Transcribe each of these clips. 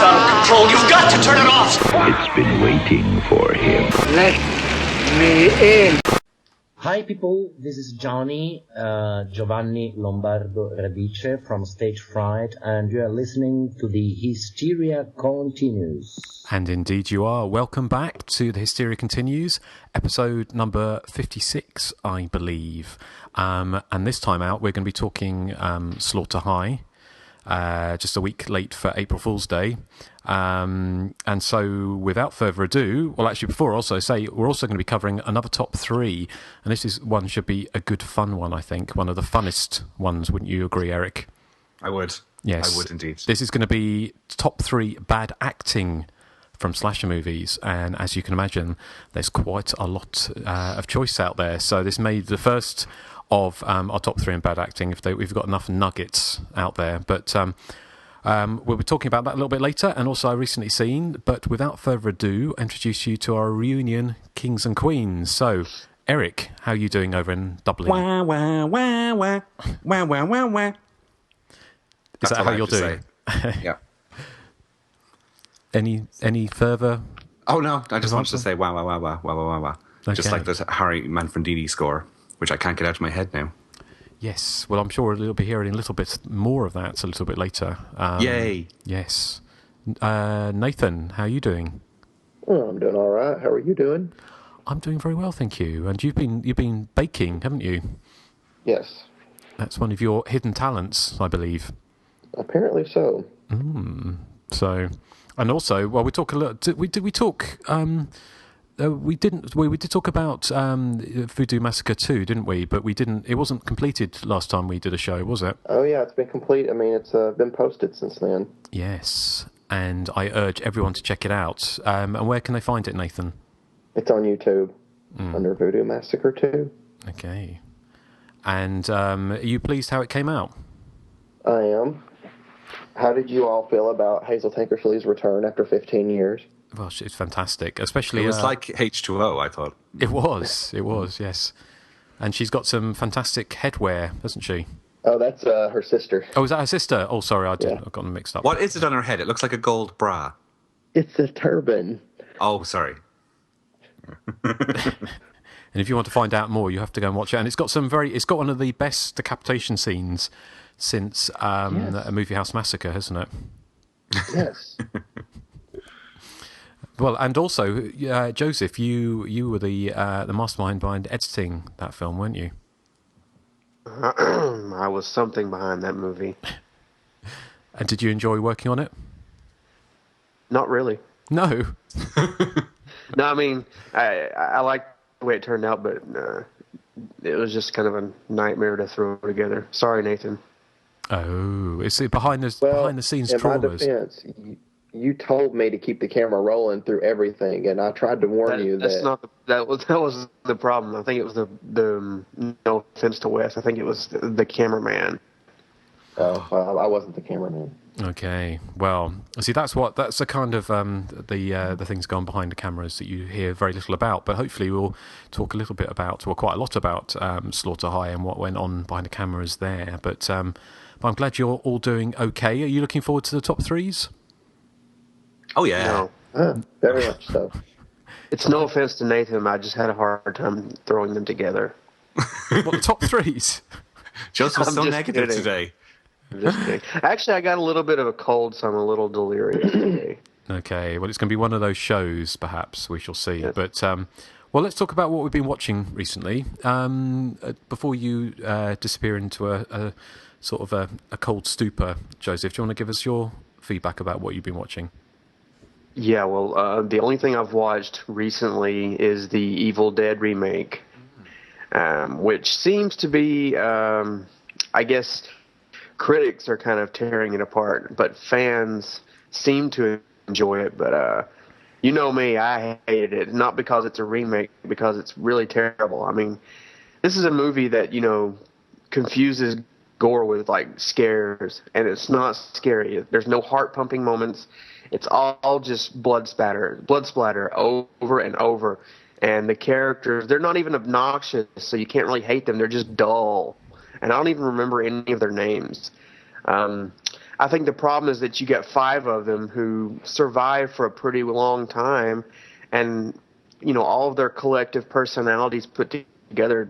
out of control. You've got to turn it off. It's been waiting for him. Let me in. Hi people, this is Giovanni Lombardo Radice from Stage Fright, and you are listening to the Hysteria Continues. And indeed you are. Welcome back to the Hysteria Continues, episode number 56, I believe. And this time out, we're going to be talking Slaughter High, just a week late for April Fool's Day. And so without further ado, well, actually, before I also say, we're also going to be covering another top three. And this is one should be a good fun one, I think. One of the funnest ones, wouldn't you agree, Erik? I would. Yes. I would indeed. This is going to be top three bad acting from slasher movies, and as you can imagine, there's quite a lot of choice out there. So this made the first of our top three in bad acting, if we've got enough nuggets out there. But we'll be talking about that a little bit later, and also I recently seen. But without further ado, I introduce you to our reunion kings and queens. So, Erik, how are you doing over in Dublin? Wah, wah, wah, wah. Wah, wah, wah, wah. Is that how you're doing? Yeah. Any further? Oh no, I just wanted to say wow, wow, wow, wow, wow, wow, wow. Okay. Just like the Harry Manfredini score, which I can't get out of my head now. Yes, well, I'm sure we'll be hearing a little bit more of that a little bit later. Yay! Yes. Nathan, how are you doing? Well, I'm doing all right. How are you doing? I'm doing very well, thank you. And you've been baking, haven't you? Yes. That's one of your hidden talents, I believe. Apparently so. So, and also, well, we talk a lot. We did talk about Voodoo Massacre 2, didn't we? But we didn't. It wasn't completed last time we did a show, was it? Oh yeah, it's been complete. I mean, it's been posted since then. Yes, and I urge everyone to check it out. And where can they find it, Nathan? It's on YouTube under Voodoo Massacre 2. Okay. And are you pleased how it came out? I am. How did you all feel about Hazel Tankersley's return after 15 years? Well, it's fantastic, especially... It was like H2O, I thought. It was, yes. And she's got some fantastic headwear, hasn't she? Oh, that's her sister. Oh, is that her sister? Oh, sorry, I got them mixed up. What is it on her head? It looks like a gold bra. It's a turban. Oh, sorry. And if you want to find out more, you have to go and watch it. And it's got one of the best decapitation scenes since a Movie House Massacre, hasn't it? Yes. Well, and also, Joseph, you were the mastermind behind editing that film, weren't you? I was something behind that movie. And did you enjoy working on it? Not really. No. No, I mean, I liked the way it turned out, but it was just kind of a nightmare to throw together. Sorry, Nathan. Oh, it's behind the scenes in traumas. my defense, you told me to keep the camera rolling through everything, and I tried to warn you that was the problem. I think it was the no offense to Wes, I think it was the cameraman. Oh, well, I wasn't the cameraman. Okay, well, see, that's the kind of the things going behind the cameras that you hear very little about. But hopefully, we'll talk a little bit about, or quite a lot about, Slaughter High and what went on behind the cameras there. But I'm glad you're all doing okay. Are you looking forward to the top threes? Oh yeah, very much so. It's no offense to Nathan, I just had a hard time throwing them together. What, the top threes? Joseph's so negative kidding. today. I'm just kidding. Actually, I got a little bit of a cold, so I'm a little delirious today. Okay, well, it's going to be one of those shows, perhaps. We shall see. Yes. But, well, let's talk about what we've been watching recently. Before you disappear into a sort of a cold stupor, Joseph, do you want to give us your feedback about what you've been watching? Yeah, well, the only thing I've watched recently is the Evil Dead remake, which seems to be, I guess, critics are kind of tearing it apart, but fans seem to enjoy it. But you know me, I hated it, not because it's a remake, because it's really terrible. I mean, this is a movie that, confuses gore with, scares, and it's not scary. There's no heart-pumping moments. It's all just blood splatter over and over. And the characters, they're not even obnoxious, so you can't really hate them. They're just dull. And I don't even remember any of their names. I I think the problem is that you get 5 of them who survive for a pretty long time, and all of their collective personalities put together,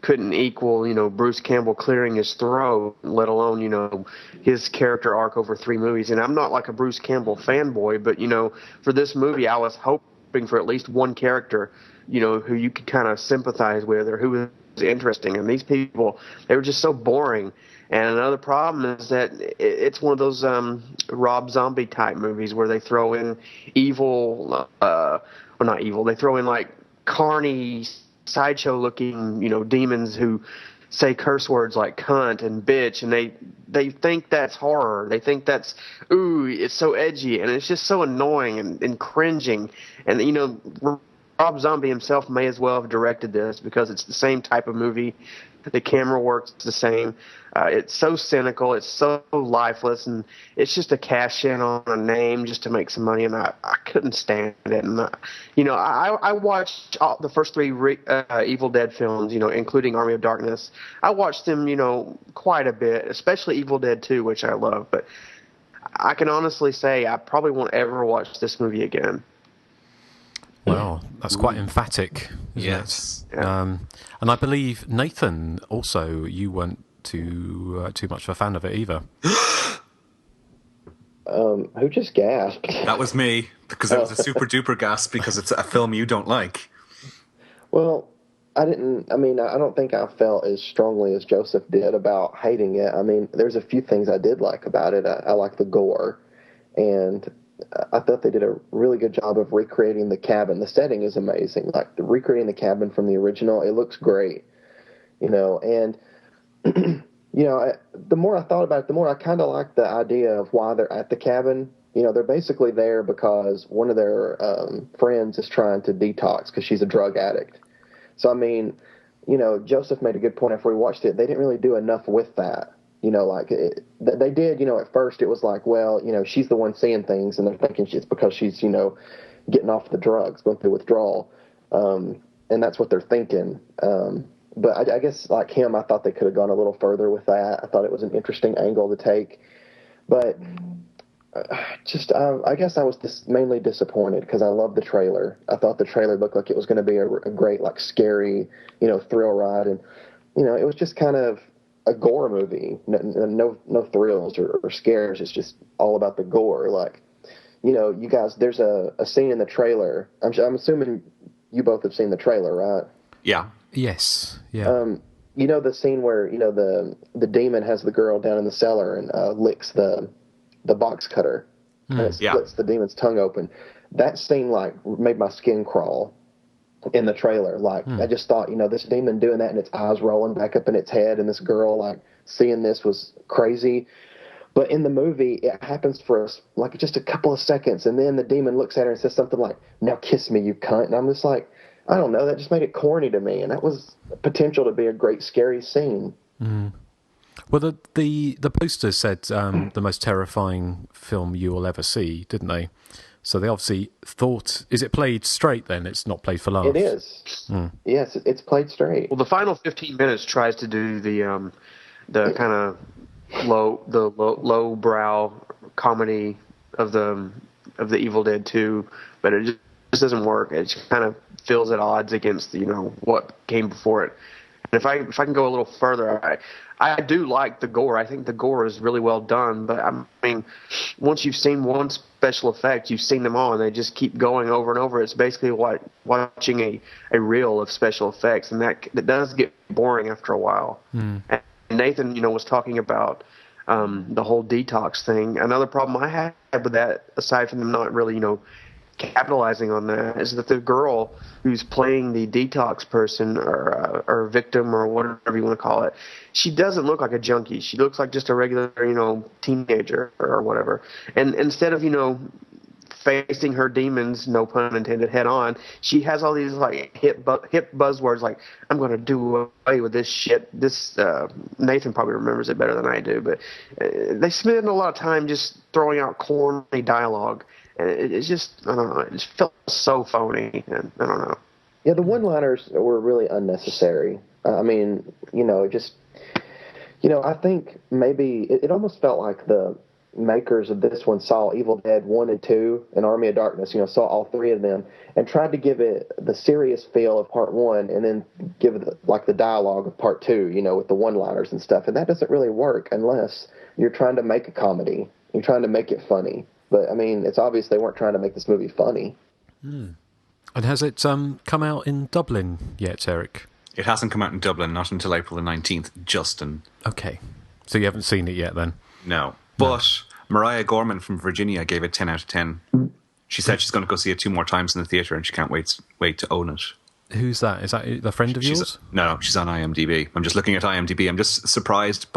couldn't equal, Bruce Campbell clearing his throat, let alone, his character arc over 3 movies. And I'm not like a Bruce Campbell fanboy, but, for this movie, I was hoping for at least one character, who you could kind of sympathize with or who was interesting. And these people, they were just so boring. And another problem is that it's one of those Rob Zombie type movies where they throw in evil, well, not evil, they throw in like carny, sideshow-looking, demons who say curse words like cunt and bitch, and they think that's horror. They think that's, ooh, it's so edgy, and it's just so annoying and cringing. And, Rob Zombie himself may as well have directed this because it's the same type of movie. The camera works the same. It's so cynical. It's so lifeless, and it's just a cash in on a name just to make some money. And I couldn't stand it. And I watched the first 3 Evil Dead films, including Army of Darkness. I watched them, quite a bit, especially Evil Dead 2, which I love. But I can honestly say I probably won't ever watch this movie again. Wow, that's quite emphatic, isn't it? Yeah. And I believe, Nathan, also, you weren't too much of a fan of it either. Who just gasped? That was me, because it was a super duper gasp because it's a film you don't like. Well, I don't think I felt as strongly as Joseph did about hating it. I mean, there's a few things I did like about it. I like the gore, and I thought they did a really good job of recreating the cabin. The setting is amazing. Like, recreating the cabin from the original, it looks great, and, the more I thought about it, the more I kind of liked the idea of why they're at the cabin. They're basically there because one of their friends is trying to detox because she's a drug addict. So, I mean, Joseph made a good point after we watched it. They didn't really do enough with that. They did, at first it was like, well, she's the one seeing things, and they're thinking it's because she's, getting off the drugs, going through withdrawal. And that's what they're thinking. But I guess, like him, I thought they could have gone a little further with that. I thought it was an interesting angle to take. But I guess I was mainly disappointed because I loved the trailer. I thought the trailer looked like it was going to be a great, like, scary, thrill ride. And, it was just kind of a gore movie, no thrills or scares. It's just all about the gore. Like, you guys, there's a scene in the trailer. I'm assuming you both have seen the trailer, right? Yeah. Yes. Yeah. The scene where the demon has the girl down in the cellar and licks the box cutter and it splits the demon's tongue open. That scene made my skin crawl. In the trailer, I just thought, this demon doing that and its eyes rolling back up in its head, and this girl seeing this was crazy. But in the movie, it happens for just a couple of seconds, and then the demon looks at her and says something like, "Now kiss me, you cunt." And I'm just like, I don't know, that just made it corny to me, and that was potential to be a great scary scene. Well, the poster said the most terrifying film you will ever see, didn't they? So they obviously thought, is it played straight then? It's not played for laughs? It is. Yes, it's played straight. Well, the final 15 minutes tries to do the kind of low brow comedy of the Evil Dead 2, but it just doesn't work. It just kind of feels at odds against what came before it. And if I can go a little further, I do like the gore. I think the gore is really well done. But I mean, once you've seen one special effect, you've seen them all, and they just keep going over and over. It's basically like watching a reel of special effects, and that does get boring after a while. And Nathan, was talking about the whole detox thing. Another problem I had with that, aside from them not really, capitalizing on that, is that the girl who's playing the detox person or victim or whatever you want to call it, she doesn't look like a junkie. She looks like just a regular, teenager or whatever. And instead of, facing her demons, no pun intended, head on, she has all these hip buzzwords like, I'm going to do away with this shit. This Nathan probably remembers it better than I do, but they spend a lot of time just throwing out corny dialogue. And it's just, I don't know, it just felt so phony, and I don't know. Yeah, the one-liners were really unnecessary. I mean, I think maybe it almost felt like the makers of this one saw Evil Dead 1 and 2 and Army of Darkness, saw all three of them and tried to give it the serious feel of part 1 and then give it the dialogue of part 2, with the one-liners and stuff. And that doesn't really work unless you're trying to make a comedy. You're trying to make it funny. But, I mean, it's obvious they weren't trying to make this movie funny. And has it come out in Dublin yet, Erik? It hasn't come out in Dublin, not until April the 19th, Justin. Okay. So you haven't seen it yet, then? No. But Mariah Gorman from Virginia gave it 10 out of 10. She said she's going to go see it 2 more times in the theatre and she can't wait to own it. Who's that? Is that a friend of yours? No, she's on IMDb. I'm just looking at IMDb. I'm just surprised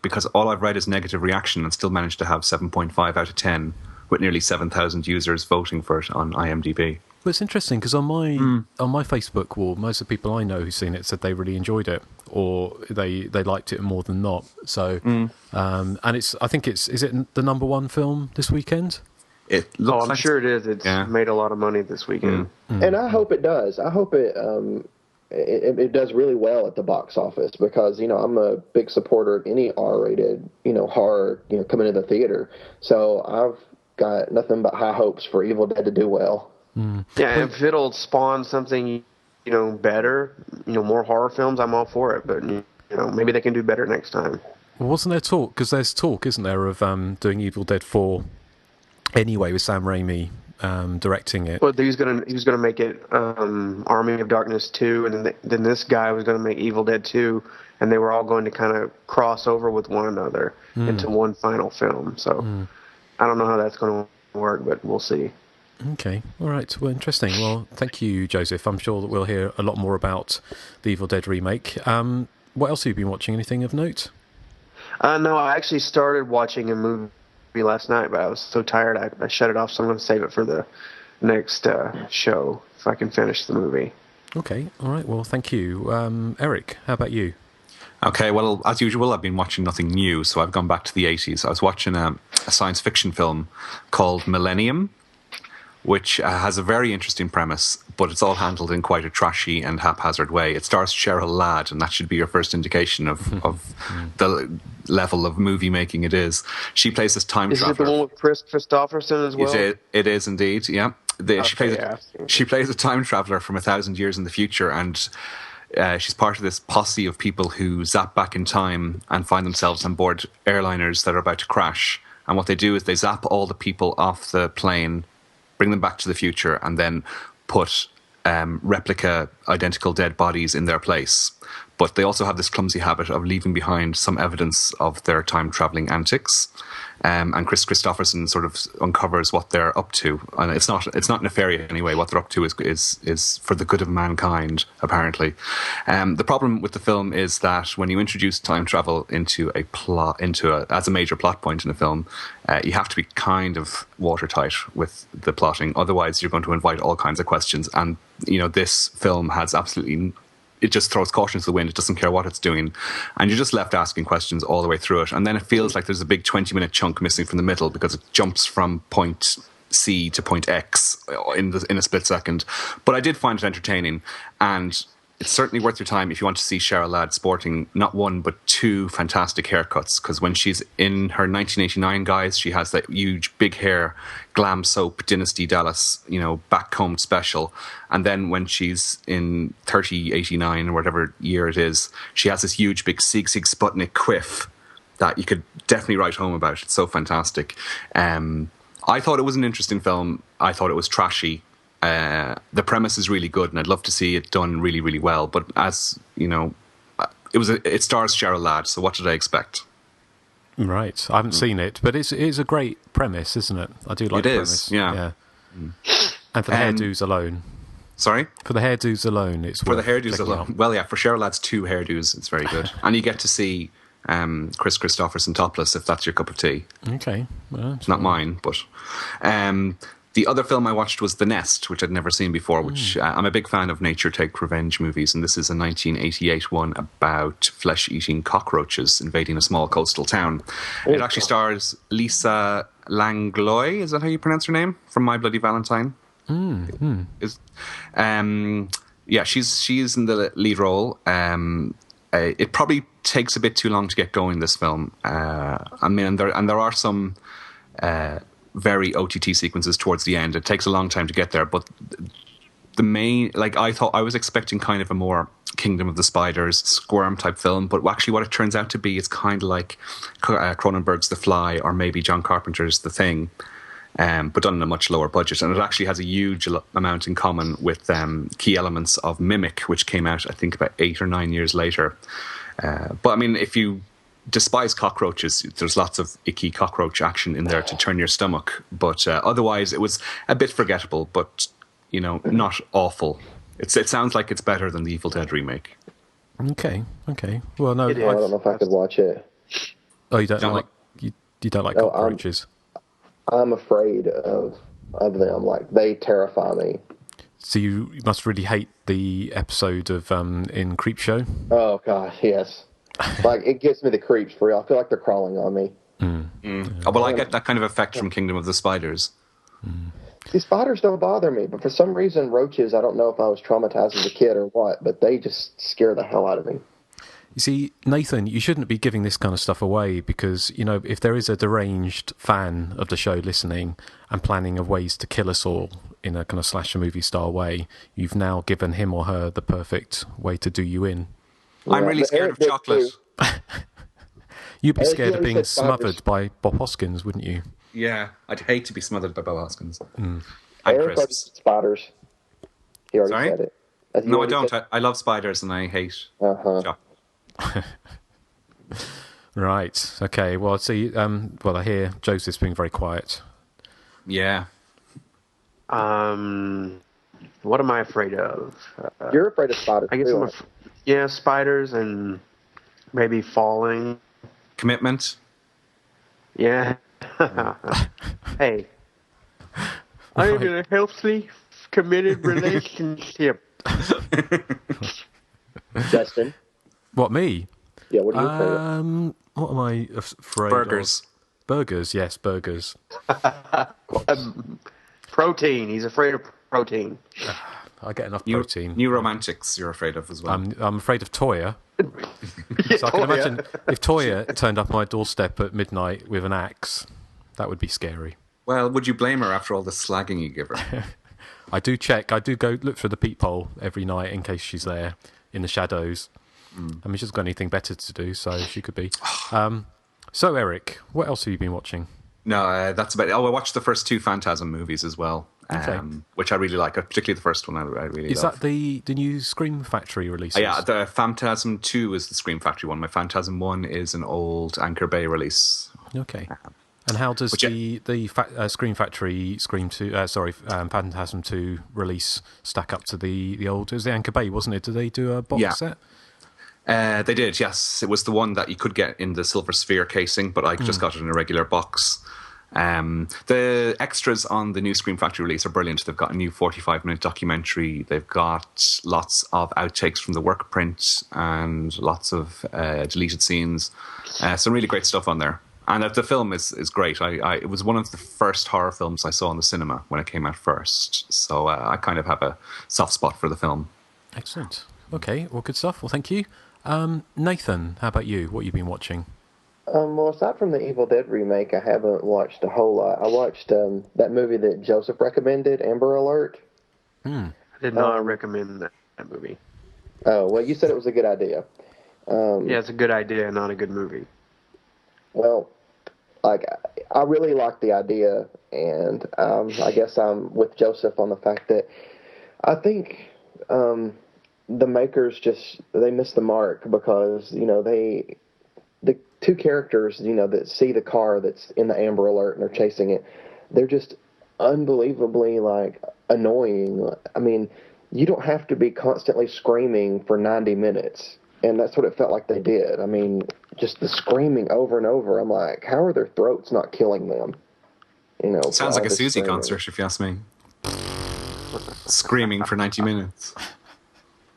because all I've read is negative reaction and still managed to have 7.5 out of 10 with nearly 7,000 users voting for it on IMDb. Well, it's interesting because on my Facebook wall, most of the people I know who've seen it said they really enjoyed it or they liked it more than not. So, and I think is it the number 1 film this weekend? It looks I'm sure it is. It's made a lot of money this weekend. And I hope it does. I hope it does really well at the box office because, I'm a big supporter of any R-rated, horror, coming to the theater. So I've got nothing but high hopes for Evil Dead to do well. Yeah, if it'll spawn something, better, more horror films, I'm all for it. But, maybe they can do better next time. Well, wasn't there talk? Because there's talk, isn't there, of doing Evil Dead 4 anyway with Sam Raimi directing it. Well, he was gonna make it Army of Darkness 2, and then this guy was gonna make Evil Dead 2, and they were all going to kind of cross over with one another into one final film. So I don't know how that's going to work, but we'll see. Okay, all right. Well, interesting. Well, thank you, Joseph. I'm sure that we'll hear a lot more about the Evil Dead remake. What else have you been watching? Anything of note? No, I actually started watching a movie last night, but I was so tired I shut it off, so I'm going to save it for the next show if I can finish the movie. Okay, all right. Well, thank you. Erik, how about you? Okay, well, as usual, I've been watching nothing new, so I've gone back to the 80s. I was watching a science fiction film called Millennium, which has a very interesting premise, but it's all handled in quite a trashy and haphazard way. It stars Cheryl Ladd, and that should be your first indication of the level of movie making it is. She plays this time traveler. Is it the one with Chris Christopherson as well? It is indeed, yeah. She plays a time traveler from 1,000 years in the future, and she's part of this posse of people who zap back in time and find themselves on board airliners that are about to crash. And what they do is they zap all the people off the plane, bring them back to the future, and then put replica identical dead bodies in their place. But they also have this clumsy habit of leaving behind some evidence of their time-traveling antics. And Chris Christopherson sort of uncovers what they're up to. And it's not nefarious anyway. What they're up to is for the good of mankind, apparently. The problem with the film is that when you introduce time travel into as a major plot point in a film, you have to be kind of watertight with the plotting. Otherwise, you're going to invite all kinds of questions. And, this film has absolutely... It just throws caution to the wind. It doesn't care what it's doing. And you're just left asking questions all the way through it. And then it feels like there's a big 20-minute chunk missing from the middle because it jumps from point C to point X in a split second. But I did find it entertaining. And it's certainly worth your time if you want to see Cheryl Ladd sporting not one but two fantastic haircuts. Because when she's in her 1989 guise, she has that huge big hair, glam soap, Dynasty Dallas, backcombed special. And then when she's in 3089 or whatever year it is, she has this huge big Sieg Sputnik quiff that you could definitely write home about. It's so fantastic. I thought it was an interesting film. I thought it was trashy. The premise is really good, and I'd love to see it done really, really well. But as you know, it stars Cheryl Ladd, so what did I expect? Right, I haven't seen it, but it is a great premise, isn't it? I do like the premise. Yeah. And for the hairdos alone. Sorry? For the hairdos alone, it's for the hairdos alone. Out. Well, yeah, for Cheryl Ladd's two hairdos, it's very good, and you get to see Chris Christopherson topless if that's your cup of tea. Okay, well, it's not mine, but. The other film I watched was The Nest, which I'd never seen before, which I'm a big fan of nature take revenge movies, and this is a 1988 one about flesh-eating cockroaches invading a small coastal town. It actually stars Lisa Langlois, is that how you pronounce her name? From My Bloody Valentine? Yeah, she's in the lead role. It probably takes a bit too long to get going, this film. There are some very OTT sequences towards the end. It takes a long time to get there, but the main, like, I was expecting kind of a more Kingdom of the Spiders, Squirm type film, but actually what it turns out to be is kind of like Cronenberg's The Fly, or maybe John Carpenter's The Thing, but done on a much lower budget. And it actually has a huge amount in common with key elements of Mimic, which came out, I think, about 8 or 9 years later. But I mean, if you despise cockroaches, there's lots of icky cockroach action in there to turn your stomach. But otherwise, it was a bit forgettable, but, you know, not awful. It sounds like it's better than the Evil Dead remake. Okay. Well, no, I don't know if I could watch it. Oh, you don't like you don't like cockroaches? I'm afraid of them. Like, they terrify me. So you must really hate the episode of in Creepshow. Oh gosh, yes. Like, it gives me the creeps for real. I feel like they're crawling on me. Well, I get that kind of effect from Kingdom of the Spiders. See, spiders don't bother me, but for some reason, roaches, I don't know if I was traumatized as a kid or what, but they just scare the hell out of me. You see, Nathan, you shouldn't be giving this kind of stuff away because, you know, if there is a deranged fan of the show listening and planning of ways to kill us all in a kind of slasher movie style way, you've now given him or her the perfect way to do you in. Yeah, I'm really scared of chocolate. You'd be scared of being smothered by Bob Hoskins, wouldn't you? Yeah, I'd hate to be smothered by Bob Hoskins. And Erik crisps. spiders. He already said it. No, I don't. I love spiders and I hate chocolate. Right. Okay. Well, see. Well, I hear Joseph's being very quiet. Yeah. What am I afraid of? You're afraid of spiders. I guess spiders and maybe falling. Commitment. Yeah. Hey. I'm in a healthy, committed relationship. Justin. What, me? Yeah, what are you afraid of? What am I afraid Burgers. of? Burgers, yes, burgers. Protein. He's afraid of protein. I get enough protein. New romantics you're afraid of as well. I'm afraid of Toya. So I can imagine if Toya turned up on my doorstep at midnight with an axe, that would be scary. Well, would you blame her after all the slagging you give her? I do go look through the peephole every night in case she's there in the shadows. I mean, she's got anything better to do, so she could be. So, Erik, what else have you been watching? No, that's about it. Oh, I watched the first 2 Phantasm movies as well, which I really like, particularly the first one I really love. Is that the new Scream Factory release? Yeah, the Phantasm 2 is the Scream Factory one. My Phantasm 1 is an old Anchor Bay release. Okay. And how does the Scream Factory Phantasm 2 release stack up to the old? It was the Anchor Bay, wasn't it? Did they do a box set? They did, yes. It was the one that you could get in the Silver Sphere casing, but I just got it in a regular box. The extras on the new Scream Factory release are brilliant. They've got a new 45-minute documentary. They've got lots of outtakes from the work print and lots of deleted scenes. Some really great stuff on there. And the film is great. It was one of the first horror films I saw in the cinema when it came out first. So I kind of have a soft spot for the film. Excellent. Okay, well, good stuff. Well, thank you. Nathan, how about you? What have you been watching? Well, aside from the Evil Dead remake, I haven't watched a whole lot. I watched that movie that Joseph recommended, Amber Alert. I did not recommend that movie. Oh, well, you said it was a good idea. Yeah, it's a good idea, not a good movie. Well, like, I really like the idea, and I guess I'm with Joseph on the fact that I think the makers they missed the mark because, you know, the 2 characters, you know, that see the car that's in the Amber Alert and they're chasing it, they're just unbelievably, like, annoying. I mean, you don't have to be constantly screaming for 90 minutes, and that's what it felt like they did. I mean, just the screaming over and over. I'm like, how are their throats not killing them? You know, sounds like a Susie concert, if you ask me. Screaming for 90 minutes.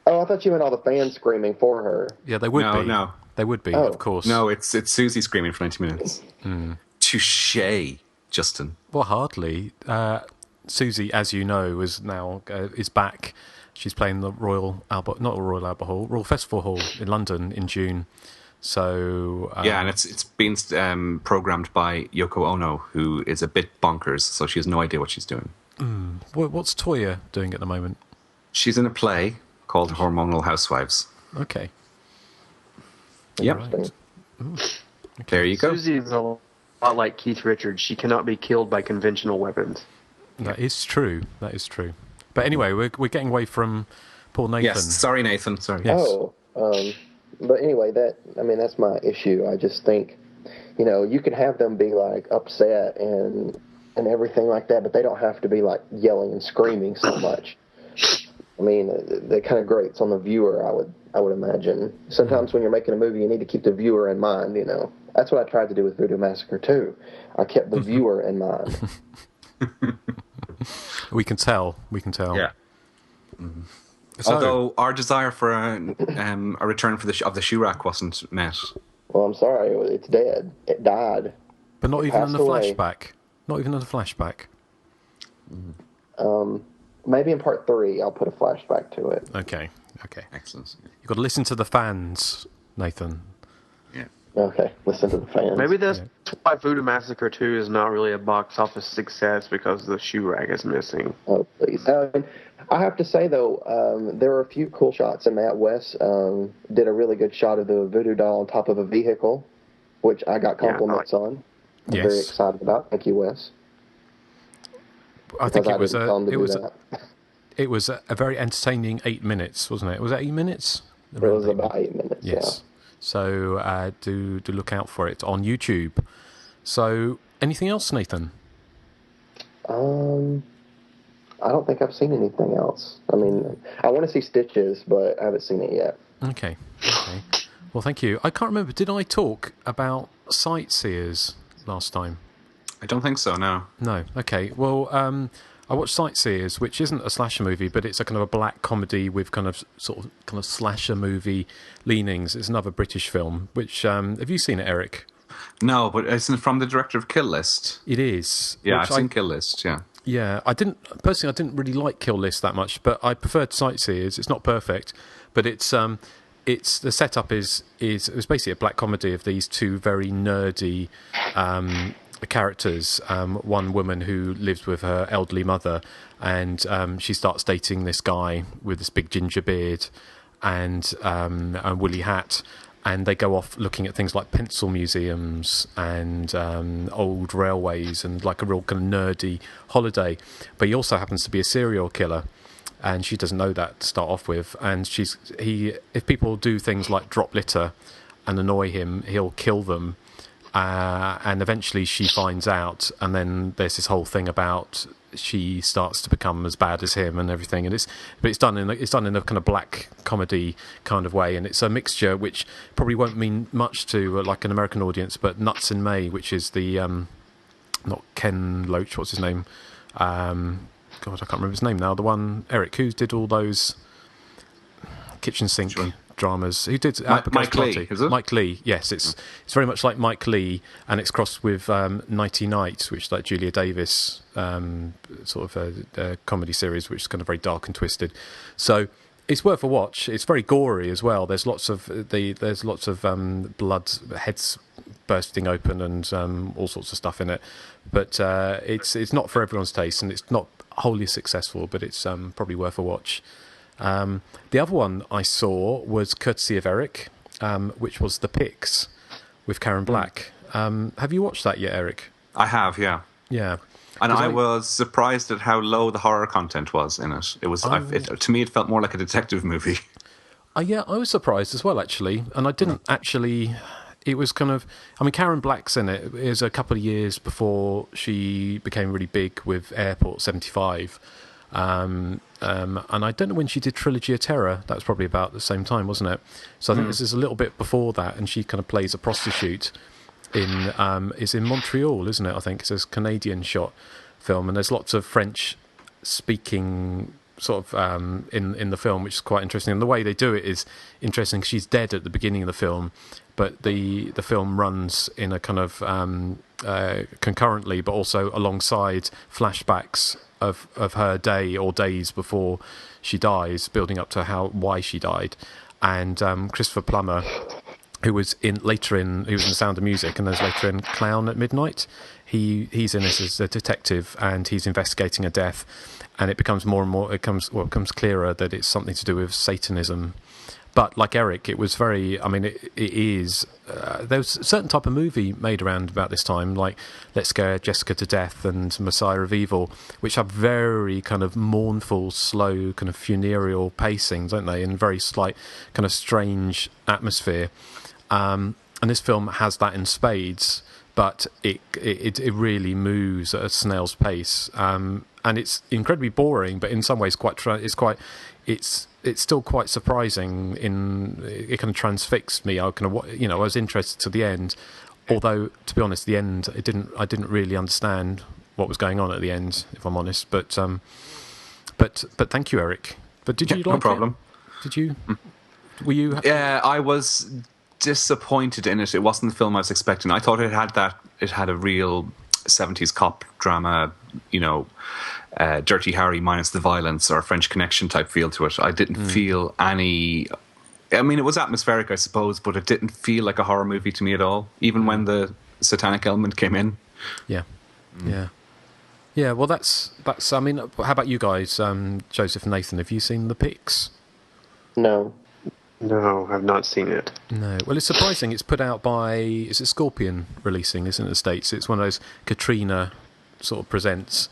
Oh, I thought you meant all the fans screaming for her. Yeah, they would be. No. They would be, of course. No, it's Susie screaming for 90 minutes. Touché, Justin. Well, hardly. Susie, as you know, is back. She's playing the Royal Festival Hall in London in June. So yeah, and it's been programmed by Yoko Ono, who is a bit bonkers, so she has no idea what she's doing. What's Toya doing at the moment? She's in a play called Hormonal Housewives. Okay. Yep. Right. There you go. Susie is a lot like Keith Richards. She cannot be killed by conventional weapons. That is true. But anyway, we're getting away from poor Nathan. Yes, sorry, Nathan. Sorry. Yes. But anyway, that's my issue. I just think, you can have them be like upset and everything like that, but they don't have to be like yelling and screaming so much. I mean, that kind of grates on the viewer, I would imagine. Sometimes when you're making a movie, you need to keep the viewer in mind, That's what I tried to do with Voodoo Massacre 2. I kept the viewer in mind. We can tell. Yeah. Mm-hmm. So, although our desire for a return of the shoe rack wasn't met. Well, I'm sorry. It's dead. It died. But not even in the flashback. Not even in the flashback. Maybe in part 3, I'll put a flashback to it. Okay. Excellent. You've got to listen to the fans, Nathan. Yeah. Okay, listen to the fans. Maybe that's why Voodoo Massacre 2 is not really a box office success, because the shoe rack is missing. Oh, please. I have to say, though, there were a few cool shots in that. Wes did a really good shot of the voodoo doll on top of a vehicle, which I got compliments on. I'm very excited about. Thank you, Wes. I think it was a very entertaining 8 minutes, wasn't it? Was that 8 minutes? It was about 8 minutes. Yes. Yeah. So do look out for it on YouTube. So anything else, Nathan? I don't think I've seen anything else. I mean, I want to see Stitches, but I haven't seen it yet. Okay. Well, thank you. I can't remember. Did I talk about Sightseers last time? I don't think so, no. No. Okay. Well, I watched Sightseers, which isn't a slasher movie, but it's a kind of a black comedy with kind of slasher movie leanings. It's another British film. Which have you seen it, Erik? No, but it's from the director of Kill List. It is. Yeah, I've seen Kill List. Yeah. Yeah, I didn't really like Kill List that much, but I preferred Sightseers. It's not perfect, but it's the setup is it was basically a black comedy of these two very nerdy characters. One woman who lives with her elderly mother, and she starts dating this guy with this big ginger beard and a woolly hat. And they go off looking at things like pencil museums and old railways and like a real kind of nerdy holiday. But he also happens to be a serial killer, and she doesn't know that to start off with. And if people do things like drop litter and annoy him, he'll kill them. And eventually she finds out, and then there's this whole thing about she starts to become as bad as him and everything. And it's done in a kind of black comedy kind of way, and it's a mixture which probably won't mean much to like an American audience. But Nuts in May, which is the not Ken Loach, what's his name? God, I can't remember his name now. The one, Erik, who did all those kitchen sink dramas. Who did Mike Lee? Is it? Mike Lee? Yes, it's very much like Mike Lee, and it's crossed with Nighty Night, which is like Julia Davis sort of a comedy series, which is kind of very dark and twisted. So it's worth a watch. It's very gory as well. There's lots of blood, heads bursting open, and all sorts of stuff in it. But it's not for everyone's taste, and it's not wholly successful. But it's probably worth a watch. The other one I saw was courtesy of Erik, which was The Pix with Karen Black. Have you watched that yet, Erik? I have, yeah. Yeah. And I was surprised at how low the horror content was in it. It was to me, it felt more like a detective movie. Yeah, I was surprised as well, actually. And I didn't actually... It was kind of... I mean, Karen Black's in it. It was a couple of years before she became really big with Airport 75. And I don't know when she did Trilogy of Terror. That was probably about the same time, wasn't it? So I think this is a little bit before that, and she kind of plays a prostitute is in Montreal, isn't it? I think it's a Canadian shot film, and there's lots of French speaking sort of in the film, which is quite interesting. And the way they do it is interesting. She's dead at the beginning of the film, but the film runs in a kind of concurrently, but also alongside flashbacks of her day or days before she dies, building up to why she died. And Christopher Plummer who was in The Sound of Music, and there's later in Clown at Midnight. He's in this as a detective, and he's investigating a death, and it becomes more and more. It becomes clearer that it's something to do with Satanism. But like Erik, it was very. I mean, it is. There was a certain type of movie made around about this time, like Let's Scare Jessica to Death and Messiah of Evil, which have very kind of mournful, slow, kind of funereal pacing, don't they? And very slight, kind of strange atmosphere. And this film has that in spades, but it really moves at a snail's pace. And it's incredibly boring, but in some ways it's still quite surprising. It kind of transfixed me. I was interested to the end, although to be honest, the end I didn't really understand what was going on at the end, if I'm honest. But thank you, Erik. But did you like no problem? It? Did you? Were you? Yeah, I was disappointed in it. It wasn't the film I was expecting. I thought it had a real 70s cop drama, Dirty Harry minus the violence, or French Connection type feel to it. I didn't feel any. I mean, it was atmospheric, I suppose, but it didn't feel like a horror movie to me at all, even when the satanic element came in. Yeah. Well, that's. I mean, how about you guys, Joseph and Nathan? Have you seen the pics? No. No, I've not seen it. No. Well, it's surprising. It's put out by, is it Scorpion releasing, isn't it, the States? It's one of those Katrina sort of presents.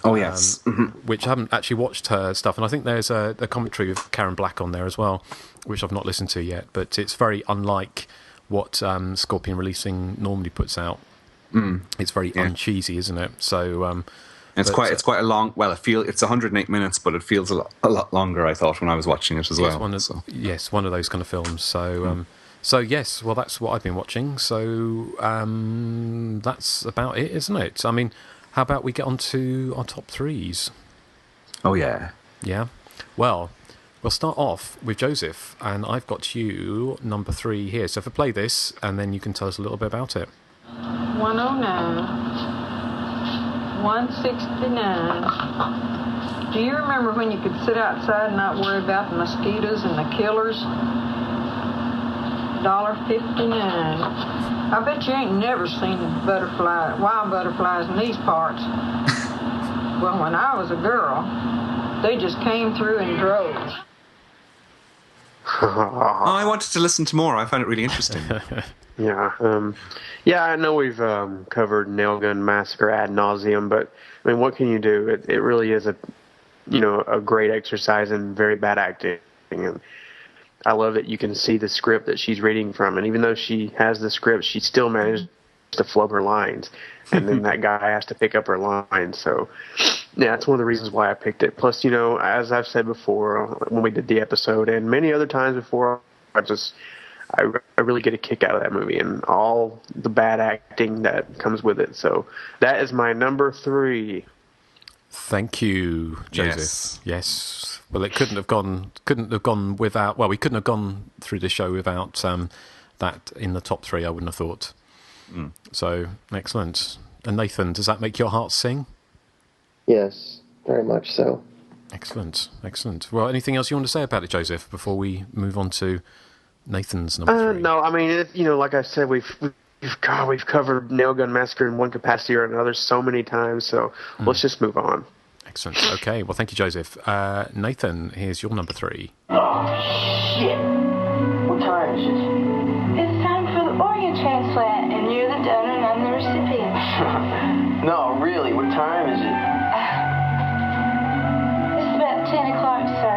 Oh, yes. Which I haven't actually watched her stuff. And I think there's a commentary with Karen Black on there as well, which I've not listened to yet. But it's very unlike what Scorpion Releasing normally puts out. It's very uncheesy, isn't it? So... it's quite a long. Well, it's 108 minutes, but it feels a lot longer. I thought when I was watching it as well. Yes, one of those kind of films. So, so yes, well, that's what I've been watching. So that's about it, isn't it? I mean, how about we get on to our top threes? Oh yeah, yeah. Well, we'll start off with Joseph, and I've got you number 3 here. So if I play this, and then you can tell us a little bit about it. 109. 169. Do you remember when you could sit outside and not worry about the mosquitoes and the killers? $1.59. I bet you ain't never seen wild butterflies in these parts. Well, when I was a girl, they just came through in droves. I wanted to listen to more. I found it really interesting. Yeah, I know we've covered Nail Gun Massacre ad nauseum, but I mean, what can you do? It really is a great exercise in very bad acting, and I love that you can see the script that she's reading from, and even though she has the script, she still managed to flub her lines, and then that guy has to pick up her lines. So, yeah, it's one of the reasons why I picked it. Plus, as I've said before when we did the episode, and many other times before, I really get a kick out of that movie and all the bad acting that comes with it. So that is my number 3. Thank you, Joseph. Yes. Well, it couldn't have gone without. Well, we couldn't have gone through the show without that in the top 3. I wouldn't have thought. So excellent. And Nathan, does that make your heart sing? Yes, very much so. Excellent. Well, anything else you want to say about it, Joseph, before we move on to Nathan's number 3? No, I mean, like I said, we've covered Nail Gun Massacre in one capacity or another so many times, so let's just move on. Excellent. Okay, well, thank you, Joseph. Nathan, here's your number 3. Oh, shit. What time is it? It's time for the organ transplant, and you're the donor and I'm the recipient. No, really, what time is it? It's about 10 o'clock, sir.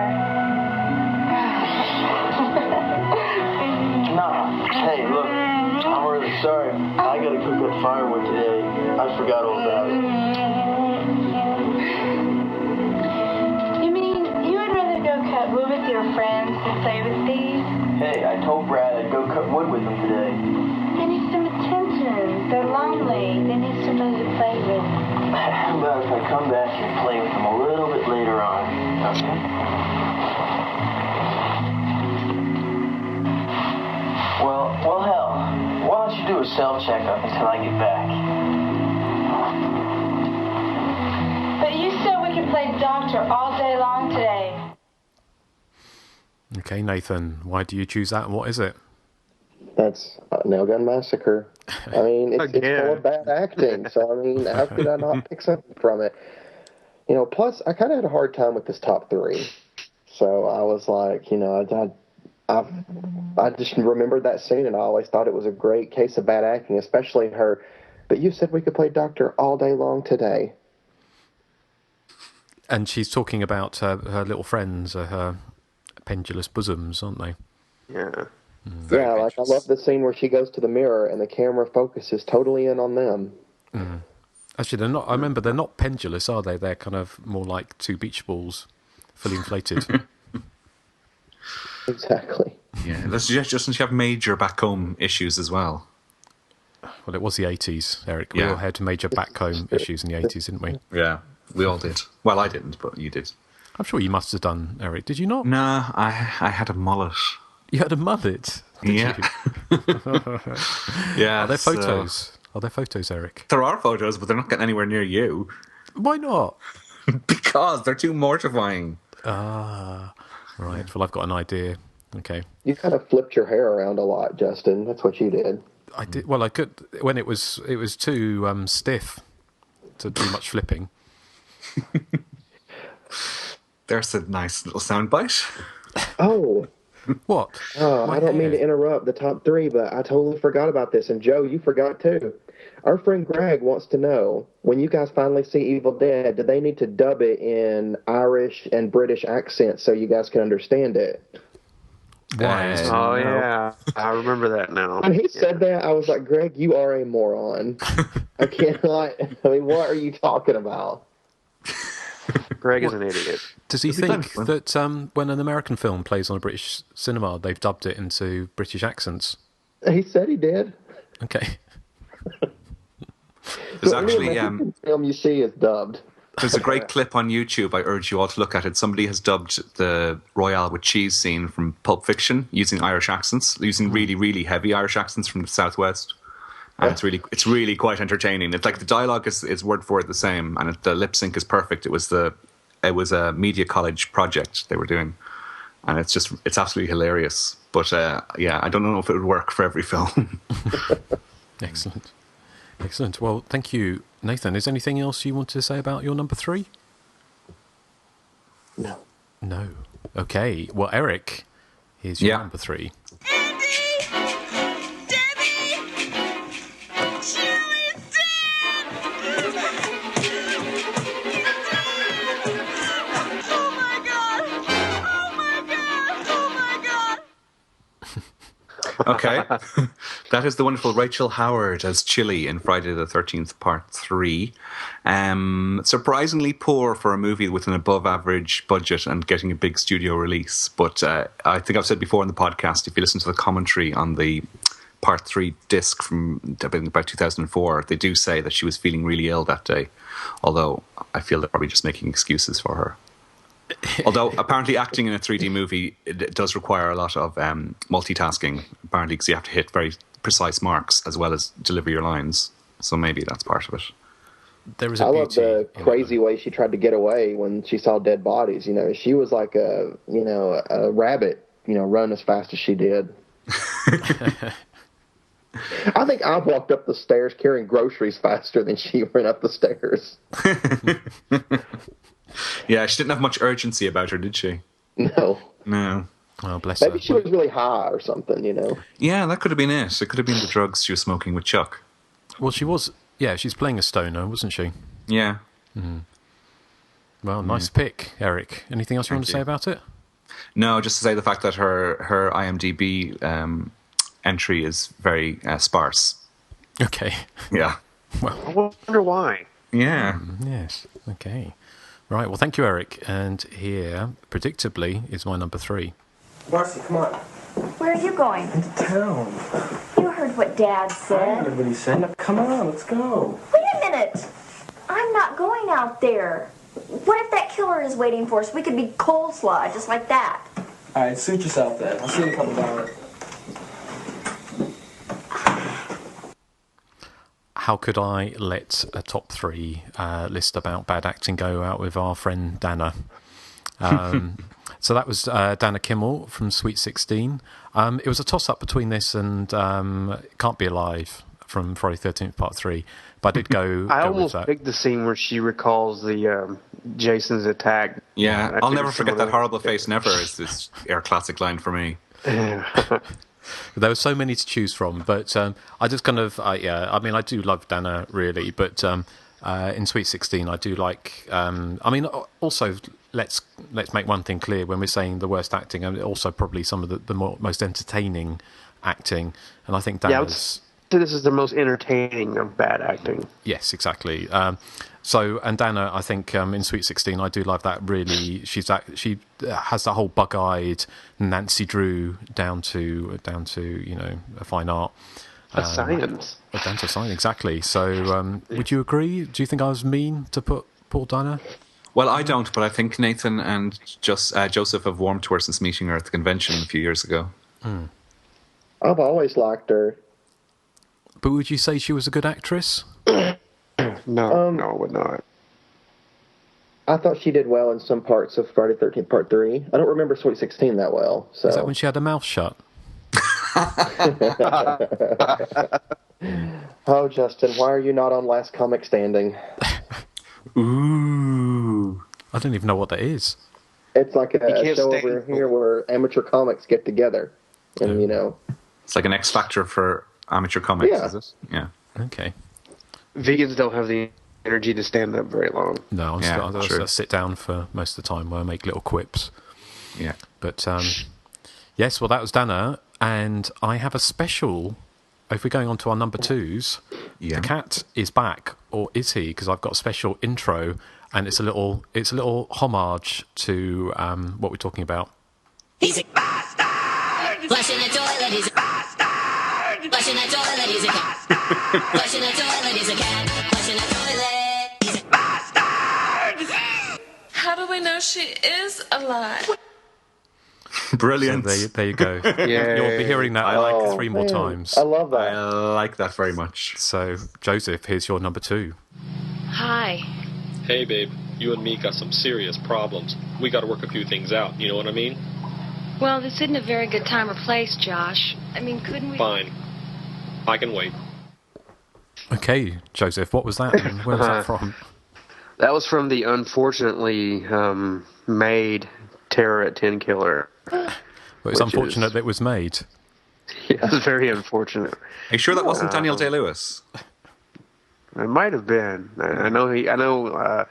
Hey, look, I'm really sorry. I gotta cook up firewood today. I forgot all about it. You mean you would rather go cut wood with your friends than play with these? Hey, I told Brad I'd go cut wood with him today. They need some attention. They're lonely. They need somebody to play with. How about if I come back and play with them a little bit later on? Okay? Well, hell, why don't you do a self-checkup until I get back? But you said we could play doctor all day long today. Okay, Nathan, why do you choose that? What is it? That's Nail Gun Massacre. I mean, it's full of bad acting. So, I mean, how could I not pick something from it? You know, plus, I kind of had a hard time with this top three. So I was like, you know, I just remembered that scene, and I always thought it was a great case of bad acting, especially her. But you said we could play Doctor all day long today. And she's talking about her little friends, her pendulous bosoms, aren't they? Yeah. Yeah, like I love the scene where she goes to the mirror and the camera focuses totally in on them. Mm. Actually, they're not. I remember they're not pendulous, are they? They're kind of more like two beach balls, fully inflated. Exactly. Yeah, let's suggest doesn't she have major back home issues as well? Well, it was the 80s, Eric. We all had major back home issues in the 80s, didn't we? Yeah, we all did. Well, I didn't, but you did. I'm sure you must have done, Eric. Did you not? No, I had a mullet. You had a mullet? Yeah. Yeah. Are there photos? Are there photos, Eric? There are photos, but they're not getting anywhere near you. Why not? Because they're too mortifying. Ah, right. Well, I've got an idea. Okay. You kind of flipped your hair around a lot, Justin. That's what you did. I did. Well, I could when it was too stiff to do much flipping. There's a nice little soundbite. Oh. What? Oh, I don't mean to interrupt the top three, but I totally forgot about this. And Joe, you forgot too. Our friend Greg wants to know, when you guys finally see Evil Dead, do they need to dub it in Irish and British accents so you guys can understand it? Oh, yeah. I remember that now. When he said that, I was like, Greg, you are a moron. I cannot. I mean, what are you talking about? Greg is an idiot. Does he think that when an American film plays on a British cinema, they've dubbed it into British accents? He said he did. Okay. There's actually film you see is dubbed. There's a great clip on YouTube. I urge you all to look at it. Somebody has dubbed the Royale with cheese scene from Pulp Fiction using Irish accents, using really, really heavy Irish accents from the Southwest. And it's really quite entertaining. It's like the dialogue is word for word the same, and the lip sync is perfect. It was a media college project they were doing, and it's absolutely hilarious. But yeah, I don't know if it would work for every film. Excellent. Well, thank you, Nathan. Is there anything else you want to say about your number three? No. Okay. Well, Eric, here's your number three. Okay. That is the wonderful Rachel Howard as Chili in Friday the 13th, Part 3. Surprisingly poor for a movie with an above-average budget and getting a big studio release. But I think I've said before in the podcast, if you listen to the commentary on the Part 3 disc from about 2004, they do say that she was feeling really ill that day. Although I feel they're probably just making excuses for her. Although apparently acting in a 3D movie, it does require a lot of multitasking, apparently, because you have to hit very precise marks as well as deliver your lines. So maybe that's part of it. There is I love the crazy way she tried to get away when she saw dead bodies. You know, she was like a rabbit, run as fast as she did. I think I've walked up the stairs carrying groceries faster than she went up the stairs. Yeah, she didn't have much urgency about her, did she? No. Oh, bless her. Maybe she was really high or something, Yeah, that could have been it. It could have been the drugs she was smoking with Chuck. Well, she was. Yeah, she's playing a stoner, wasn't she? Yeah. Mm-hmm. Well, nice pick, Eric. Anything else you want to say about it? No, just to say the fact that her IMDb entry is very sparse. Okay. Yeah. Well, I wonder why. Yeah. Yes. Okay. Right. Well, thank you, Eric. And here, predictably, is my number three. Marcy, come on. Where are you going? Into town. You heard what Dad said. I heard what he said. Now, come on, let's go. Wait a minute. I'm not going out there. What if that killer is waiting for us? We could be coleslaw, just like that. All right, suit yourself then. I'll see you in a couple of hours. How could I let a top three list about bad acting go out with our friend Dana? So that was Dana Kimmel from Sweet 16. It was a toss-up between this and Can't Be Alive from Friday 13th Part 3. But I did go. I go almost with that. picked the scene where she recalls the Jason's attack. Yeah, I'll never forget that horrible face. Never is this air classic line for me. There were so many to choose from, but I just kind of, I mean, I do love Dana really, but in Sweet 16, I do like. I mean, also let's make one thing clear when we're saying the worst acting, and also probably some of the most entertaining acting, and I think Dana's. This is the most entertaining of bad acting. Yes, exactly. And Dana, I think in Sweet 16, I do love that. Really, she has that whole bug-eyed Nancy Drew down to a fine art. Science. Down to science, exactly. So, would you agree? Do you think I was mean to put poor Dana? Well, I don't, but I think Nathan and Joseph have warmed to her since meeting her at the convention a few years ago. I've always liked her. But would you say she was a good actress? No, I would not. I thought she did well in some parts of Friday 13th Part 3. I don't remember Sweet 16 that well. So. Is that when she had her mouth shut? Oh, Justin, why are you not on Last Comic Standing? Ooh. I don't even know what that is. It's like a show over here where amateur comics get together. And, It's like an X Factor for amateur comics, Yeah. is it? Yeah. Okay. Vegans don't have the energy to stand up very long. No, I sit down for most of the time where I make little quips. Yeah. But, yes, well, that was Dana. And I have a special, if we're going on to our number twos, the cat is back, or is he? Because I've got a special intro, and it's a little homage to what we're talking about. He's a bastard! Flushing the toilet, he's a bastard! Flushing the toilet, he's a cat! Flushing the toilet, he's a cat! Flushing the toilet, he's a bastard! How do we know she is alive? Brilliant. So there you go. Yeah. You'll be hearing that like 3 more times. I love that. I like that very much. So, Joseph, here's your number 2. Hi. Hey, babe. You and me got some serious problems. We got to work a few things out. You know what I mean? Well, this isn't a very good time or place, Josh. I mean, couldn't we... Fine. I can wait. Okay, Joseph, what was that? And where was that from? That was from the unfortunately made Terror at 10 Killer. Well, it's unfortunate that it was made. Yeah, it's very unfortunate. Are you sure that wasn't Daniel Day-Lewis? It might have been. I know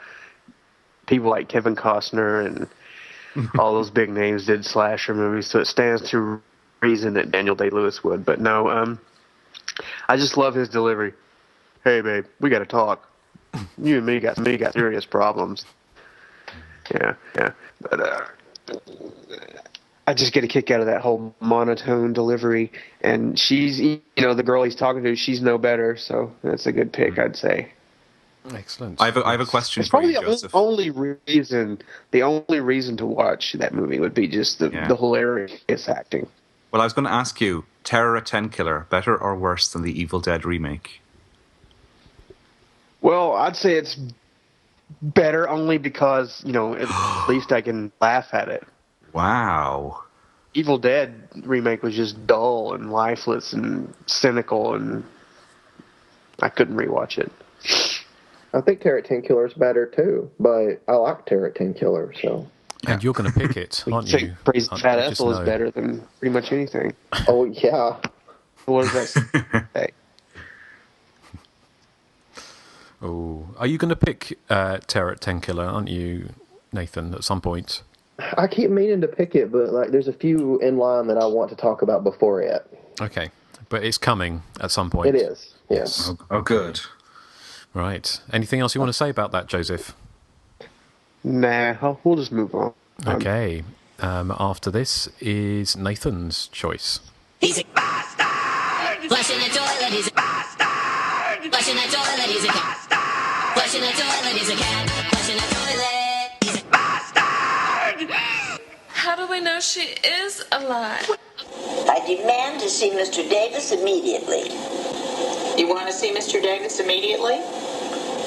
people like Kevin Costner and all those big names did slasher movies, so it stands to reason that Daniel Day-Lewis would. But no, I just love his delivery. Hey, babe, we got to talk. You and me got serious problems. Yeah. But I just get a kick out of that whole monotone delivery. And she's, the girl he's talking to, she's no better. So that's a good pick, I'd say. Excellent. I have a question it's for probably you, Joseph. The only reason to watch that movie would be just the hilarious acting. Well, I was going to ask you, Terror at 10 Killer, better or worse than the Evil Dead remake? Well, I'd say it's better only because, at least I can laugh at it. Wow. Evil Dead remake was just dull and lifeless and cynical, and I couldn't rewatch it. I think Terror at 10 Killer is better too, but I like Terror at 10 Killer, so... And you're going to pick it, aren't you? Crazy Fat Ethel is better than pretty much anything. Oh, yeah. What does that say? Oh, are you going to pick Terror at 10 Killer, aren't you, Nathan, at some point? I keep meaning to pick it, but there's a few in line that I want to talk about before it. Okay, but it's coming at some point. It is, yes. Oh, good. Right. Anything else you want to say about that, Joseph? Nah, we'll just move on. Okay. After this is Nathan's choice. He's a bastard! Flushing the toilet, he's a bastard! Flushing the toilet, he's a cat! Flushing the toilet, he's a cat! Flushing the toilet, he's a bastard! How do we know she is alive? I demand to see Mr. Davis immediately. You want to see Mr. Davis immediately?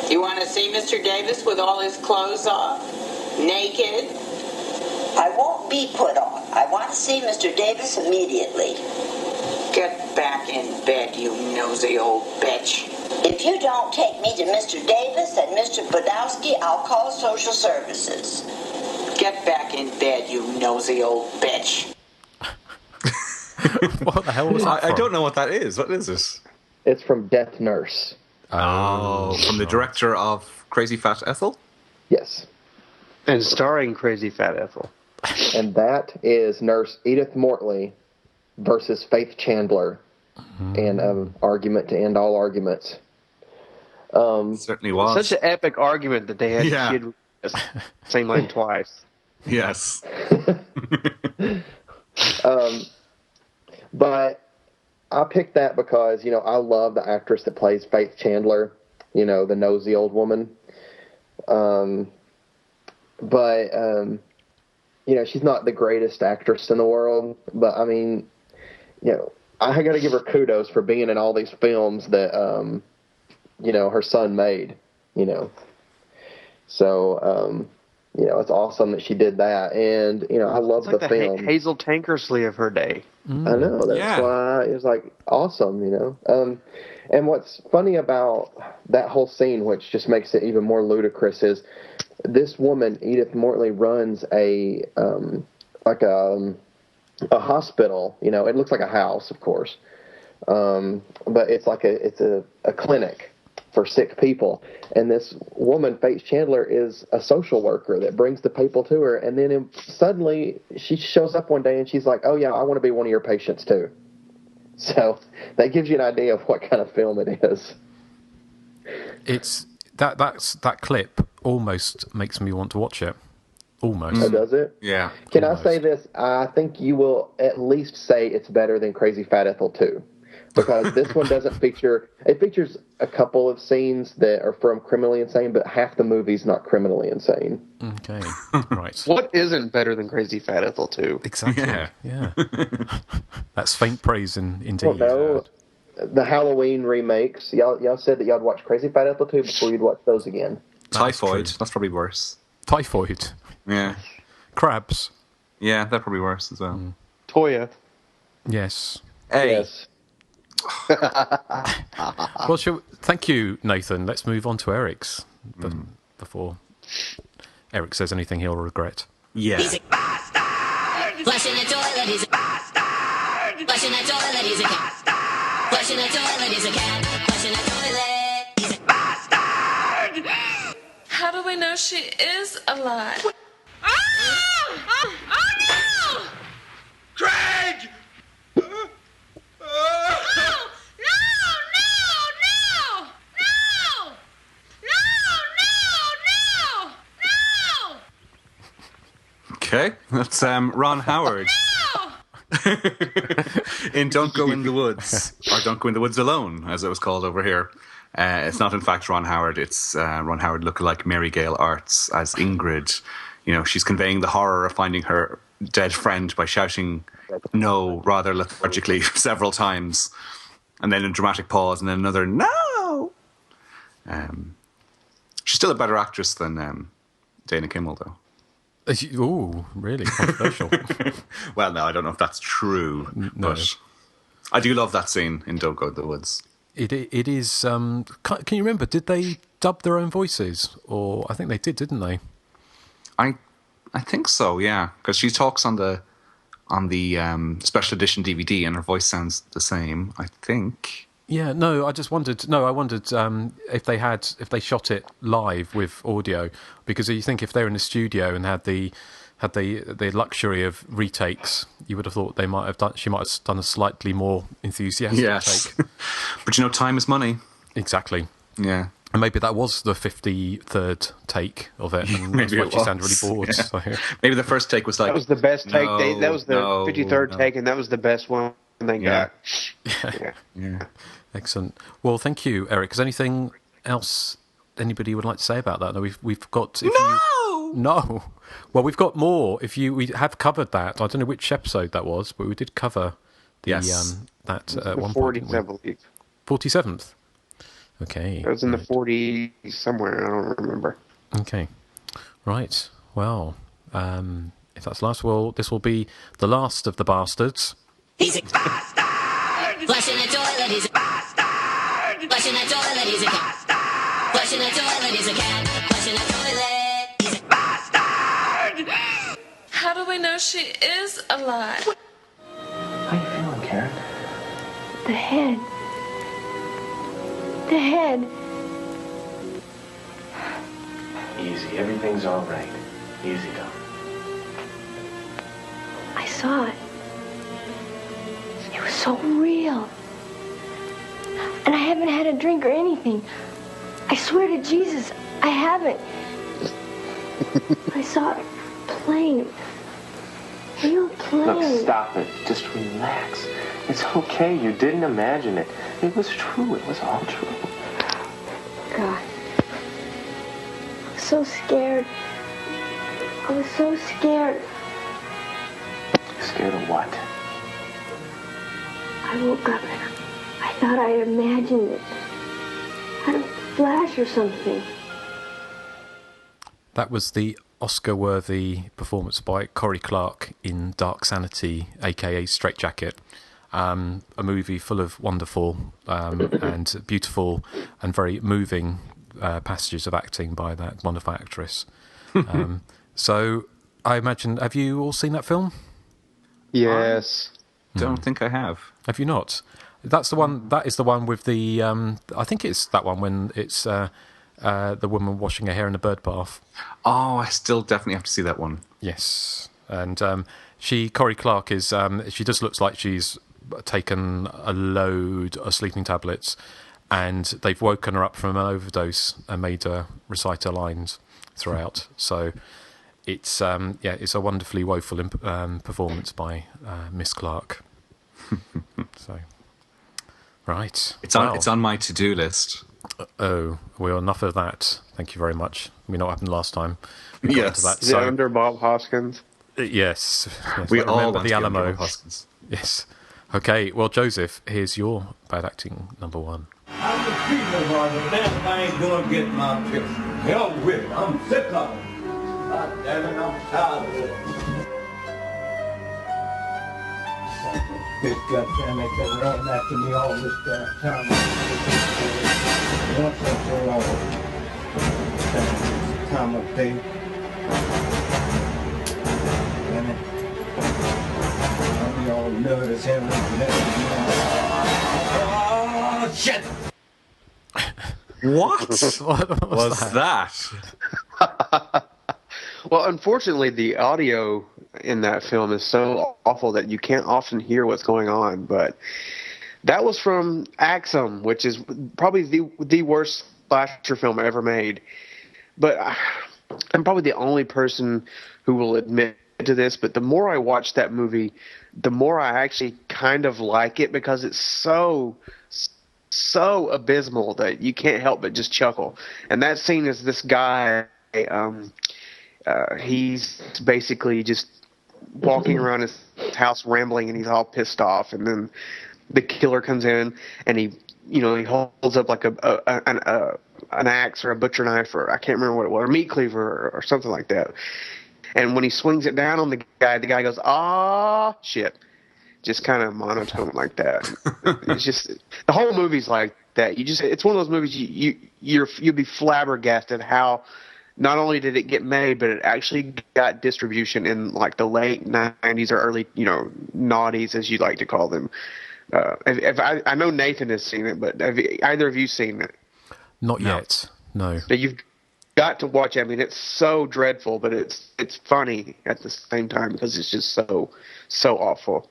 You want to see Mr. Davis with all his clothes off? Naked? I won't be put on. I want to see Mr. Davis immediately. Get back in bed, you nosy old bitch. If you don't take me to Mr. Davis and Mr. Podolsky, I'll call social services. Get back in bed, you nosy old bitch. What the hell was that I don't know what that is. What is it? It's from Death Nurse. Oh, from the director of Crazy Fat Ethel? Yes. And starring Crazy Fat Ethel. And that is Nurse Edith Mortley versus Faith Chandler in an argument to end all arguments. Certainly was. Such an epic argument that they had to the same line twice. Yes. But I picked that because, I love the actress that plays Faith Chandler, the nosy old woman. She's not the greatest actress in the world, but I mean, I got to give her kudos for being in all these films that, her son made, So, it's awesome that she did that. And, I love the film. Hazel Tankersley of her day. I know. That's why it was awesome, And what's funny about that whole scene, which just makes it even more ludicrous, is this woman, Edith Mortley, runs a hospital. It looks like a house, of course, but it's a clinic for sick people. And this woman, Faith Chandler, is a social worker that brings the people to her. And then suddenly she shows up one day and she's like, "Oh yeah, I want to be one of your patients too." So that gives you an idea of what kind of film it is. It's that clip almost makes me want to watch it. Almost. Oh, does it? Yeah. Can I say this? I think you will at least say it's better than Crazy Fat Ethel 2. Because this one doesn't feature... It features a couple of scenes that are from Criminally Insane, but half the movie's not criminally insane. Okay, right. What isn't better than Crazy Fat Ethel 2? Exactly, yeah. That's faint praise indeed. Well, no, the Halloween remakes. Y'all said that y'all'd watch Crazy Fat Ethel 2 before you'd watch those again. Typhoid. That's probably worse. Typhoid? Yeah. Crabs? Yeah, that's probably worse as well. Toya. Yes. Hey. Yes. Well, thank you, Nathan. Let's move on to Eric's before Erik says anything he'll regret. Yeah. He's a bastard! Flushing the toilet, he's a bastard! Flushing the toilet, he's a cat. Flushing the toilet, he's a cat. Flushing the toilet, he's a bastard! How do we know she is alive? Oh no! Craig! Okay, that's Ron Howard. In Don't Go in the Woods, or Don't Go in the Woods Alone, as it was called over here. It's not, in fact, Ron Howard. It's Ron Howard lookalike Mary Gale Arts as Ingrid. She's conveying the horror of finding her dead friend by shouting no rather lethargically several times. And then a dramatic pause, and then another no! She's still a better actress than Dana Kimmel, though. Oh, really? Controversial. Well, no, I don't know if that's true. No. But I do love that scene in Don't Go in the Woods. It is... can you remember, did they dub their own voices? Or I think they did, didn't they? I think so, yeah. Because she talks on the special edition DVD and her voice sounds the same, I think. Yeah, no, I just wondered. No, I wondered if they shot it live with audio, because you think if they're in the studio and had the luxury of retakes, you would have thought she might have done a slightly more enthusiastic take. But time is money. Exactly. Yeah. And maybe that was the 53rd take of it, and that's why she sounded really bored. Yeah. So. Maybe the first take was like... That was the best take. That was the 53rd take, and that was the best one they got. Yeah. Excellent. Well, thank you, Erik. Is there anything else anybody would like to say about that? No, we've got... No! Well, we've got more. We have covered that. I don't know which episode that was, but we did cover the that at one point. 40th, I believe. 47th? Okay. It was in the 40s somewhere. I don't remember. Okay. Right. Well, if If that's the last, well, this will be the last of the bastards. He's a bastard! Flushing the toilet, he's a bastard! Flushing the toilet, he's a cat. Flushing the toilet, he's a cat. Flushing the toilet, he's a bastard! How do we know she is alive? How you feeling, Karen? The head. The head. Easy. Everything's all right. Easy, though. I saw it. It was so real. And I haven't had a drink or anything. I swear to Jesus, I haven't. I saw it plain. Real plain. Look, stop it. Just relax. It's okay. You didn't imagine it. It was true. It was all true. God. I was so scared. I was so scared. Scared of what? I woke up and I thought I imagined it. Had a flash or something. That was the Oscar-worthy performance by Corey Clark in Dark Sanity, aka Straight Jacket, a movie full of wonderful and beautiful and very moving passages of acting by that wonderful actress. So I imagine, have you all seen that film? Yes. Don't think I have. Have you not? That's the one. That is the one with the. I think it's that one when it's the woman washing her hair in the bird bath. Oh, I still definitely have to see that one. Yes, and Corey Clark is. She just looks like she's taken a load of sleeping tablets, and they've woken her up from an overdose and made her recite her lines throughout. So. It's it's a wonderfully woeful performance by Miss Clark. So, right, it's on my to-do list. Oh, well, enough of that. Thank you very much. We know what happened last time. Yes, that, so, under Bob Hoskins. Yes, we all remember the Alamo. Bob Hoskins. Yes. Okay. Well, Joseph, here's your bad acting number one. I'm the treatment hard, and I ain't gonna get my fix. Hell with it. I'm sick of it. God damn it, I'm tired of it. This goddammit been running after me all this damn time. Once and for all. Time of day. Damn it. I'll be all nervous here and oh, shit! What was that? Well, unfortunately, the audio in that film is so awful that you can't often hear what's going on. But that was from Axum, which is probably the worst slasher film ever made. But I'm probably the only person who will admit to this. But the more I watch that movie, the more I actually kind of like it because it's so abysmal that you can't help but just chuckle. And that scene is this guy. He's basically just walking around his house rambling, and he's all pissed off. And then the killer comes in, and he holds up like an axe or a butcher knife, or I can't remember what it was, or a meat cleaver or something like that. And when he swings it down on the guy goes, "Ah, shit!" Just kind of monotone like that. It's just the whole movie's like that. It's one of those movies you'll be flabbergasted how. Not only did it get made, but it actually got distribution in like the late 90s or early, noughties, as you like to call them. I know Nathan has seen it, but have either of you seen it? Not yet. No. Now you've got to watch it. I mean, it's so dreadful, but it's funny at the same time because it's just so awful.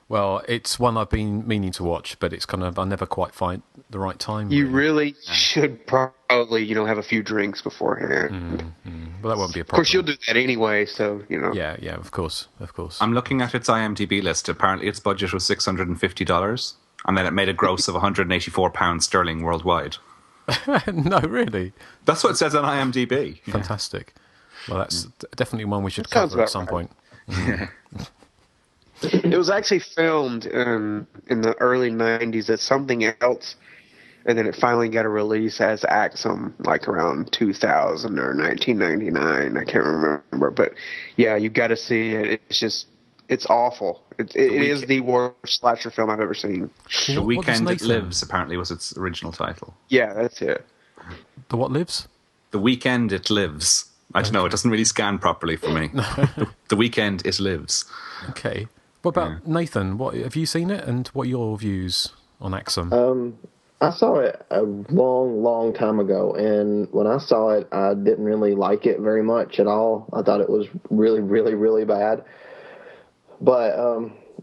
Well, it's one I've been meaning to watch, but it's kind of I never quite find the right time. You really should probably have a few drinks beforehand. Well, that won't be a problem. Of course, you'll do that anyway, so Yeah, of course. I'm looking at its IMDb list. Apparently, its budget was $650, and then it made a gross of £184 sterling worldwide. No, really? That's what it says on IMDb. Fantastic. Well, that's definitely one we should cover at some point. Yeah. It was actually filmed in the early 90s as something else, And then it finally got a release as Axum, like around 2000 or 1999. I can't remember. But yeah, you got to see it. It's awful. It is the worst slasher film I've ever seen. The Weekend It Lives, apparently, was its original title. Yeah, that's it. The what lives? The Weekend It Lives. I don't know, it doesn't really scan properly for me. The Weekend It Lives. Okay. What about Nathan? What have you seen it, and what are your views on Axum? I saw it a long, long time ago, and when I saw it, I didn't really like it very much at all. I thought it was really, really, really bad. But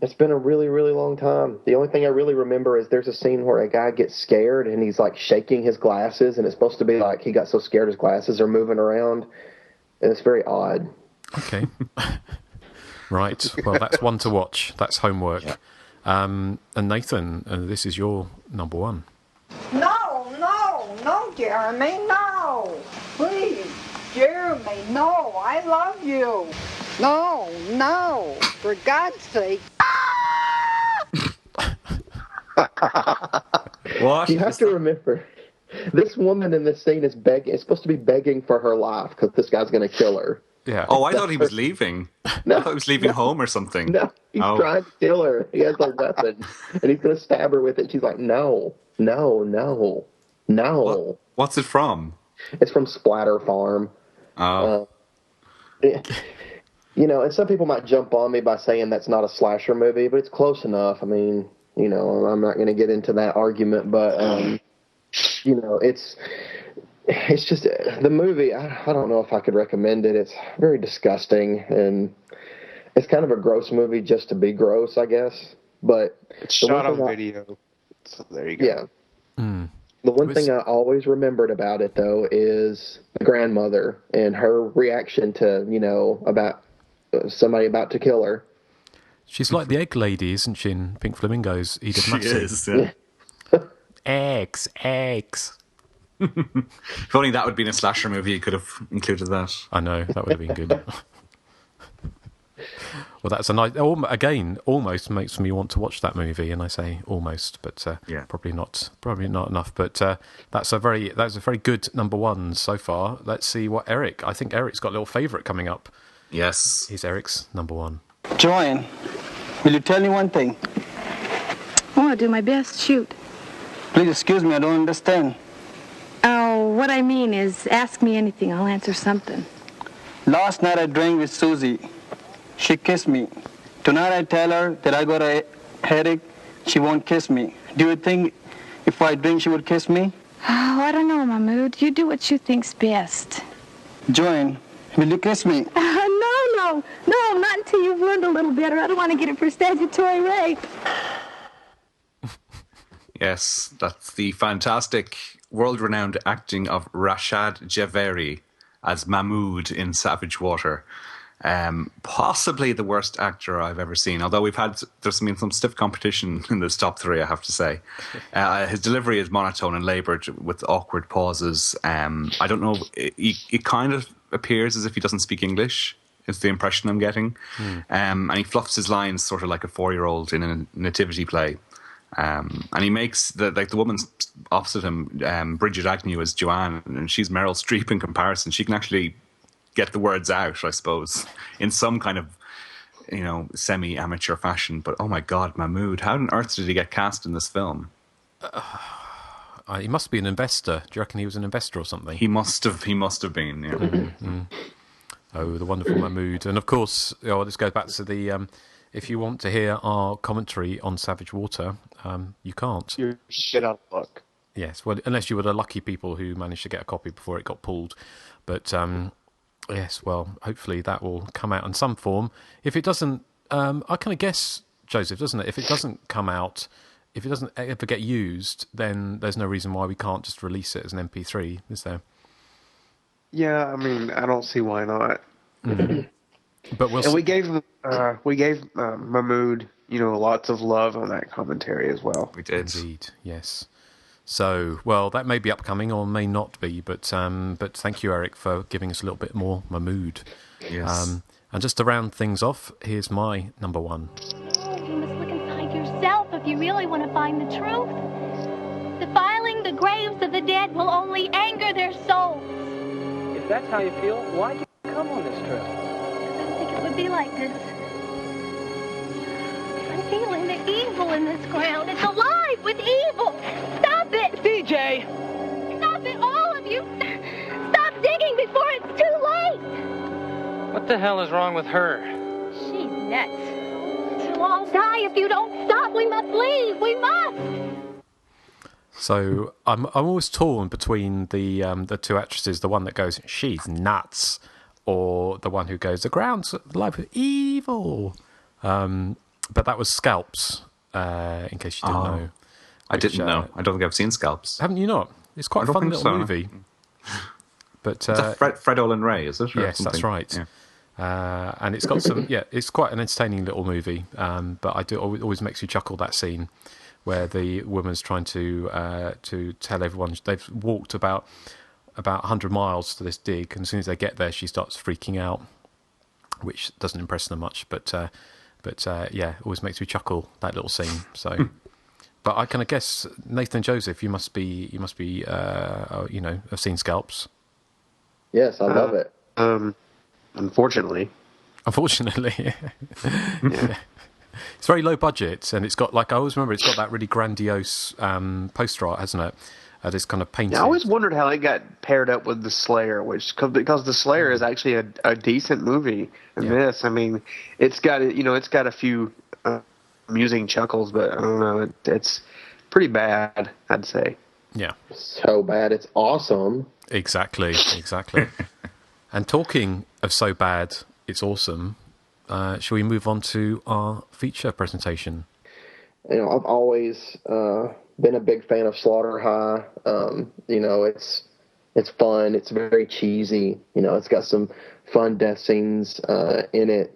it's been a really, really long time. The only thing I really remember is there's a scene where a guy gets scared, and he's, like, shaking his glasses, and it's supposed to be like he got so scared his glasses are moving around, and it's very odd. Okay. Right. Well, that's one to watch. That's homework. Yeah. And Nathan, this is your number one. No, Jeremy, no. Please, Jeremy, no, I love you. No, for God's sake. What? You have to remember, this woman in this scene is supposed to be begging for her life because this guy's going to kill her. Yeah. Oh, I thought he was leaving. I thought he was leaving home or something. No, he's trying to kill her. He has a weapon, and he's going to stab her with it. She's like, no. What's it from? It's from Splatter Farm. Oh. And some people might jump on me by saying that's not a slasher movie, but it's close enough. I mean, I'm not going to get into that argument, but, it's just the movie. I don't know if I could recommend it. It's very disgusting, and it's kind of a gross movie just to be gross, I guess. But it's shot on video, so there you go. Yeah. Mm. The one thing I always remembered about it, though, is the grandmother and her reaction to about somebody about to kill her. She's like the egg lady, isn't she? In Pink Flamingos, Edith Massey. She is. Yeah. Eggs. If only that would be in a slasher movie, you could have included that. I know, that would have been good. Well, that's a nice. Again, almost makes me want to watch that movie, and I say almost, but probably not enough. But that's a very good number one so far. Let's see what Erik. I think Erik's got a little favourite coming up. Yes, he's Erik's number one. Joanne, will you tell me one thing? Oh, I'll do my best. Shoot. Please excuse me, I don't understand. Oh, what I mean is, ask me anything. I'll answer something. Last night I drank with Susie. She kissed me. Tonight I tell her that I got a headache. She won't kiss me. Do you think if I drink she would kiss me? Oh, I don't know, Mahmood. You do what you think's best. Joanne, will you kiss me? No, not until you've learned a little better. I don't want to get it for statutory rape. Yes, that's the fantastic, world-renowned acting of Rashad Javeri as Mahmood in Savage Water. Possibly the worst actor I've ever seen, although there's been some stiff competition in this top three, I have to say. His delivery is monotone and laboured with awkward pauses. I don't know, it kind of appears as if he doesn't speak English, is the impression I'm getting. And he fluffs his lines sort of like a 4-year-old in a nativity play. And he makes the woman opposite him, Bridget Agnew, as Joanne, and she's Meryl Streep in comparison. She can actually get the words out, I suppose, in some kind of semi-amateur fashion. But oh my God, Mahmood! How on earth did he get cast in this film? He must be an investor. Do you reckon he was an investor or something? He must have been. Yeah. Mm-hmm. Oh, the wonderful Mahmood, and of course, this goes back to the. If you want to hear our commentary on Savage Water, you can't. You're shit out of luck. Yes, well, unless you were the lucky people who managed to get a copy before it got pulled. But yes, well, hopefully that will come out in some form. If it doesn't, I kind of guess, Joseph, doesn't it? If it doesn't come out, if it doesn't ever get used, then there's no reason why we can't just release it as an MP3, is there? Yeah, I mean, I don't see why not. Mm-hmm. But we gave Mahmood, lots of love on that commentary as well. We did, indeed. Yes. So, well, that may be upcoming or may not be, but thank you, Erik, for giving us a little bit more Mahmood. Yes. And just to round things off, here's my number one. Oh, you must look inside yourself if you really want to find the truth. Defiling the graves of the dead will only anger their souls. If that's how you feel, why'd you come on this trip? I didn't think it would be like this. I'm feeling the evil in this ground. It's alive with evil. Stop it! DJ! Stop it, all of you! Stop digging before it's too late! What the hell is wrong with her? She's nuts. She'll all die if you don't stop. We must leave. We must! So I'm always torn between the two actresses, the one that goes, she's nuts, or the one who goes, the ground's alive with evil. But that was Scalps, in case you didn't know. I didn't know. I don't think I've seen Scalps. Haven't you not? It's quite a fun little movie. But Fred Olin Ray, is it? Yes, that's right. Yeah. And it's got some. Yeah, it's quite an entertaining little movie. But I do always makes you chuckle, that scene where the woman's trying to tell everyone they've walked about 100 miles to this dig, and as soon as they get there, she starts freaking out, which doesn't impress them much. But yeah, it always makes me chuckle, that little scene. So, but I kind of guess Nathan Joseph, you must be have seen Scalps. Yes, I love it. Unfortunately. Yeah. It's very low budget, and it's got, like, I always remember, it's got that really grandiose poster art, hasn't it? This kind of painting. Yeah, I always wondered how it got paired up with The Slayer, because The Slayer is actually a decent movie. And this, I mean, it's got a few amusing chuckles, but I don't know, it's pretty bad, I'd say. Yeah. So bad, it's awesome. Exactly. And talking of so bad, it's awesome. Shall we move on to our feature presentation? I've always been a big fan of Slaughter High. It's fun. It's very cheesy. It's got some fun death scenes in it.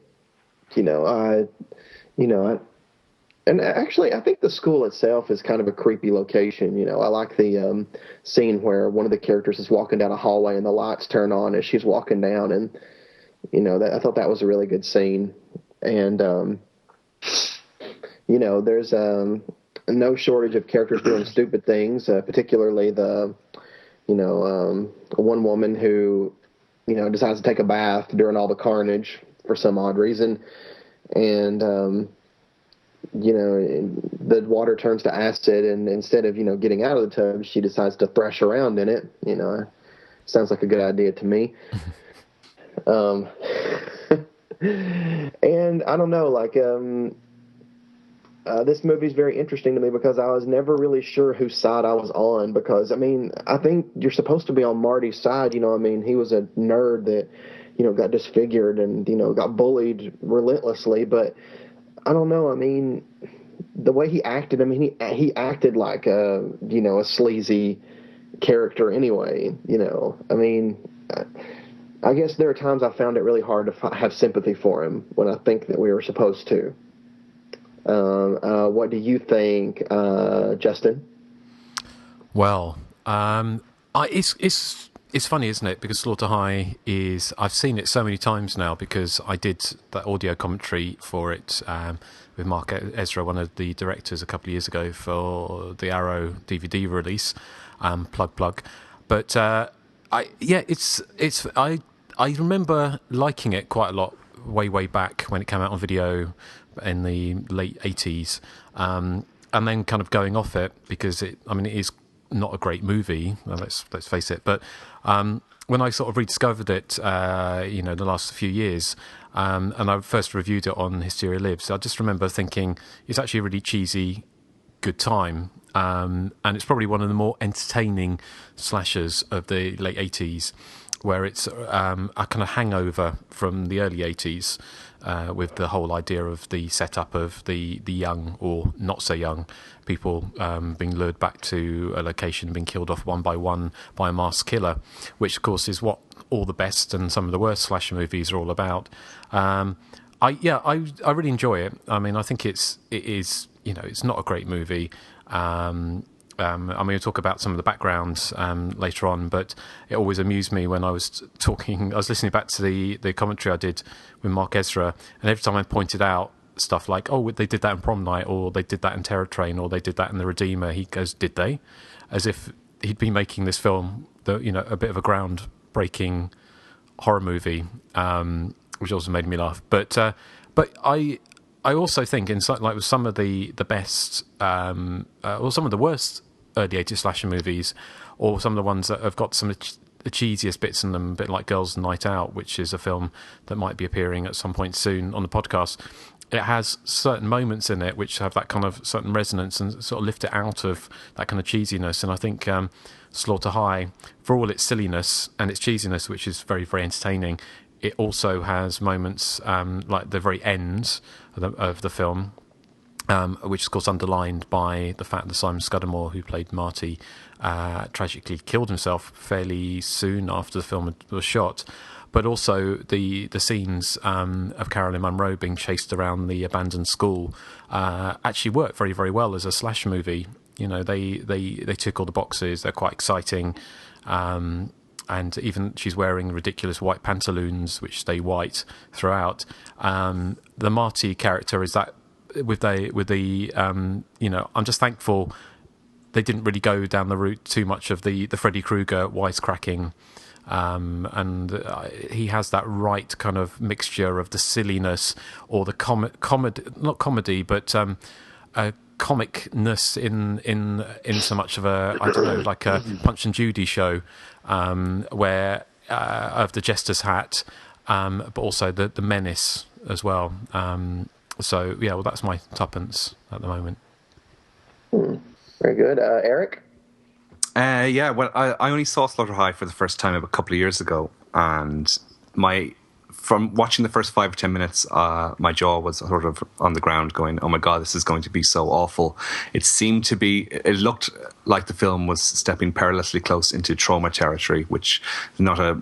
And actually, I think the school itself is kind of a creepy location. I like the scene where one of the characters is walking down a hallway and the lights turn on as she's walking down, and I thought that was a really good scene. And there's no shortage of characters doing stupid things, particularly the one woman who decides to take a bath during all the carnage for some odd reason, and the water turns to acid, and instead of getting out of the tub, she decides to thrash around in it. Sounds like a good idea to me. And I don't know, this movie is very interesting to me because I was never really sure whose side I was on, because, I think you're supposed to be on Marty's side. He was a nerd that, got disfigured and, got bullied relentlessly, but I don't know, the way he acted, he acted like a sleazy character anyway, I guess there are times I found it really hard to have sympathy for him when I think that we were supposed to. What do you think, Justin? Well, it's funny, isn't it? Because Slaughter High I've seen it so many times now, because I did that audio commentary for it with Mark Ezra, one of the directors, a couple of years ago for the Arrow DVD release. Plug. But I remember liking it quite a lot way back when it came out on video in the late 80s, and then kind of going off it because it is not a great movie. Let's face it. But when I sort of rediscovered it, the last few years, and I first reviewed it on Hysteria Lives, I just remember thinking it's actually a really cheesy, good time. And it's probably one of the more entertaining slashers of the late 80s, where it's a kind of hangover from the early 80s, with the whole idea of the setup of the young or not so young people being lured back to a location, being killed off one by one by a masked killer, which of course is what all the best and some of the worst slasher movies are all about. I really enjoy it. I think it is it's not a great movie. We'll talk about some of the backgrounds later on, but it always amused me when I was listening back to the commentary I did with Mark Ezra, and every time I pointed out stuff like, oh, they did that in Prom Night, or they did that in Terror Train, or they did that in The Redeemer, he goes, did they? As if he'd been making this film, a bit of a groundbreaking horror movie, which also made me laugh. But I also think with some of the best or some of the worst early 80s slasher movies, or some of the ones that have got some of the cheesiest bits in them, a bit like Girls' Night Out, which is a film that might be appearing at some point soon on the podcast. It has certain moments in it which have that kind of certain resonance and sort of lift it out of that kind of cheesiness. And I think Slaughter High, for all its silliness and its cheesiness, which is very, very entertaining, it also has moments like the very end of the film, which is, of course, underlined by the fact that Simon Scudamore, who played Marty, tragically killed himself fairly soon after the film was shot. But also the scenes of Carolyn Munro being chased around the abandoned school actually work very, very well as a slash movie. They tick all the boxes. They're quite exciting. And even she's wearing ridiculous white pantaloons, which stay white throughout. The Marty character is that with the I'm just thankful they didn't really go down the route too much of the Freddy Krueger wisecracking. And he has that right kind of mixture of the silliness or the not comedy, but comicness in so much of a, I don't know, like a Punch and Judy show, where of the jester's hat, but also the menace as well. So yeah, well, that's my tuppence at the moment. Very good, Erik. Well, I only saw Slaughter High for the first time a couple of years ago, and from watching the first 5 or 10 minutes, my jaw was sort of on the ground going, oh my God, this is going to be so awful. It looked like the film was stepping perilously close into trauma territory, which is not a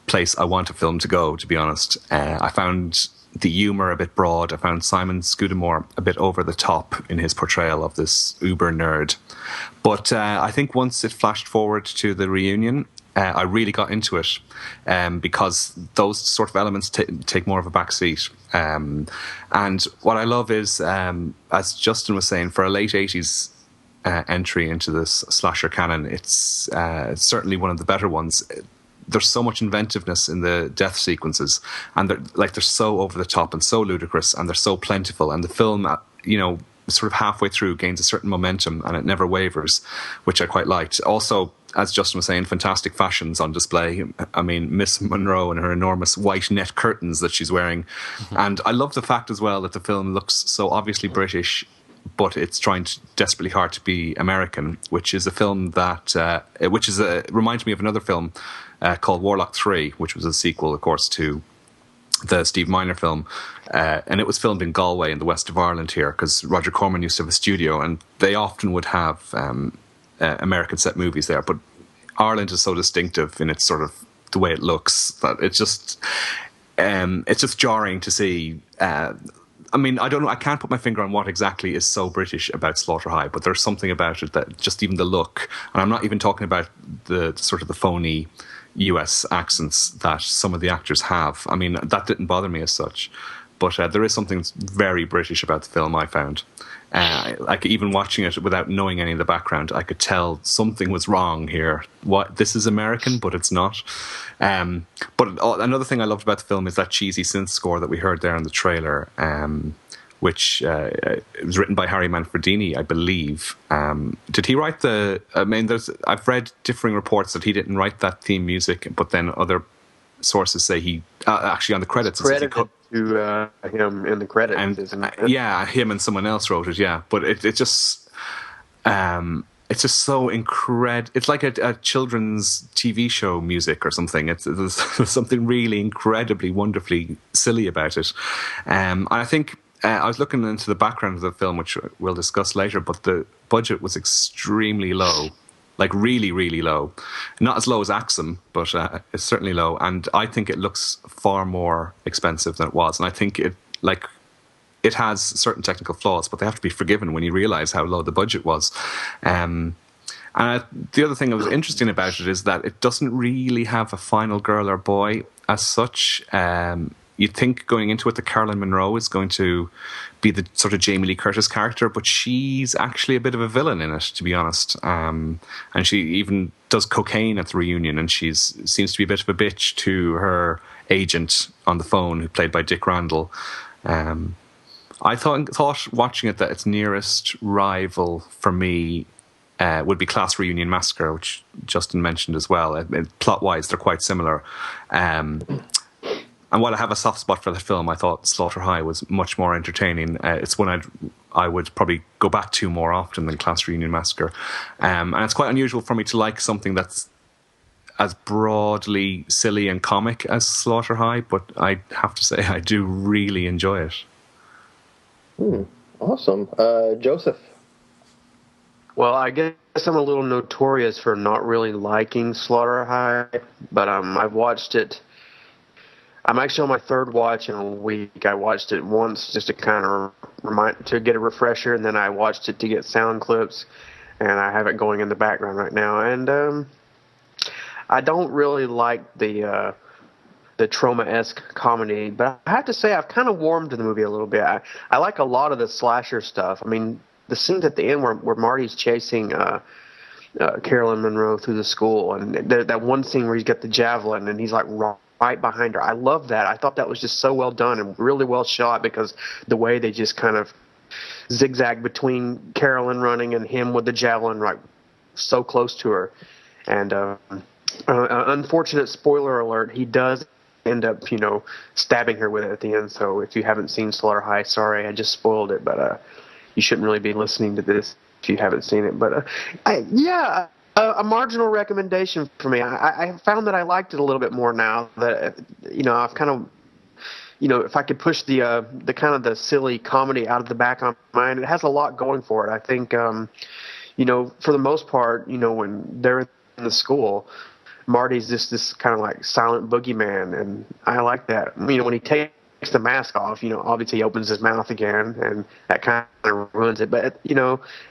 place I want a film to go, to be honest. I found the humour a bit broad. I found Simon Scudamore a bit over the top in his portrayal of this uber nerd. But I think once it flashed forward to the reunion, I really got into it because those sort of elements take more of a backseat. And what I love is, as Justin was saying, for a late 80s entry into this slasher canon, it's certainly one of the better ones. There's so much inventiveness in the death sequences, and they're so over the top and so ludicrous, and they're so plentiful. And the film, sort of halfway through gains a certain momentum, and it never wavers, which I quite liked. Also, as Justin was saying, fantastic fashions on display. I mean, Miss Monroe and her enormous white net curtains that she's wearing. Mm-hmm. And I love the fact as well that the film looks so obviously British, but it's trying desperately hard to be American, which is a film that reminds me of another film called Warlock 3, which was a sequel, of course, to the Steve Miner film, and it was filmed in Galway in the west of Ireland here, because Roger Corman used to have a studio, and they often would have American set movies there, but Ireland is so distinctive in its sort of the way it looks that it's just jarring to see. I mean, I don't know, I can't put my finger on what exactly is so British about Slaughter High, but there's something about it that just even the look, and I'm not even talking about the sort of the phony US accents that some of the actors have. I mean, that didn't bother me as such, but there is something very British about the film, I found. Like, even watching it without knowing any of the background, I could tell something was wrong here. This is American, but it's not. But another thing I loved about the film is that cheesy synth score that we heard there in the trailer, which it was written by Harry Manfredini, I believe. Did he write I've read differing reports that he didn't write that theme music, but then other sources say he actually on the credits. Credited to him in the credits, and isn't it? Yeah, him and someone else wrote it. Yeah, but it's just so incredible. It's like a children's TV show music or something. There's something really incredibly, wonderfully silly about it. And I think I was looking into the background of the film, which we'll discuss later, but the budget was extremely low. Like really, really low. Not as low as Axum, but it's certainly low. And I think it looks far more expensive than it was. And I think it has certain technical flaws, but they have to be forgiven when you realise how low the budget was. And the other thing that was interesting about it is that it doesn't really have a final girl or boy as such. you'd think going into it that Caroline Munro is going to be the sort of Jamie Lee Curtis character, but she's actually a bit of a villain in it, to be honest. And she even does cocaine at the reunion, and seems to be a bit of a bitch to her agent on the phone, who played by Dick Randall. I thought watching it that its nearest rival for me would be Class Reunion Massacre, which Justin mentioned as well. Plot-wise, they're quite similar. And while I have a soft spot for the film, I thought Slaughter High was much more entertaining. It's one I would probably go back to more often than Class Reunion Massacre. And it's quite unusual for me to like something that's as broadly silly and comic as Slaughter High, but I have to say I do really enjoy it. Awesome. Joseph? Well, I guess I'm a little notorious for not really liking Slaughter High, but I've watched it. I'm actually on my third watch in a week. I watched it once just to kind of to get a refresher, and then I watched it to get sound clips, and I have it going in the background right now. And I don't really like the trauma-esque comedy, but I have to say I've kind of warmed to the movie a little bit. I like a lot of the slasher stuff. I mean, the scenes at the end where Marty's chasing Caroline Munro through the school, and that one scene where he's got the javelin and he's like right behind her. I love that. I thought that was just so well done and really well shot, because the way they just kind of zigzag between Caroline running and him with the javelin right so close to her. And unfortunate spoiler alert, he does end up, stabbing her with it at the end. So if you haven't seen Slaughter High, sorry, I just spoiled it, but you shouldn't really be listening to this if you haven't seen it. But a marginal recommendation for me. I found that I liked it a little bit more now that, I've kind of, if I could push the kind of the silly comedy out of the back of my mind, it has a lot going for it. I think, for the most part, when they're in the school, Marty's just this kind of like silent boogeyman, and I like that. When he takes the mask off, obviously he opens his mouth again, and that kind of ruins it. But,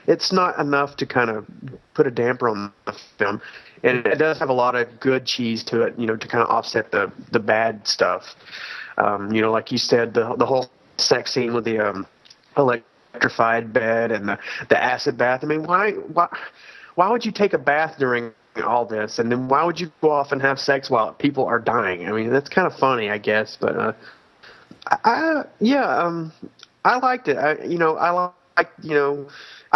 it's not enough to kind of put a damper on the film. And it does have a lot of good cheese to it, to kind of offset the bad stuff. Like you said, the whole sex scene with the electrified bed and the acid bath. I mean, why would you take a bath during all this, and then why would you go off and have sex while people are dying? I mean, that's kind of funny, I guess, but I liked it. I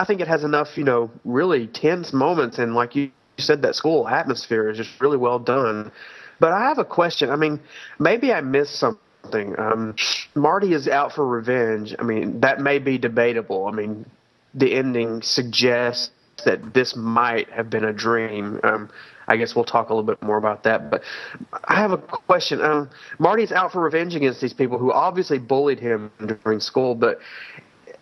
think it has enough, really tense moments, and like you said, that school atmosphere is just really well done. But I have a question. I mean, maybe I missed something. Marty is out for revenge. I mean, that may be debatable. I mean, the ending suggests that this might have been a dream. I guess we'll talk a little bit more about that. But I have a question. Marty's out for revenge against these people who obviously bullied him during school, but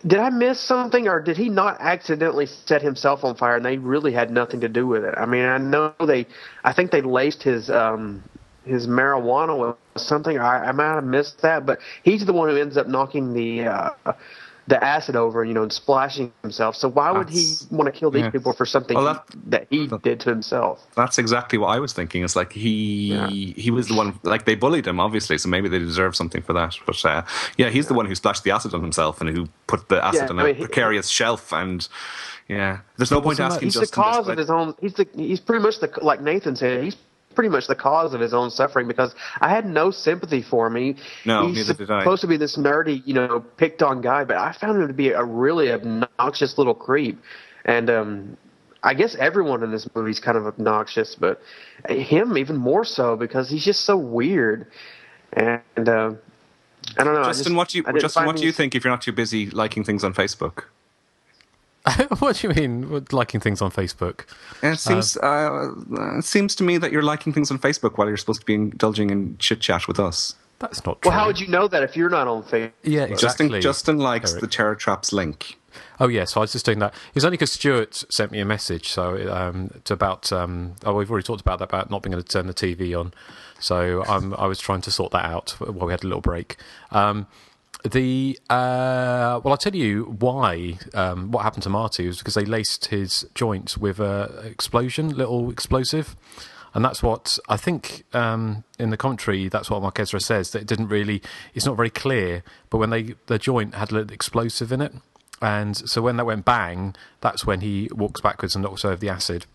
did I miss something, or did he not accidentally set himself on fire and they really had nothing to do with it? I mean, I think they laced his marijuana with something. I might have missed that, but he's the one who ends up knocking the acid over, and splashing himself. So why would he want to kill these people for something that he did to himself? That's exactly what I was thinking. It's like he was the one, like they bullied him, obviously, so maybe they deserve something for that. But he's the one who splashed the acid on himself and who put the acid on a precarious shelf. And there's no point asking Justin. He's the cause of his own. He's pretty much like Nathan said. He's pretty much the cause of his own suffering, because I had no sympathy for him. He's supposed to be this nerdy, picked on guy, but I found him to be a really obnoxious little creep. And I guess everyone in this movie is kind of obnoxious, but him even more so, because he's just so weird. And I don't know. Justin, what do you think if you're not too busy liking things on Facebook? What do you mean, liking things on Facebook? It seems to me that you're liking things on Facebook while you're supposed to be indulging in chit-chat with us. That's not true. Well, how would you know that if you're not on Facebook? Yeah, exactly. Justin likes the Terror Traps link. Oh, yeah, so I was just doing that. It was only because Stuart sent me a message we've already talked about that, about not being able to turn the TV on. So I was trying to sort that out while we had a little break. I'll tell you why. What happened to Marty was because they laced his joint with a little explosive. And that's what I think in the commentary. That's what Mark Ezra says. That it didn't really. It's not very clear. But when the joint had a little explosive in it, and so when that went bang, that's when he walks backwards and knocks over the acid.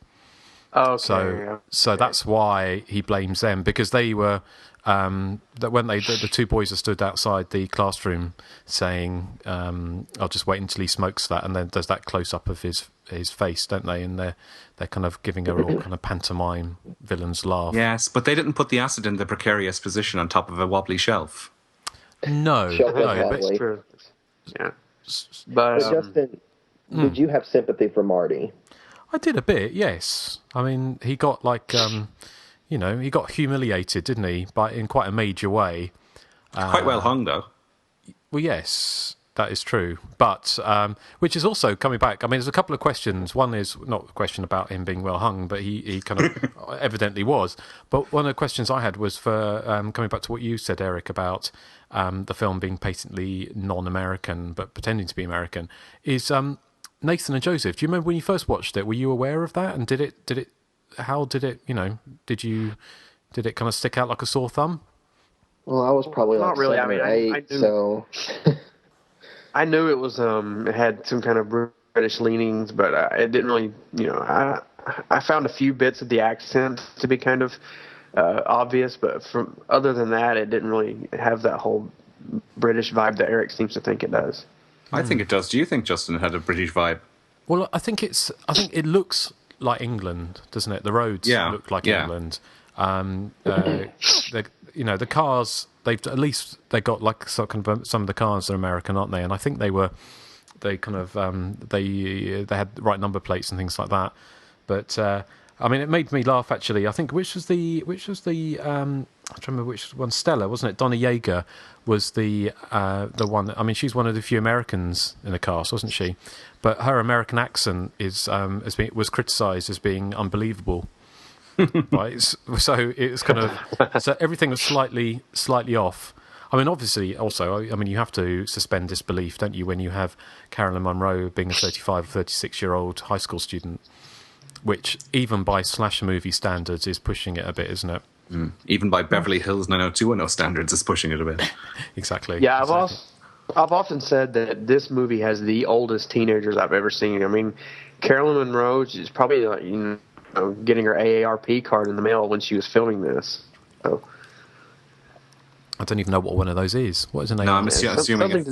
Okay. So that's why he blames them, because they were that when the two boys are stood outside the classroom saying, "I'll just wait until he smokes that," and then does that close up of his face, don't they? And they're kind of giving a real kind of pantomime villain's laugh. Yes, but they didn't put the acid in the precarious position on top of a wobbly shelf. No, That's true. Yeah, but Justin, did you have sympathy for Marty? I did a bit, yes. I mean, he got he got humiliated, didn't he? But in quite a major way. Quite well hung, though. Well, yes, that is true. But which is also coming back. I mean, there's a couple of questions. One is not a question about him being well hung, but he kind of evidently was. But one of the questions I had was for coming back to what you said, Erik, about the film being patently non-American but pretending to be American. Is Nathan and Joseph, do you remember when you first watched it? Were you aware of that? And did it how did it, did it kind of stick out like a sore thumb? Well, I was probably not like really. 7 or 8, so I knew it was it had some kind of British leanings, but it didn't really, I found a few bits of the accent to be kind of obvious, but from other than that, it didn't really have that whole British vibe that Erik seems to think it does. I think it does. Do you think Justin had a British vibe? Well, I think it looks like England, doesn't it? The roads look like England. The cars, they got like some of the cars are American, aren't they? And I think they had the right number plates and things like that. But I mean, it made me laugh actually. I think which was the I'm trying to remember which one. Stella, wasn't it? Donna Yeager was the one. I mean, she's one of the few Americans in the cast, wasn't she? But her American accent was criticised as being unbelievable. Right, so it's kind of so everything was slightly off. I mean, obviously, also, I mean, you have to suspend disbelief, don't you, when you have Carolyn Munro being a 35 or 36-year-old high school student, which even by slasher movie standards is pushing it a bit, isn't it? Even by Beverly Hills 90210 standards, is pushing it a bit. Exactly. Yeah, I've often said that this movie has the oldest teenagers I've ever seen. I mean, Carolyn Monroe is probably getting her AARP card in the mail when she was filming this. So. I don't even know what one of those is. What is her name? No, I'm assuming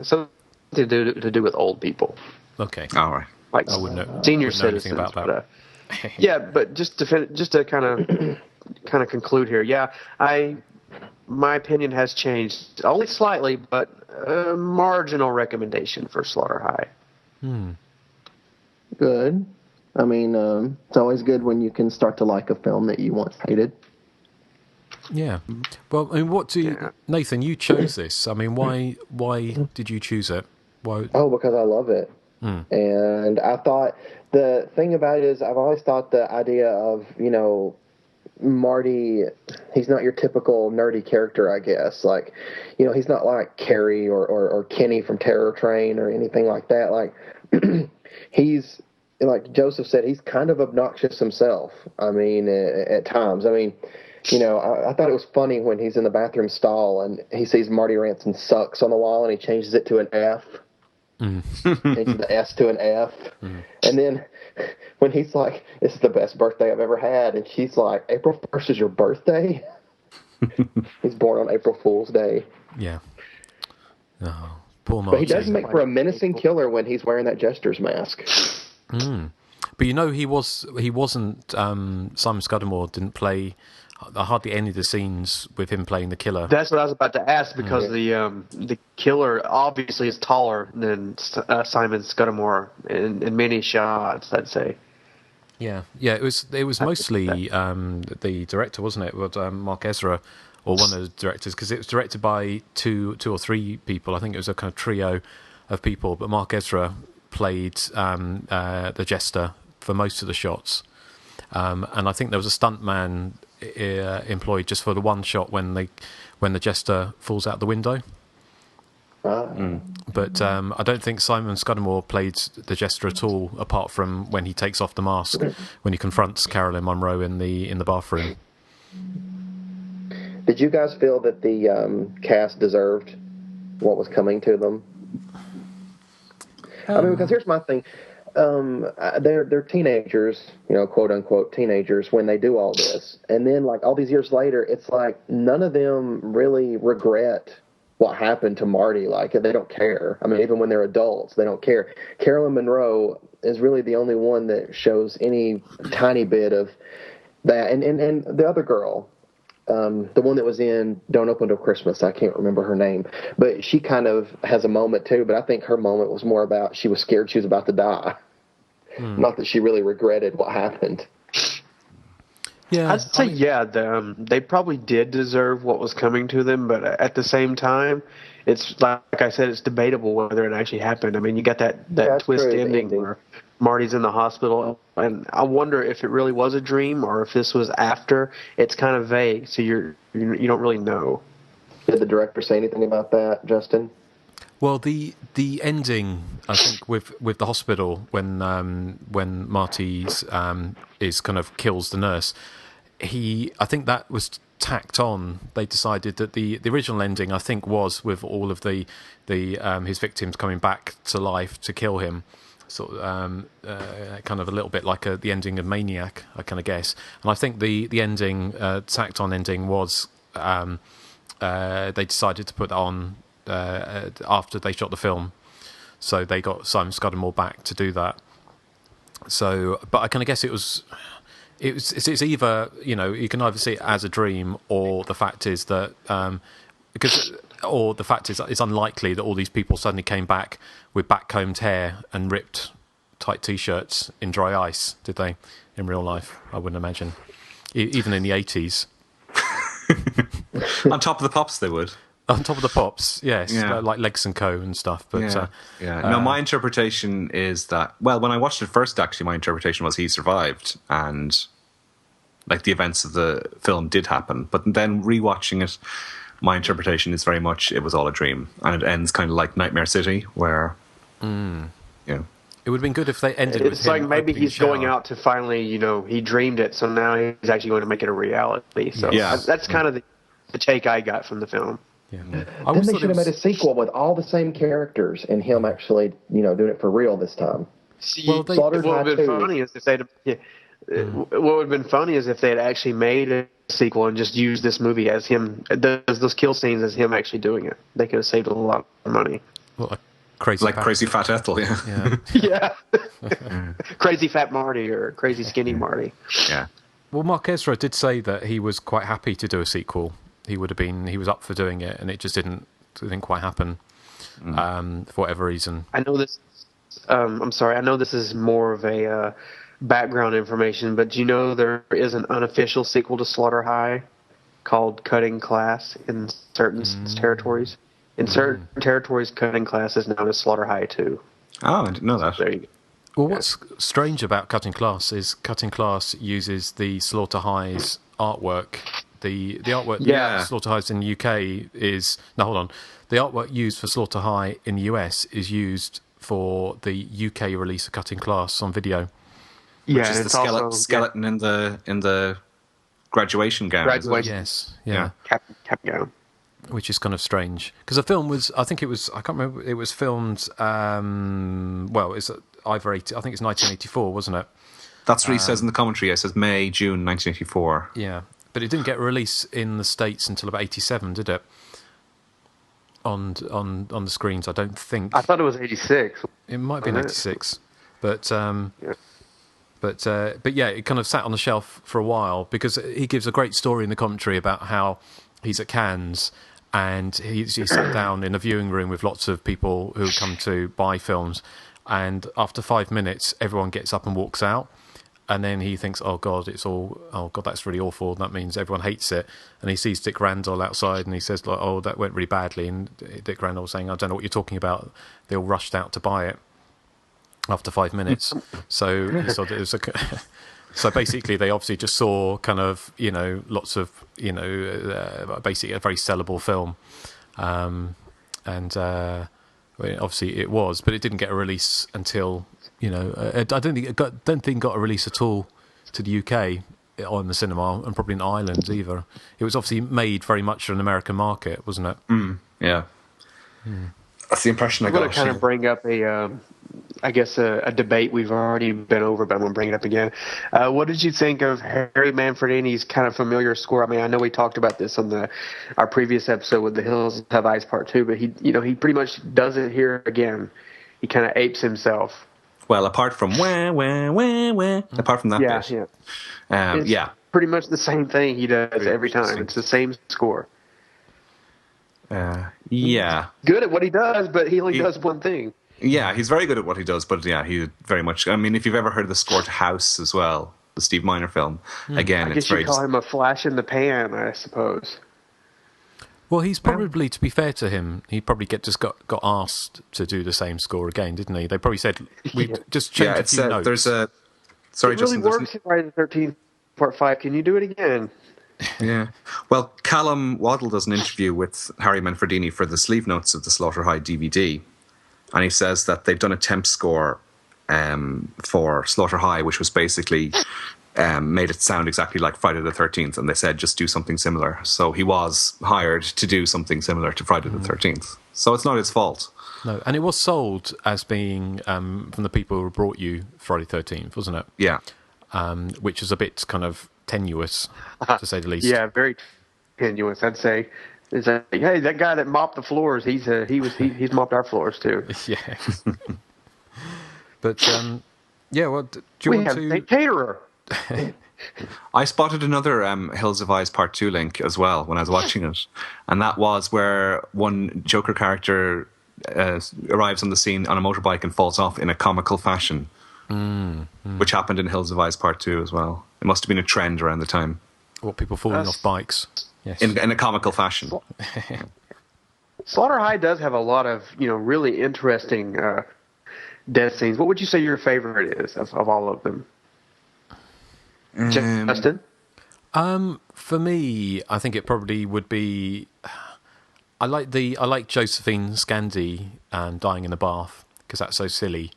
something to do with old people. Okay. All right. Like I wouldn't know, senior wouldn't know anything citizens. About that. Yeah, but just to kind of conclude here. Yeah, my opinion has changed only slightly, but a marginal recommendation for Slaughter High. Good. I mean, it's always good when you can start to like a film that you once hated. Yeah. Well, I mean, Nathan, you chose this. I mean, why did you choose it? Why? Oh, because I love it. And I thought the thing about it is I've always thought the idea of, Marty, he's not your typical nerdy character, I guess. Like, he's not like Carrie or Kenny from Terror Train or anything like that. Like, he's, like Joseph said, he's kind of obnoxious himself. I mean, at times. I mean, I thought it was funny when he's in the bathroom stall and he sees Marty Ranson sucks on the wall and he changes it to an F. Changes the S to an F. And then when he's like, this is the best birthday I've ever had, and she's like, April 1st is your birthday? He's born on April Fool's Day. Yeah. Oh, poor Marty. But he does make for a menacing killer when he's wearing that Jester's mask. But he wasn't Simon Scudamore didn't play hardly any of the scenes with him playing the killer. That's what I was about to ask, because the killer obviously is taller than Simon Scudamore in many shots, I'd say. Yeah. It was mostly the director, wasn't it? Mark Ezra, or one of the directors, because it was directed by two or three people. I think it was a kind of trio of people, but Mark Ezra played the jester for most of the shots, and I think there was a stuntman employed just for the one shot when the jester falls out the window. But I don't think Simon Scudamore played the jester at all, apart from when he takes off the mask when he confronts Carolyn Monroe in the bathroom. Did you guys feel that the cast deserved what was coming to them? I mean, because here's my thing. They're teenagers, quote unquote teenagers, when they do all this. And then, like, all these years later, it's like none of them really regret what happened to Marty. Like, they don't care. I mean, even when they're adults, they don't care. Carolyn Monroe is really the only one that shows any tiny bit of that. And the other girl, the one that was in Don't Open Till Christmas, I can't remember her name, but she kind of has a moment too, but I think her moment was more about she was scared she was about to die. Not that she really regretted what happened. Yeah, I'd say they probably did deserve what was coming to them, but at the same time, it's like I said, it's debatable whether it actually happened. I mean, you got that twist ending where Marty's in the hospital, and I wonder if it really was a dream or if this was after. It's kind of vague, so you don't really know. Did the director say anything about that, Justin? Well, the ending, I think, with the hospital when Marty's is kind of kills the nurse, I think that was tacked on. They decided that the original ending, I think, was with all of the his victims coming back to life to kill him, sort of kind of a little bit like the ending of Maniac, I kind of guess. And I think the ending, tacked on ending, was they decided to put that on after they shot the film, so they got Simon Scudamore back to do that. So, but I kind of guess it's either, you can either see it as a dream, or the fact is that it's unlikely that all these people suddenly came back with backcombed hair and ripped tight t-shirts in dry ice, did they? In real life, I wouldn't imagine. Even in the 80s. On top of the pops, they would. On top of the pops, yes, like Legs and Co. and stuff. But no, my interpretation is that, well, when I watched it first, actually, my interpretation was he survived, and like the events of the film did happen. But then rewatching it, my interpretation is very much it was all a dream, and it ends kind of like Nightmare City, where it would have been good if they ended with him. It's like maybe he's going out to finally, he dreamed it, so now he's actually going to make it a reality. So that's kind of the take I got from the film. Yeah. Then they should have made a sequel with all the same characters and him actually, doing it for real this time. What would have been funny is if they had actually made a sequel and just used this movie as him, those kill scenes as him actually doing it. They could have saved a lot of money. Well, Crazy Fat Ethel, yeah. Crazy Fat Marty or Crazy Skinny Marty. Yeah. Well, Mark Ezra did say that he was quite happy to do a sequel. He was up for doing it, and it just didn't quite happen for whatever reason. I know this. I'm sorry. I know this is more of a background information, but do you know there is an unofficial sequel to Slaughter High called Cutting Class in certain territories? In certain territories, Cutting Class is known as Slaughter High 2. Oh, I didn't know that. There you go. Well, what's strange about Cutting Class is Cutting Class uses the Slaughter High's artwork. The artwork Slaughter High's in the UK is... No, hold on. The artwork used for Slaughter High in the US is used for the UK release of Cutting Class on video. Which is the skeleton in the graduation gown. Yes, yeah. Cap gown. Which is kind of strange. Because the film was... I think it was... I can't remember. It was filmed... it's either... I think it's 1984, wasn't it? That's what he says in the commentary. It says May, June 1984. Yeah. But it didn't get released in the States until about 87, did it? On the screens, I don't think. I thought it was 86. It might be 86, but it kind of sat on the shelf for a while because he gives a great story in the commentary about how he's at Cannes and he sat down in a viewing room with lots of people who come to buy films, and after 5 minutes, everyone gets up and walks out. And then he thinks, oh God, that's really awful. That means everyone hates it. And he sees Dick Randall outside and he says, like, oh, that went really badly. And Dick Randall's saying, I don't know what you're talking about. They all rushed out to buy it after 5 minutes. So he thought it was so basically they obviously just saw kind of, lots of, basically a very sellable film. and obviously it was, but it didn't get a release until I don't think it got a release at all to the UK on the cinema, and probably in Ireland either. It was obviously made very much for an American market, wasn't it? Yeah. That's the impression I got. I'm going to kind of bring up a debate we've already been over, but I'm going to bring it up again. What did you think of Harry Manfredini's kind of familiar score? I mean, I know we talked about this on our previous episode with The Hills Have Eyes Part 2, but he pretty much does it here again. He kind of apes himself. Well, apart from apart from that bit. It's pretty much the same thing he does every time. It's the same score. Good at what he does, but he only does one thing. Yeah, he's very good at what he does, but he very much... I mean, if you've ever heard the score to House as well, the Steve Miner film, again, I guess you call him a flash in the pan, I suppose. Well, he's probably, to be fair to him, he probably got asked to do the same score again, didn't he? They probably said, we just changed a few notes. There's a... Sorry, it really works in Friday the 13th, Part 5. Can you do it again? Yeah. Well, Callum Waddle does an interview with Harry Manfredini for the sleeve notes of the Slaughter High DVD, and he says that they've done a temp score for Slaughter High, which was basically made it sound exactly like Friday the 13th, and they said just do something similar. So he was hired to do something similar to Friday the 13th. So it's not his fault. No, and it was sold as being from the people who brought you Friday the 13th, wasn't it? Yeah. Which is a bit kind of tenuous, to say the least. Yeah, very tenuous, I'd say. It's like, hey, that guy that mopped the floors, he's mopped our floors too. Yeah. But well, do you want to? A caterer. I spotted another Hills of Eyes Part 2 link as well when I was watching it, and that was where one Joker character arrives on the scene on a motorbike and falls off in a comical fashion, which happened in Hills of Eyes Part 2 as well. It must have been a trend around the time. What, people falling off bikes? Yes. In a comical fashion. Slaughter High does have a lot of really interesting death scenes. What would you say your favorite is of all of them? Justin? For me, I think it probably would be. I like Josephine Scandi dying in the bath because that's so silly.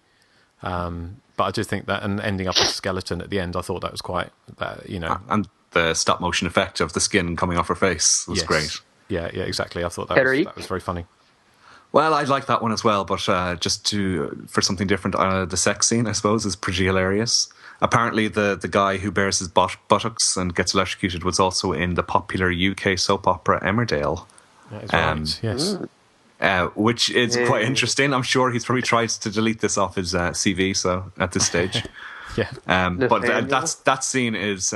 But I do think that, and ending up as a skeleton at the end, I thought that was quite, And the stop motion effect of the skin coming off her face was great. Yeah, exactly. I thought that was very funny. Well, I like that one as well, but for something different, the sex scene, I suppose, is pretty hilarious. Apparently, the guy who bears his buttocks and gets electrocuted was also in the popular UK soap opera Emmerdale. That is right, yes. Which is quite interesting. I'm sure he's probably tried to delete this off his CV. So at this stage, but that scene is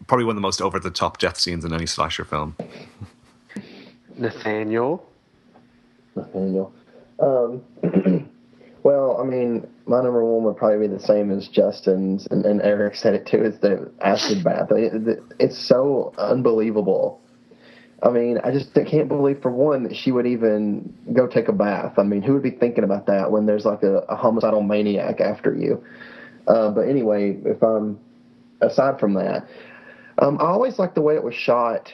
probably one of the most over the top death scenes in any slasher film. Nathaniel. Well, I mean, my number one would probably be the same as Justin's, and Erik said it too. Is the acid bath? It's so unbelievable. I mean, I just can't believe, for one, that she would even go take a bath. I mean, who would be thinking about that when there's like a homicidal maniac after you? But anyway, aside from that, I always liked the way it was shot.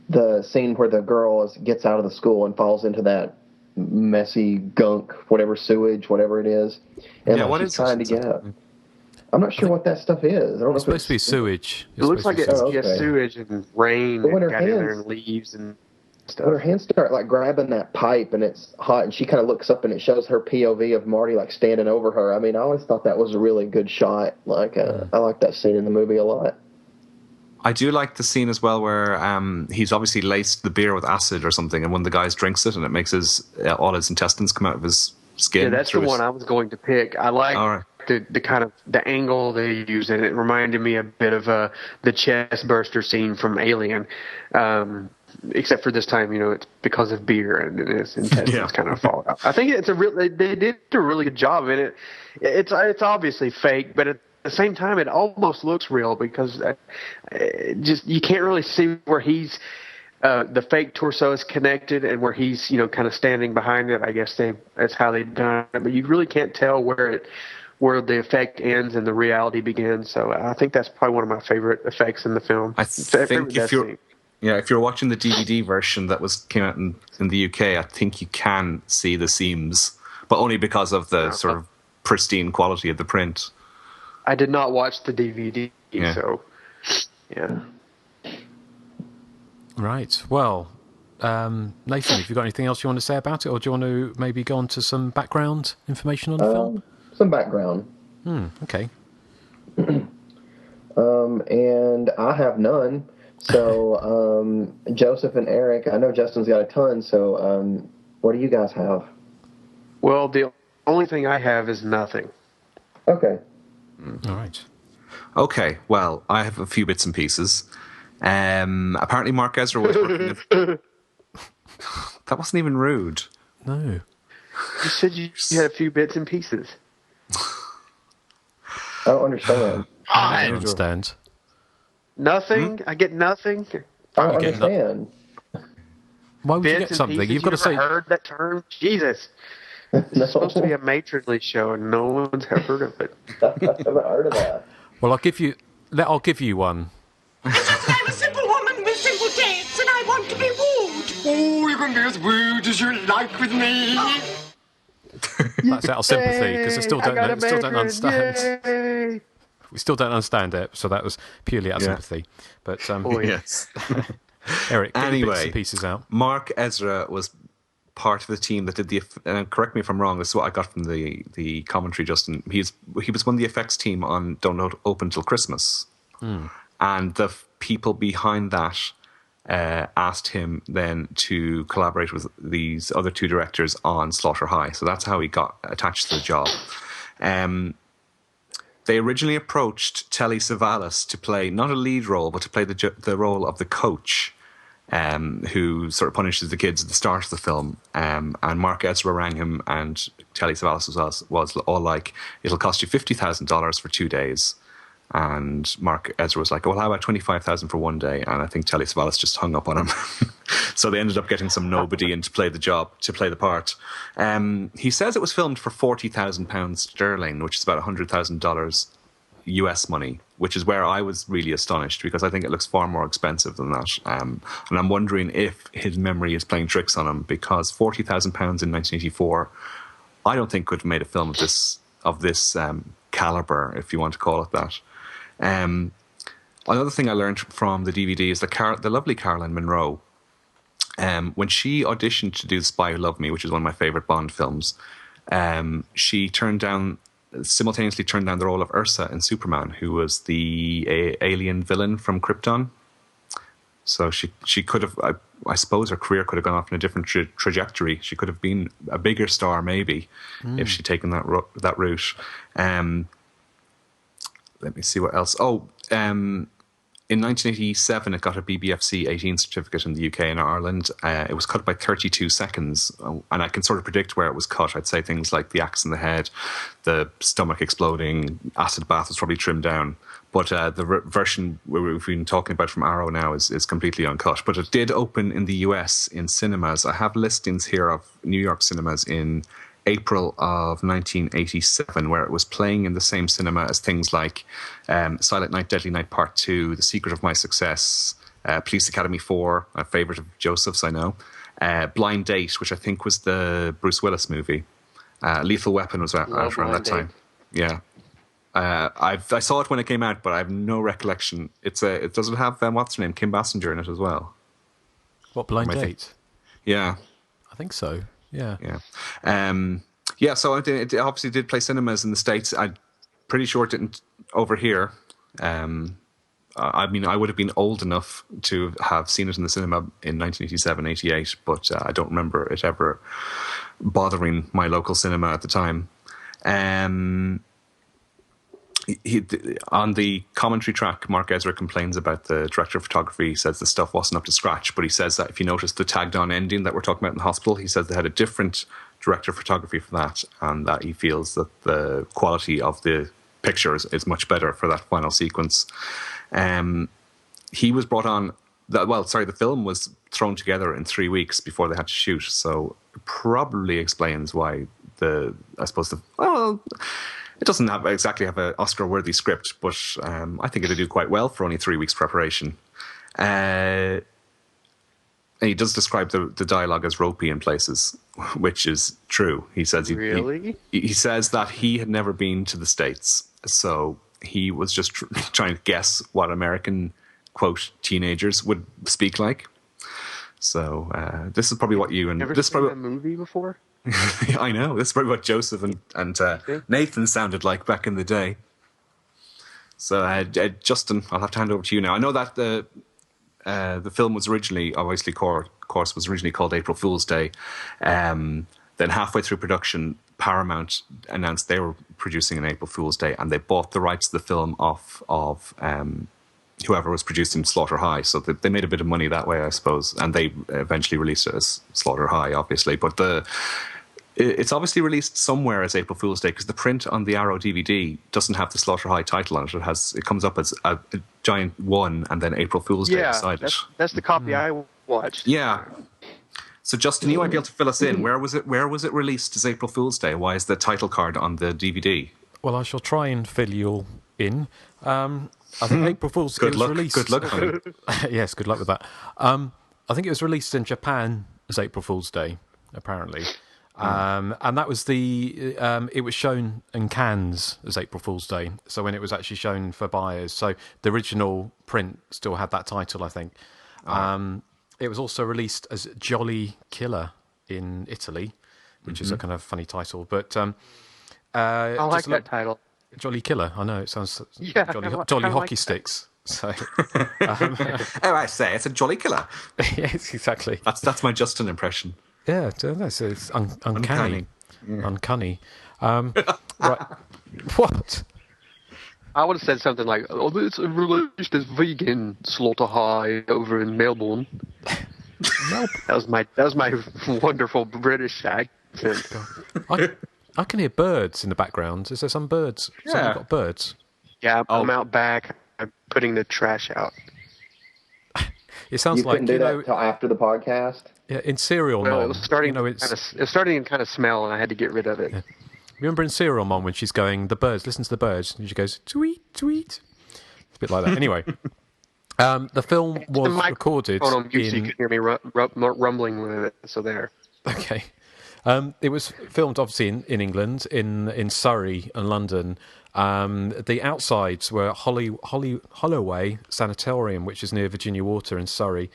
The scene where the girl gets out of the school and falls into that messy gunk, whatever sewage, whatever it is, and what she's trying to get out. I'm not sure what that stuff is. I don't know. It's supposed to be sewage. It looks like it's sewage and rain and got in there and leaves and stuff. When her hands start like grabbing that pipe and it's hot, and she kind of looks up and it shows her POV of Marty like standing over her. I mean, I always thought that was a really good shot. Like I like that scene in the movie a lot. I do like the scene as well where he's obviously laced the beer with acid or something, and one of the guys drinks it and it makes all his intestines come out of his skin. Yeah, that's the one I was going to pick. I like the kind of the angle they used, and it reminded me a bit of the chest burster scene from Alien, except for this time, it's because of beer and his intestines kind of fall out. I think they did a really good job in it. It's obviously fake, but at the same time, it almost looks real because you can't really see where he's the fake torso is connected and where he's kind of standing behind it. I guess that's how they've done it, but you really can't tell where the effect ends and the reality begins. So I think that's probably one of my favorite effects in the film. I think Yeah, if you're watching the DVD version that came out in the UK, I think you can see the seams, but only because of the sort of pristine quality of the print. I did not watch the DVD, so yeah. Right. Well, Nathan, have you got anything else you want to say about it, or do you want to maybe go on to some background information on the film? Some background. Okay. And I have none. So, Joseph and Erik, I know Justin's got a ton, so what do you guys have? Well, the only thing I have is nothing. Okay. All right. Okay, well, I have a few bits and pieces. Apparently Mark Ezra was working with... That wasn't even rude. No. You said you had a few bits and pieces. I don't understand. I don't understand. Nothing? I get nothing? I don't understand. Why would you get something? Pieces? You've got to say... heard that term? Jesus. It's supposed to be a matronly show, and no one's ever heard of it. I haven't heard of that. Well, I'll give you one. I'm a simple woman with simple tastes, and I want to be wooed. Oh, you can be as rude as you like with me. That's out of sympathy, because I still don't understand. Yay. We still don't understand it, so that was purely out of sympathy. But yes. Erik, get your bits Anyway, and pieces out. Mark Ezra was part of the team that did the... correct me if I'm wrong, this is what I got from the commentary, Justin. He was one of the effects team on Don't Open Till Christmas. And the people behind that asked him then to collaborate with these other two directors on Slaughter High. So that's how he got attached to the job. They originally approached Telly Savalas to play not a lead role, but to play the role of the coach, who sort of punishes the kids at the start of the film. And Mark Ezra rang him, and Telly Savalas was all like, "It'll cost you $50,000 for 2 days." And Mark Ezra was like, "Well, how about $25,000 for 1 day?" And I think Telly Savalas just hung up on him. So they ended up getting some nobody in to play the part. He says it was filmed for £40,000 sterling, which is about $100,000 US money, which is where I was really astonished, because I think it looks far more expensive than that. And I'm wondering if his memory is playing tricks on him, because £40,000 in 1984, I don't think could have made a film of this caliber, if you want to call it that. Another thing I learned from the DVD is the lovely Caroline Munro, when she auditioned to do The Spy Who Loved Me, which is one of my favourite Bond films, she simultaneously turned down the role of Ursa in Superman, who was the alien villain from Krypton. So she could have, I suppose her career could have gone off in a different trajectory. She could have been a bigger star maybe if she'd taken that route. Let me see what else. In 1987, it got a BBFC 18 certificate in the UK and Ireland. It was cut by 32 seconds, and I can sort of predict where it was cut. I'd say things like the axe in the head, the stomach exploding, acid bath was probably trimmed down. But the version we've been talking about from Arrow now is completely uncut. But it did open in the US in cinemas. I have listings here of New York cinemas in April of 1987, where it was playing in the same cinema as things like Silent Night, Deadly Night Part 2, The Secret of My Success, Police Academy 4, a favourite of Joseph's, I know, Blind Date, which I think was the Bruce Willis movie. Lethal Weapon was out around that time. Yeah. I saw it when it came out, but I have no recollection. It doesn't have, what's her name, Kim Basinger in it as well. What, Blind Date? Yeah. I think so. Yeah. So it obviously did play cinemas in the States. I'm pretty sure it didn't over here. I mean, I would have been old enough to have seen it in the cinema in 1987, 88, but I don't remember it ever bothering my local cinema at the time. On the commentary track, Mark Ezra complains about the director of photography. He says the stuff wasn't up to scratch, but he says that if you notice the tagged on ending that we're talking about in the hospital, he says they had a different director of photography for that, and that he feels that the quality of the pictures is much better for that final sequence. He was brought on, the film was thrown together in 3 weeks before they had to shoot, so it probably explains why it doesn't exactly have an Oscar-worthy script, but I think it'll do quite well for only 3 weeks preparation. And he does describe the dialogue as ropey in places, which is true. He says he says that he had never been to the States, so he was just trying to guess what American, quote, teenagers would speak like. So this is probably what you and Never this is seen probably a movie before? I know. This is probably what Joseph and Nathan sounded like back in the day. So, Justin, I'll have to hand over to you now. I know that the film was originally, obviously, course, was originally called April Fool's Day. Then halfway through production, Paramount announced they were producing an April Fool's Day, and they bought the rights to the film off of whoever was producing Slaughter High. So they made a bit of money that way, I suppose. And they eventually released it as Slaughter High, obviously. But it's obviously released somewhere as April Fool's Day, because the print on the Arrow DVD doesn't have the Slaughter High title on it. It comes up as a giant 1 and then April Fool's Day beside it. That's the copy I watched. Yeah. So Justin, you might be able to fill us in. Where was it released as April Fool's Day? Why is the title card on the DVD? Well, I shall try and fill you all in. I think April Fool's Day was released. Good luck, honey. Yes, good luck with that. I think it was released in Japan as April Fool's Day, apparently. And that was it was shown in Cannes as April Fool's Day. So when it was actually shown for buyers. So the original print still had that title, I think. It was also released as Jolly Killer in Italy, which is a kind of funny title. But I like that title. Jolly Killer. I know, it sounds jolly hockey sticks. So, I say, it's a Jolly Killer. Yes, exactly. That's my Justin impression. Yeah, it's uncanny. Yeah. Uncanny. Right. What? I would have said something like, it's released as vegan Slaughter High over in Melbourne. Nope. That was my wonderful British accent. I can hear birds in the background. Is there some birds? Yeah. Someone got birds? Yeah, I'm out back. I'm putting the trash out. It sounds you couldn't do that until after the podcast? Yeah, in Serial Mom. It was starting to kind of smell, and I had to get rid of it. Yeah. Remember in Serial Mom when she's going, the birds, listen to the birds, and she goes, tweet, tweet. It's a bit like that. Anyway, the film was recorded on mute so you can hear me rumbling with it, so there. Okay. It was filmed, obviously, in England, in Surrey and London. The outsides were Holloway Sanatorium, which is near Virginia Water in Surrey,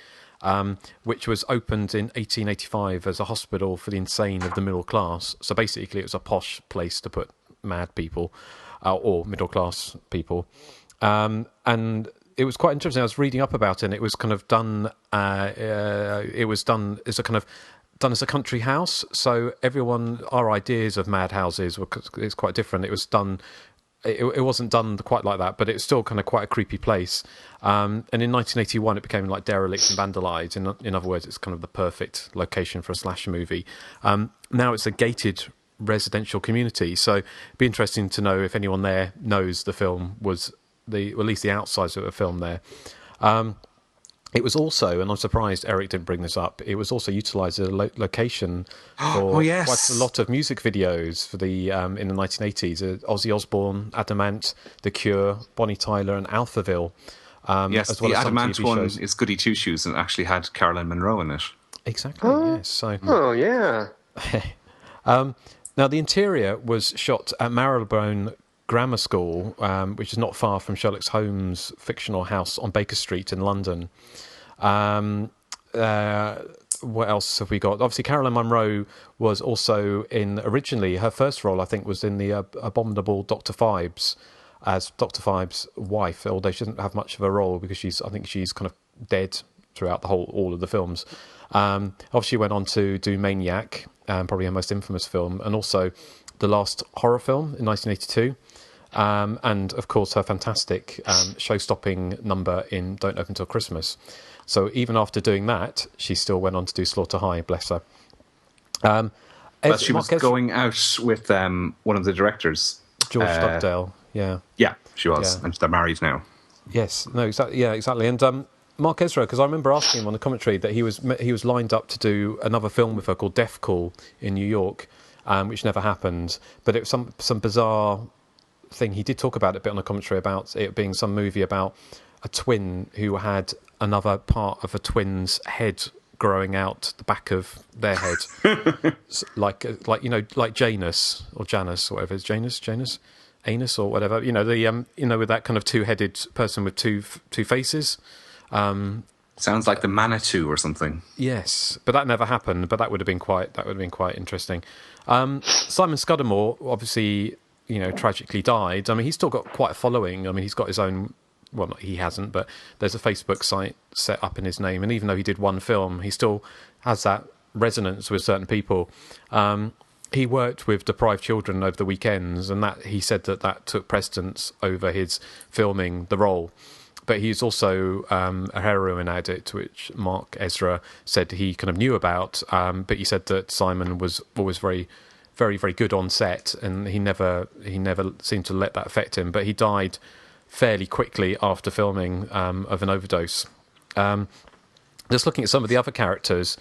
which was opened in 1885 as a hospital for the insane of the middle class. So basically, it was a posh place to put mad people or middle class people. And it was quite interesting. I was reading up about it, and it was kind of done. It was done as a kind of done as a country house. So our ideas of mad houses it's quite different. It was done. It wasn't done quite like that, but it's still kind of quite a creepy place. And in 1981, it became like derelict and vandalised. In other words, it's kind of the perfect location for a slasher movie. Now it's a gated residential community, so it'd be interesting to know if anyone there knows the film was at least the outsides of the film there. It was also, and I'm surprised Erik didn't bring this up, it was also utilised as a location for quite a lot of music videos for the in the 1980s. Ozzy Osbourne, Adamant, The Cure, Bonnie Tyler, and Alphaville. Yes, as well the as Adamant one is Goody Two Shoes and actually had Caroline Munro in it. Exactly, yes. So, yeah. Now, the interior was shot at Marylebone Grammar School, which is not far from Sherlock Holmes' fictional house on Baker Street in London. What else have we got? Obviously, Caroline Munro was also originally, her first role, I think, was in the abominable Dr. Phibes, as Dr. Phibes' wife, although she doesn't have much of a role because I think she's kind of dead throughout all of the films. Obviously, she went on to do Maniac, probably her most infamous film, and also the last horror film in 1982. And of course her fantastic show-stopping number in Don't Open Till Christmas. So even after doing that, she still went on to do Slaughter High, bless her. But she was going out with one of the directors, George Dugdale. Yeah, she was, and they're married now. Yes, no, exactly. Yeah, exactly. And Mark Ezra, because I remember asking him on the commentary that he was lined up to do another film with her called Death Call in New York, which never happened. But it was some bizarre thing. He did talk about it a bit on the commentary about it being some movie about a twin who had another part of a twin's head growing out the back of their head, like Janus or Janus or whatever. Is Janus, Anus or whatever. With that kind of two-headed person with two faces. Sounds like the Manitou or something. Yes, but that never happened. But that would have been quite interesting. Simon Scudamore, obviously, tragically died. I mean, he's still got quite a following. I mean, he's got his own. Well, he hasn't, but there's a Facebook site set up in his name. And even though he did one film, he still has that resonance with certain people. He worked with deprived children over the weekends, and that he said that took precedence over his filming the role. But he's also a heroin addict, which Mark Ezra said he kind of knew about. But he said that Simon was always very, very, very good on set, and he never seemed to let that affect him. But he died fairly quickly after filming of an overdose. Just looking at some of the other characters,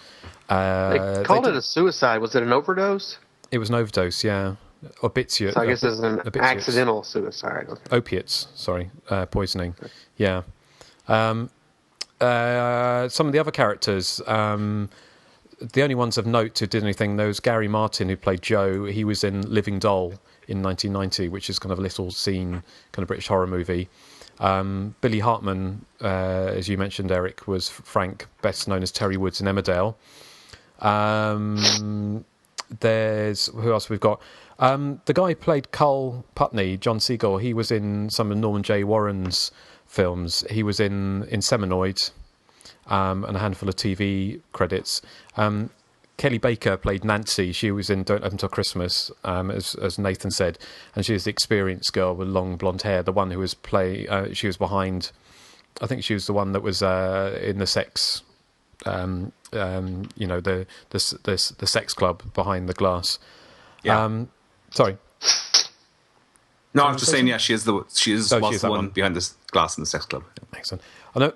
they called it a suicide. Was it an overdose? It was an overdose, yeah. Opiate. So I guess it's an accidental suicide. Okay. Opiates, sorry, poisoning. Yeah. Some of the other characters, the only ones of note who did anything, there was Gary Martin, who played Joe. He was in Living Doll in 1990, which is kind of a little scene, kind of British horror movie. Billy Hartman, as you mentioned, Erik, was Frank, best known as Terry Woods in Emmerdale. There's who else we've got? The guy who played Carl Putney, John Segal. He was in some of Norman J. Warren's films. He was in Seminoid, and a handful of TV credits. Kelly Baker played Nancy. She was in Don't Open Till Christmas, as Nathan said, and she was the experienced girl with long blonde hair. The one who was she was behind. I think she was the one that was in the sex. The sex club behind the glass. Yeah. Sorry. No, I was just saying. Yeah, she is the one behind this glass in the sex club. Excellent. I know.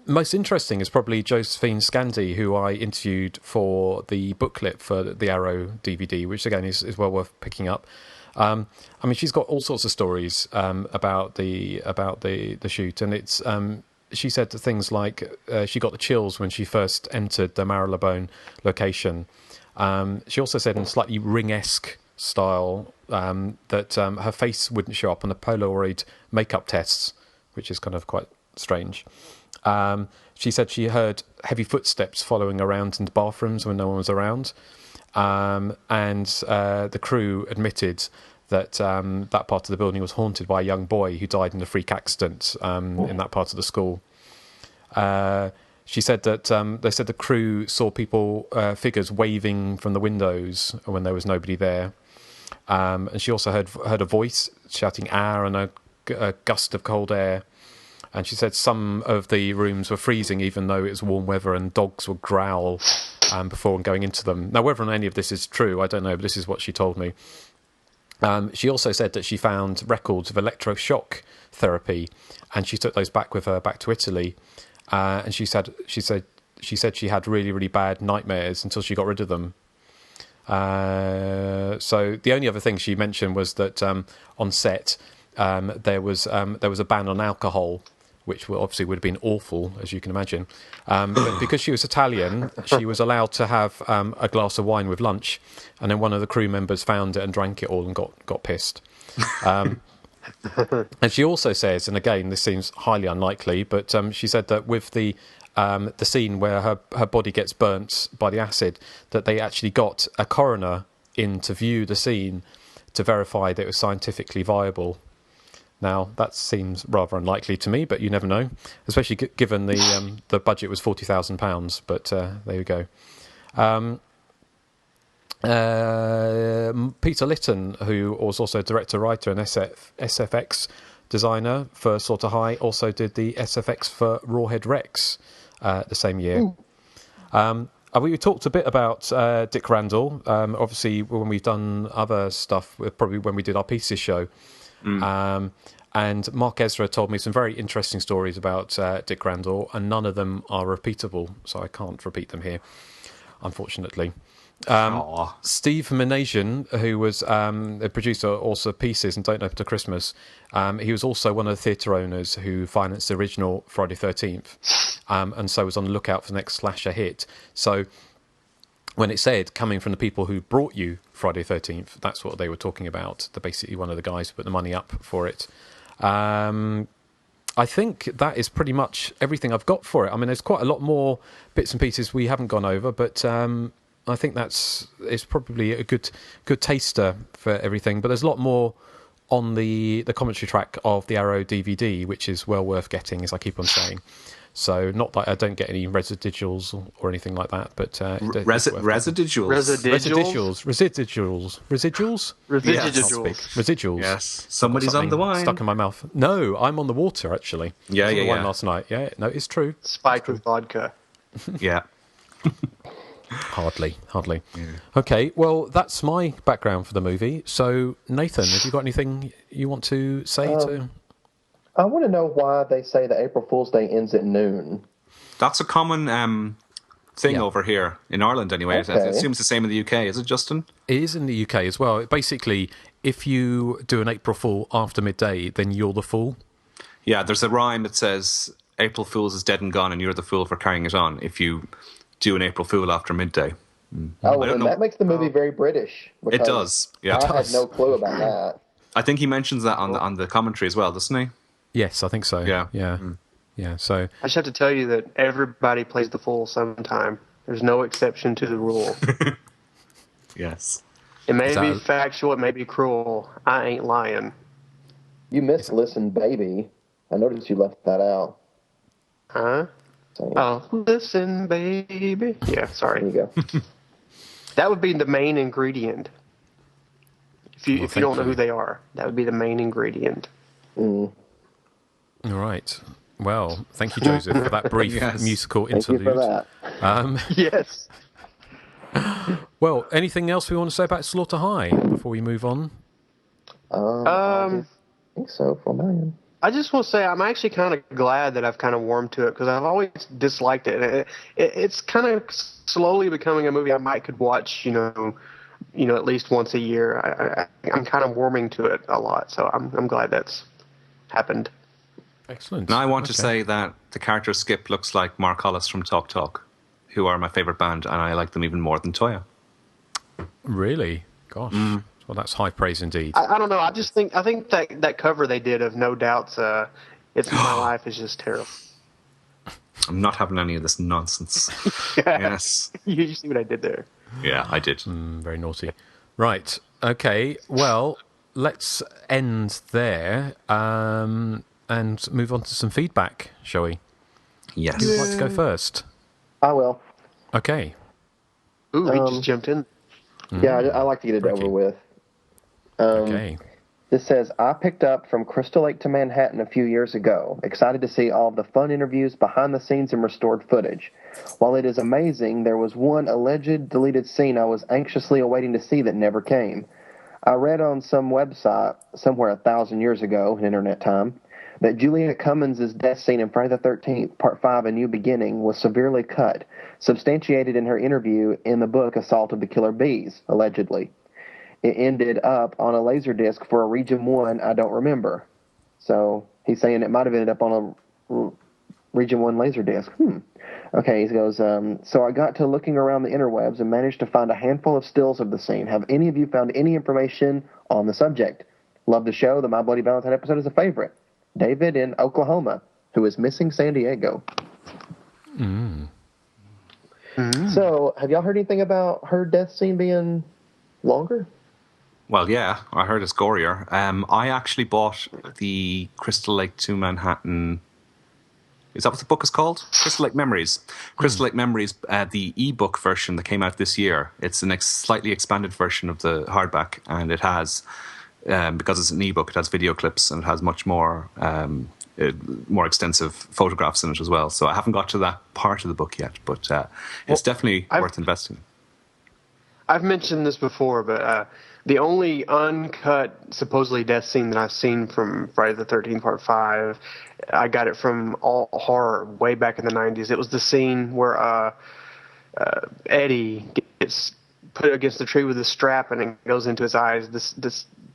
Most interesting is probably Josephine Scandi, who I interviewed for the booklet for the Arrow DVD, which again is well worth picking up. I mean, she's got all sorts of stories about the shoot, and it's. She said things like she got the chills when she first entered the Marylebone location. She also said in slightly Ring-esque style that her face wouldn't show up on the Polaroid makeup tests, which is kind of quite strange. She said she heard heavy footsteps following around into bathrooms when no one was around. And the crew admitted that that part of the building was haunted by a young boy who died in a freak accident in that part of the school. She said that they said the crew saw figures waving from the windows when there was nobody there. And she also heard a voice shouting "ah" and a gust of cold air. And she said some of the rooms were freezing even though it was warm weather, and dogs would growl before going into them. Now, whether or not any of this is true, I don't know, but this is what she told me. She also said that she found records of electroshock therapy, and she took those back with her back to Italy. And she said she had really, really bad nightmares until she got rid of them. So the only other thing she mentioned was that on set there was a ban on alcohol, which obviously would have been awful, as you can imagine. But because she was Italian, she was allowed to have a glass of wine with lunch, and then one of the crew members found it and drank it all and got pissed. And she also says, and again, this seems highly unlikely, but she said that with the scene where her body gets burnt by the acid, that they actually got a coroner in to view the scene to verify that it was scientifically viable. Now, that seems rather unlikely to me, but you never know, especially given the budget was £40,000, but there you go. Peter Lytton, who was also director, writer, and SFX designer for Slaughter High, also did the SFX for Rawhead Rex the same year. We talked a bit about Dick Randall. Obviously, when we've done other stuff, probably when we did our Pieces show. And Mark Ezra told me some very interesting stories about Dick Randall, and none of them are repeatable, so I can't repeat them here, unfortunately. Steve Manasian, who was a producer also of Pieces and Don't Open to Christmas, he was also one of the theatre owners who financed the original Friday 13th, and so was on the lookout for the next slasher hit. So when it said coming from the people who brought you Friday 13th, that's what they were talking about. They're basically one of the guys who put the money up for it. I think that is pretty much everything I've got for it. I mean, there's quite a lot more bits and pieces we haven't gone over, but I think it's probably a good taster for everything. But there's a lot more on the commentary track of the Arrow DVD, which is well worth getting, as I keep on saying. So not that I don't get any residuals or anything like that, but residuals. Yes, somebody's on the wine. Stuck in my mouth. No, I'm on the water actually. Yeah. Wine last night. Yeah, no, it's true. Spiked with vodka. Yeah. Hardly. Yeah. Okay, well, that's my background for the movie. So, Nathan, have you got anything you want to say to? I want to know why they say that April Fool's Day ends at noon. That's a common thing over here in Ireland, anyway. Okay. It seems the same in the UK. Is it, Justin? It is in the UK as well. Basically, if you do an April Fool after midday, then you're the fool. Yeah, there's a rhyme that says April Fool's is dead and gone, and you're the fool for carrying it on. If you do an April Fool after midday. Oh, well, then that makes the movie very British. It does. Yeah, I had no clue about that. I think he mentions that on the commentary as well, doesn't he? Yes, I think so. Yeah. Yeah, so... I just have to tell you that everybody plays the fool sometime. There's no exception to the rule. Yes. It may be factual, it may be cruel. I ain't lying. You missed Listen Baby. I noticed you left that out. Huh? Oh, listen, baby. Yeah, sorry. There you go. That would be the main ingredient. If you don't know who they are, that would be the main ingredient. Mm. All right. Well, thank you, Joseph, for that brief musical interlude. Thank you for that. Yes. Well, anything else we want to say about Slaughter High before we move on? I think so, for mine. I just want to say I'm actually kind of glad that I've kind of warmed to it because I've always disliked it. It's kind of slowly becoming a movie I might could watch, you know, at least once a year. I'm kind of warming to it a lot, so I'm glad that's happened. Excellent. Now I want to say that the character Skip looks like Mark Hollis from Talk Talk, who are my favourite band, and I like them even more than Toya. Really? Gosh. Well, that's high praise indeed. I don't know. I think that cover they did of No Doubt's It's My Life is just terrible. I'm not having any of this nonsense. Yes. You see what I did there? Yeah, I did. Very naughty. Right. Okay. Well, let's end there and move on to some feedback, shall we? Yes. Who'd like to go first? I will. Okay. Ooh, he just jumped in. Yeah, I like to get it over with. Okay. This says, I picked up from Crystal Lake to Manhattan a few years ago. Excited to see all of the fun interviews, behind the scenes, and restored footage. While it is amazing, there was one alleged deleted scene I was anxiously awaiting to see that never came. I read on some website, somewhere 1,000 years ago, in internet time, that Juliet Cummins' death scene in Friday the 13th, Part 5, A New Beginning, was severely cut, substantiated in her interview in the book Assault of the Killer Bees, allegedly. It ended up on a Laserdisc for a Region 1 I don't remember. So he's saying it might have ended up on a Region 1 Laserdisc. Okay, he goes, so I got to looking around the interwebs and managed to find a handful of stills of the scene. Have any of you found any information on the subject? Love the show. The My Bloody Valentine episode is a favorite. David in Oklahoma, who is missing San Diego. So, have y'all heard anything about her death scene being longer? Well, yeah, I heard it's gorier. I actually bought the Crystal Lake to Manhattan. Is that what the book is called? Crystal Lake Memories. Crystal Lake Memories, the ebook version that came out this year. It's a slightly expanded version of the hardback, and it has, because it's an ebook, it has video clips and it has much more more extensive photographs in it as well. So I haven't got to that part of the book yet, but it's definitely worth investing. I've mentioned this before, but the only uncut, supposedly death scene that I've seen from Friday the 13th, Part 5, I got it from All Horror way back in the 90s. It was the scene where Eddie gets put it against the tree with a strap and it goes into his eyes.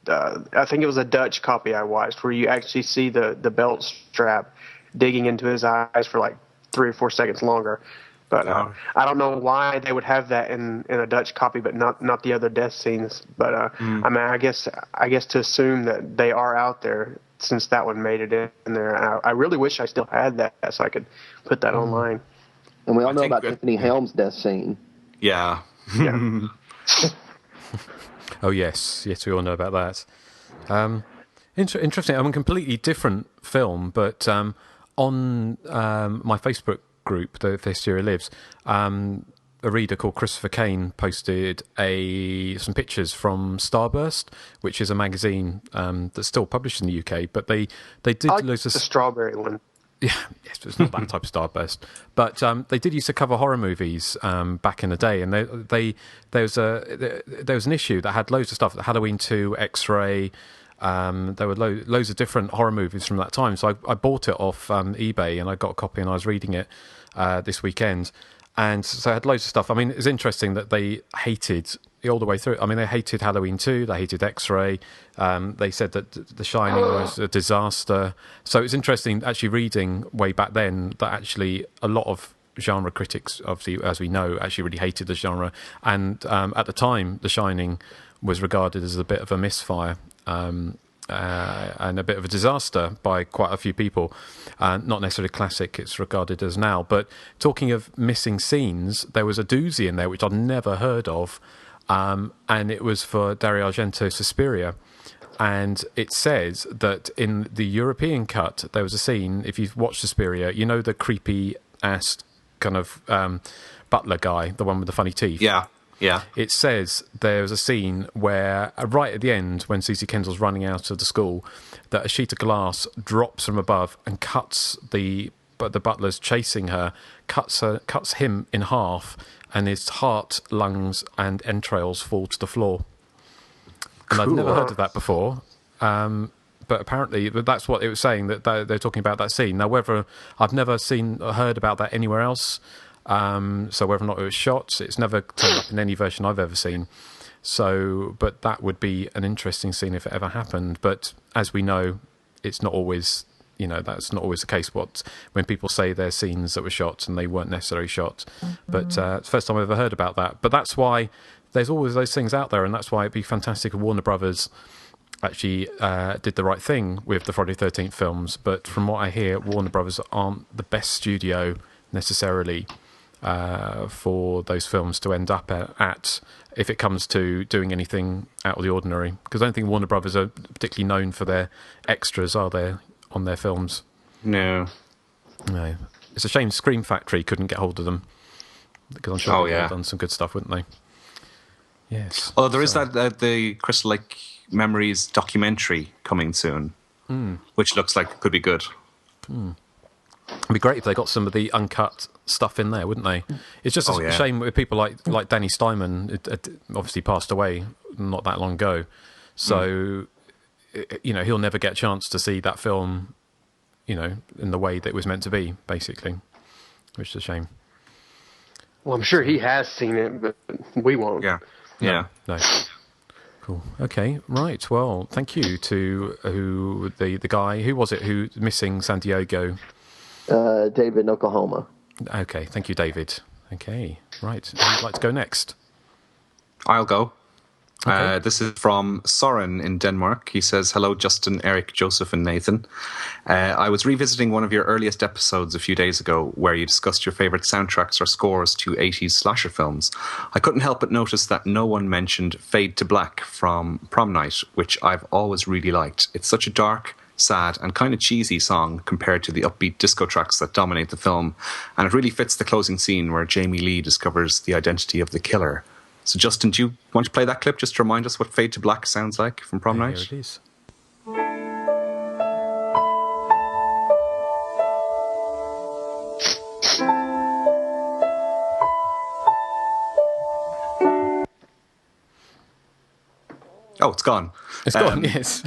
I think it was a Dutch copy I watched where you actually see the belt strap digging into his eyes for like 3 or 4 seconds longer. But I don't know why they would have that in a Dutch copy, but not the other death scenes. But I mean, I guess to assume that they are out there, since that one made it in there. I really wish I still had that so I could put that online. And we all know about Tiffany Helm's death scene. Yeah. Yeah. Oh yes, we all know about that. Interesting. I mean, completely different film, but on my Facebook group, the Hysteria Lives, a reader called Christopher Kane posted some pictures from Starburst, which is a magazine that's still published in the UK, but they did loads of the strawberry one. Yeah, yes, it's not that type of Starburst, but they did used to cover horror movies back in the day, and there was an issue that had loads of stuff. Halloween 2, X-Ray. There were loads of different horror movies from that time, so I bought it off eBay, and I got a copy, and I was reading it this weekend. And so I had loads of stuff. I mean, it's interesting that they hated all the way through. I mean, they hated Halloween 2, they hated X-Ray. They said that The Shining was a disaster. So it's interesting actually reading way back then that actually a lot of genre critics, obviously, as we know, actually really hated the genre. And at the time, The Shining was regarded as a bit of a misfire. And a bit of a disaster by quite a few people. Not necessarily classic, it's regarded as now. But talking of missing scenes, there was a doozy in there which I'd never heard of, and it was for Dario Argento's Suspiria. And it says that in the European cut, there was a scene, if you've watched Suspiria, you know the creepy-ass kind of butler guy, the one with the funny teeth? Yeah. Yeah. It says there's a scene where, right at the end, when Susie Kendall's running out of the school, that a sheet of glass drops from above and cuts the butler's chasing her, cuts him in half, and his heart, lungs, and entrails fall to the floor. And I'd never heard of that before. But apparently that's what it was saying, that they're talking about that scene. Now, whether I've never seen or heard about that anywhere else. So whether or not it was shot, it's never turned up in any version I've ever seen. So, but that would be an interesting scene if it ever happened. But as we know, it's not always, that's not always the case. When people say there's scenes that were shot and they weren't necessarily shot. Mm-hmm. But it's the first time I've ever heard about that. But that's why there's always those things out there, and that's why it'd be fantastic if Warner Brothers actually did the right thing with the Friday the 13th films. But from what I hear, Warner Brothers aren't the best studio necessarily for those films to end up at if it comes to doing anything out of the ordinary, because I don't think Warner Brothers are particularly known for their extras, are they, on their films? No. It's a shame Scream Factory couldn't get hold of them, because I'm sure they would have done some good stuff, wouldn't they? Yes. Oh, there is that the Crystal Lake Memories documentary coming soon, which looks like it could be good. It'd be great if they got some of the uncut stuff in there, wouldn't they? It's just a shame with people like Danny Steinman, it obviously passed away not that long ago. So, he'll never get a chance to see that film, in the way that it was meant to be, basically, which is a shame. Well, I'm sure he has seen it, but we won't. Yeah. No. Cool. Okay. Right. Well, thank you to the guy. Who was it who missing San Diego? David in Oklahoma. Okay, thank you, David. Okay, right. Who'd like to go next? I'll go. Okay. This is from Soren in Denmark. He says, "Hello, Justin, Erik, Joseph, and Nathan. I was revisiting one of your earliest episodes a few days ago where you discussed your favourite soundtracks or scores to 80s slasher films. I couldn't help but notice that no one mentioned Fade to Black from Prom Night, which I've always really liked. It's such a dark, sad and kind of cheesy song compared to the upbeat disco tracks that dominate the film, and it really fits the closing scene where Jamie Lee discovers the identity of the killer." So Justin, do you want to play that clip just to remind us what Fade to Black sounds like from Prom Night? Here it is. Oh, it's gone. It's gone, yes.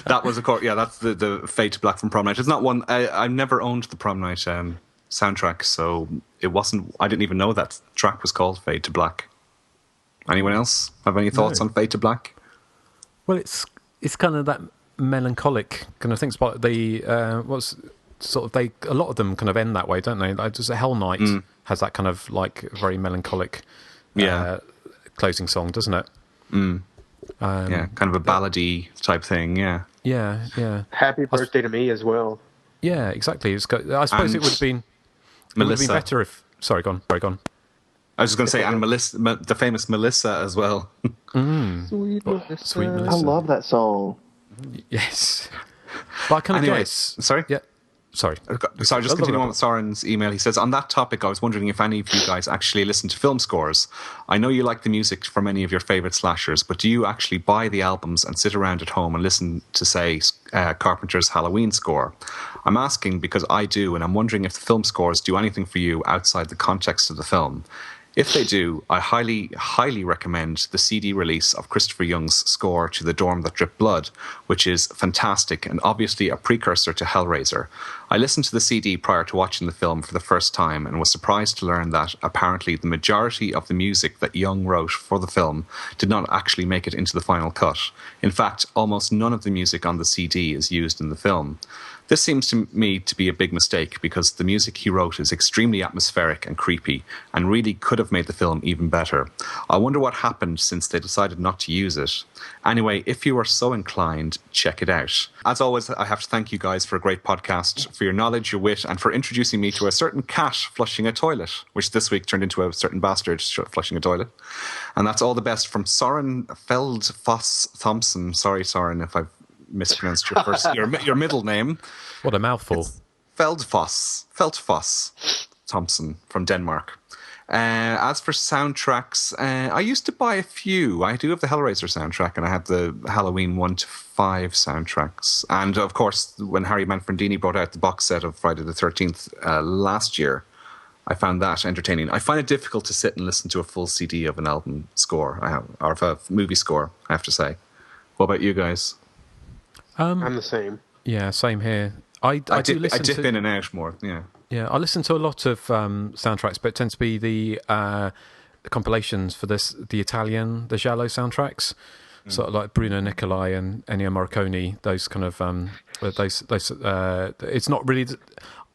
That was, of course, that's the Fade to Black from Prom Night. It's not one, I never owned the Prom Night soundtrack, so it wasn't, I didn't even know that track was called Fade to Black. Anyone else have any thoughts on Fade to Black? Well, it's kind of that melancholic kind of things, but a lot of them kind of end that way, don't they? Like, just a Hell Night has that kind of like very melancholic closing song, doesn't it? Kind of a ballady type thing. Yeah. Happy Birthday to Me as well. Yeah, exactly. I suppose it would have been better if. Sorry, go on. I was just going to say, and Melissa, the famous Melissa as well. Sweet Melissa. I love that song. Yes. But I kind of guess. Sorry? Yeah. Sorry. Sorry, just continuing on with Soren's email. He says, on that topic, I was wondering if any of you guys actually listen to film scores. I know you like the music from many of your favourite slashers, but do you actually buy the albums and sit around at home and listen to, say, Carpenter's Halloween score? I'm asking because I do, and I'm wondering if the film scores do anything for you outside the context of the film. If they do, I highly, highly recommend the CD release of Christopher Young's score to The Dorm That Dripped Blood, which is fantastic and obviously a precursor to Hellraiser. I listened to the CD prior to watching the film for the first time and was surprised to learn that apparently the majority of the music that Young wrote for the film did not actually make it into the final cut. In fact, almost none of the music on the CD is used in the film. This seems to me to be a big mistake because the music he wrote is extremely atmospheric and creepy and really could have made the film even better. I wonder what happened since they decided not to use it. Anyway, if you are so inclined, check it out. As always, I have to thank you guys for a great podcast, for your knowledge, your wit, and for introducing me to a certain cat flushing a toilet, which this week turned into a certain bastard flushing a toilet. And that's all the best from Soren Feldfoss Thompson. Sorry, Soren, if I've mispronounced your middle name. What a mouthful. It's Feldfoss Thompson from Denmark. As for soundtracks, I used to buy a few. I do have the Hellraiser soundtrack, and I have the Halloween 1 to 5 soundtracks. And of course, when Harry Manfredini brought out the box set of Friday the 13th last year, I found that entertaining. I find it difficult to sit and listen to a full CD of an album score, or of a movie score, I have to say. What about you guys? I'm the same. Yeah, same here. I dip in and out more. Yeah, I listen to a lot of soundtracks, but it tends to be the compilations for the Italian, the Giallo soundtracks, sort of like Bruno Nicolai and Ennio Morricone. Those kind of it's not really.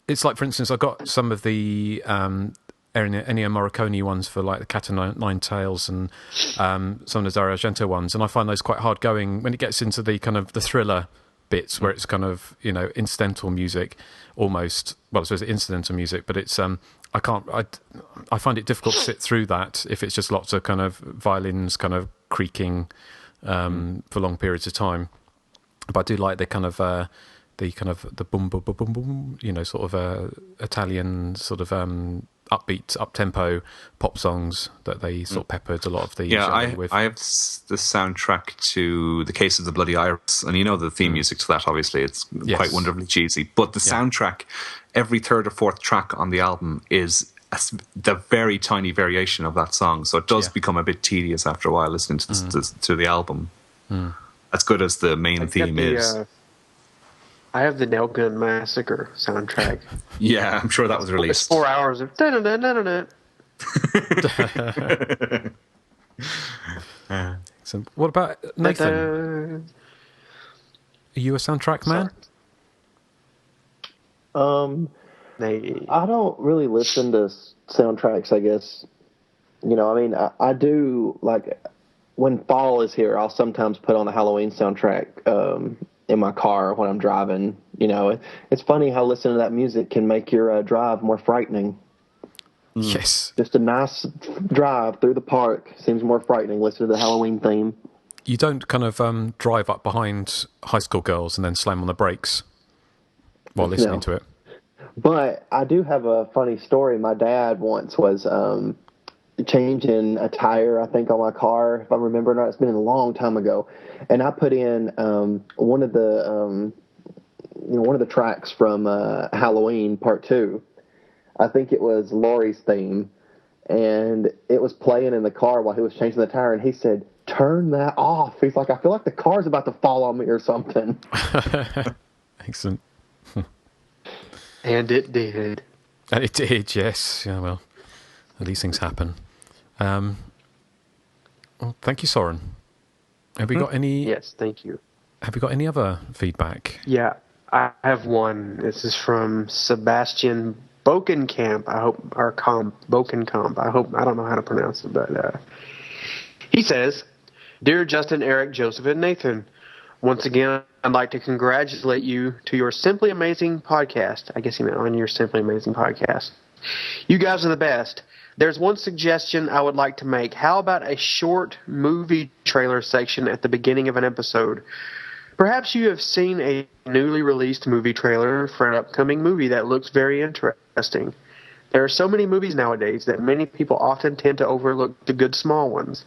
It's like, for instance, I got some of the Ennio Morricone ones for like the Cat and Nine Tails and some of the Dario Argento ones, and I find those quite hard going when it gets into the kind of the thriller bits where it's kind of, incidental music almost. Well, I suppose it's incidental music, but it's I find it difficult to sit through that if it's just lots of kind of violins kind of creaking for long periods of time. But I do like the kind of the boom boom boom boom boom, sort of Italian sort of upbeat, up-tempo pop songs that they sort of peppered a lot of the with. I have the soundtrack to The Case of the Bloody Iris, and the theme music to that, obviously. It's quite wonderfully cheesy. But the soundtrack, every third or fourth track on the album is the very tiny variation of that song. So it does become a bit tedious after a while listening to the album. As good as the main theme is. I have the Nail Gun Massacre soundtrack. Yeah, I'm sure that was released. It's 4 hours of So what about Nathan? Are you a soundtrack man? I don't really listen to soundtracks, I guess. I do, like, when fall is here, I'll sometimes put on the Halloween soundtrack in my car when I'm driving. It's funny how listening to that music can make your drive more frightening. Yes. Just a nice drive through the park seems more frightening listening to the Halloween theme. You don't kind of drive up behind high school girls and then slam on the brakes while listening to it. But I do have a funny story. My dad once was changing a tire, I think, on my car, if I remember right. It's been a long time ago, and I put in one of the tracks from Halloween Part 2. I think it was Laurie's theme, and it was playing in the car while he was changing the tire, and he said, "Turn that off." He's like, "I feel like the car's about to fall on me or something." Excellent. And it did. And it did, yes. Yeah, well, these things happen. Well, thank you, Soren. Have we got any? Yes, thank you. Have we got any other feedback? Yeah, I have one. This is from Sebastian Bokenkamp. I hope, or Bokenkamp. I don't know how to pronounce it, but he says, "Dear Justin, Eric, Joseph, and Nathan, once again, I'd like to congratulate you to your Simply Amazing podcast." I guess he meant on your Simply Amazing podcast. "You guys are the best. There's one suggestion I would like to make. How about a short movie trailer section at the beginning of an episode? Perhaps you have seen a newly released movie trailer for an upcoming movie that looks very interesting. There are so many movies nowadays that many people often tend to overlook the good small ones.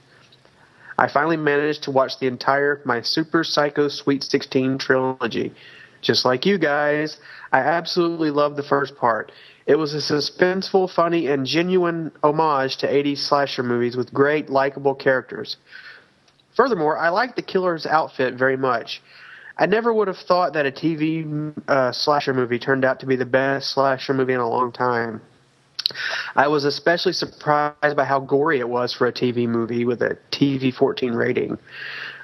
I finally managed to watch the entire My Super Psycho Sweet 16 trilogy. Just like you guys, I absolutely loved the first part. It was a suspenseful, funny, and genuine homage to 80s slasher movies with great, likable characters. Furthermore, I liked the killer's outfit very much. I never would have thought that a TV slasher movie turned out to be the best slasher movie in a long time. I was especially surprised by how gory it was for a TV movie with a TV-14 rating.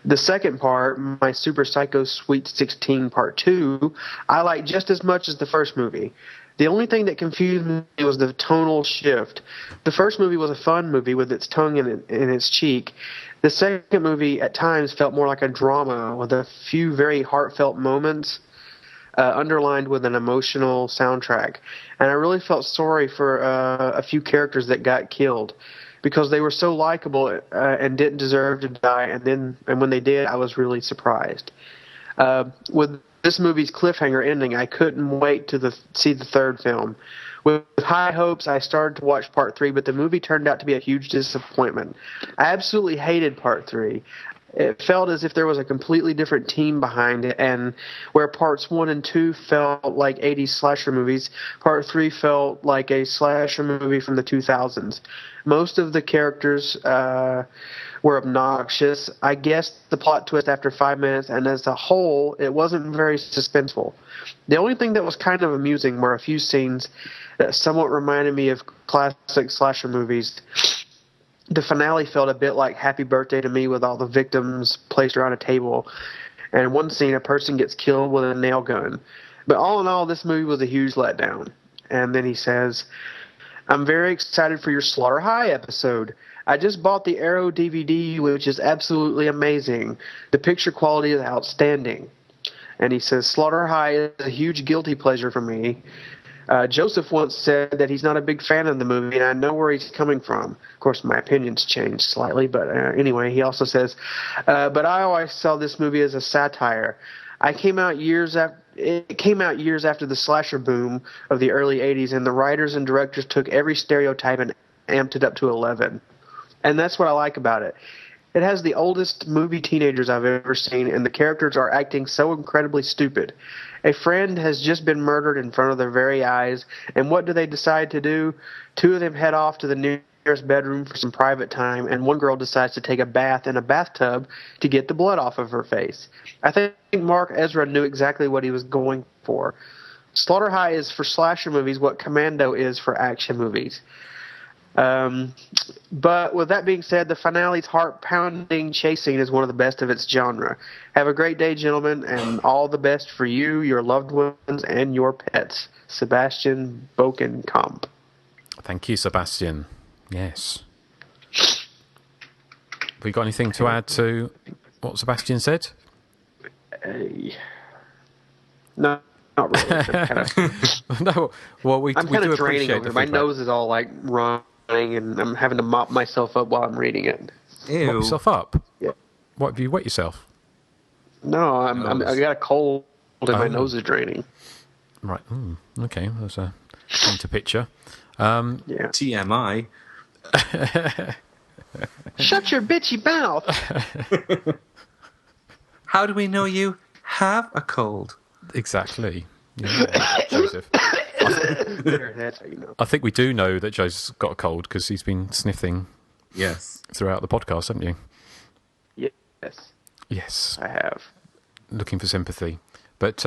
The second part, My Super Psycho Sweet 16 Part 2, I liked just as much as the first movie. The only thing that confused me was the tonal shift. The first movie was a fun movie with its tongue in its cheek. The second movie at times felt more like a drama with a few very heartfelt moments underlined with an emotional soundtrack. And I really felt sorry for a few characters that got killed because they were so likable and didn't deserve to die. And when they did, I was really surprised. With this movie's cliffhanger ending, I couldn't wait to see the third film. With high hopes, I started to watch Part 3, but the movie turned out to be a huge disappointment. I absolutely hated Part 3. It felt as if there was a completely different team behind it, and where Parts 1 and 2 felt like 80s slasher movies, Part 3 felt like a slasher movie from the 2000s. Most of the characters were obnoxious. I guessed the plot twist after 5 minutes, and as a whole, it wasn't very suspenseful. The only thing that was kind of amusing were a few scenes that somewhat reminded me of classic slasher movies. The finale felt a bit like Happy Birthday to Me with all the victims placed around a table. And in one scene, a person gets killed with a nail gun. But all in all, this movie was a huge letdown. And then he says, "I'm very excited for your Slaughter High episode. I just bought the Arrow DVD, which is absolutely amazing. The picture quality is outstanding." And he says, "Slaughter High is a huge guilty pleasure for me. Joseph once said that he's not a big fan of the movie, and I know where he's coming from." Of course, my opinion's changed slightly, but anyway, he also says, "But I always saw this movie as a satire. It came out years after the slasher boom of the early 80s, and the writers and directors took every stereotype and amped it up to 11. And that's what I like about it. It has the oldest movie teenagers I've ever seen, and the characters are acting so incredibly stupid. A friend has just been murdered in front of their very eyes, and what do they decide to do? Two of them head off to the nearest bedroom for some private time, and one girl decides to take a bath in a bathtub to get the blood off of her face. I think Mark Ezra knew exactly what he was going for. Slaughter High is for slasher movies what Commando is for action movies. But with that being said, the finale's heart-pounding chase scene is one of the best of its genre. Have a great day, gentlemen, and all the best for you, your loved ones, and your pets. Sebastian Bokenkamp." Thank you, Sebastian. Yes. Have we got anything to add to what Sebastian said? No, not really. No. Well, we I'm kind do of draining appreciate over. the My feedback. nose is all like running, and I'm having to mop myself up while I'm reading it. Mop yourself up? Yeah. What, have you wet yourself? No, I got a cold and my nose is draining. Right. Okay. There's a thing to picture. Yeah. TMI. Shut your bitchy mouth. How do we know you have a cold? Exactly. Yeah, Joseph. That's how you know. I think we do know that Joseph's got a cold because he's been sniffing throughout the podcast, haven't you? Yes. Yes. I have. Looking for sympathy. But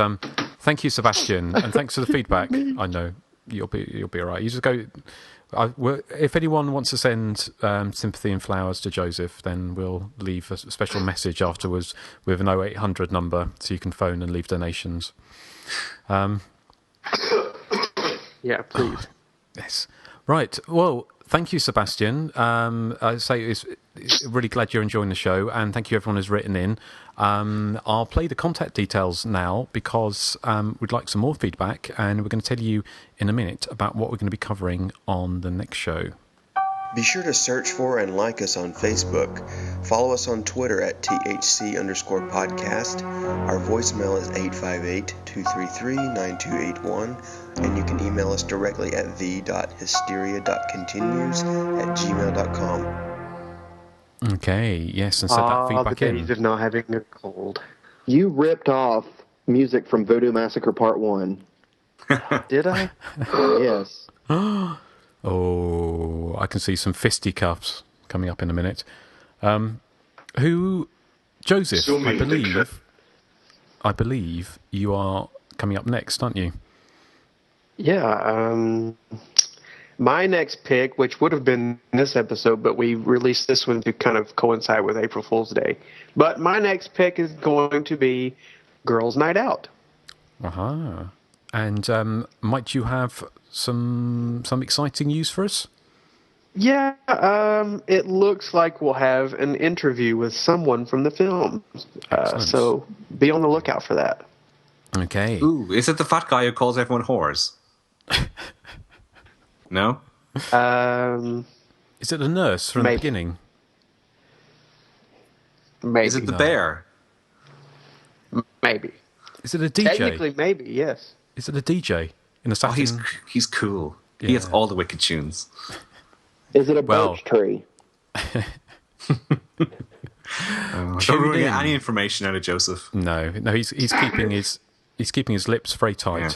thank you, Sebastian, and thanks for the feedback. I know. you'll be all right. You just go. If anyone wants to send sympathy and flowers to Joseph, then we'll leave a special message afterwards with an 0800 number, so you can phone and leave donations. Yeah, please. Yes. Right. Well, thank you, Sebastian. I say it's really glad you're enjoying the show, and thank you everyone who's written in. I'll play the contact details now because we'd like some more feedback, and we're going to tell you in a minute about what we're going to be covering on the next show. Be sure to search for and like us on Facebook. Follow us on Twitter at THC_podcast. Our voicemail is 858-233-9281. And you can email us directly at the.hysteria.continues@gmail.com. Okay, yes, and send that feedback the in. days of not having a cold. You ripped off music from Voodoo Massacre Part 1. Did I? Yes. Oh, I can see some fisticuffs coming up in a minute. Joseph, So I believe you are coming up next, aren't you? Yeah, my next pick, which would have been this episode, but we released this one to kind of coincide with April Fool's Day. But my next pick is going to be Girls' Night Out. Uh-huh. And might you have some exciting news for us? Yeah, it looks like we'll have an interview with someone from the film. So be on the lookout for that. Okay. Ooh, is it the fat guy who calls everyone whores? No? Is it the nurse from the beginning? Maybe. Is it the bear? Maybe. Is it a DJ? Technically, maybe, yes. Is it a DJ in a satin? He's cool. Yeah. He has all the wicked tunes. Is it a birch tree? Don't ruin any information out of Joseph. No, he's keeping his lips very tight. Yeah.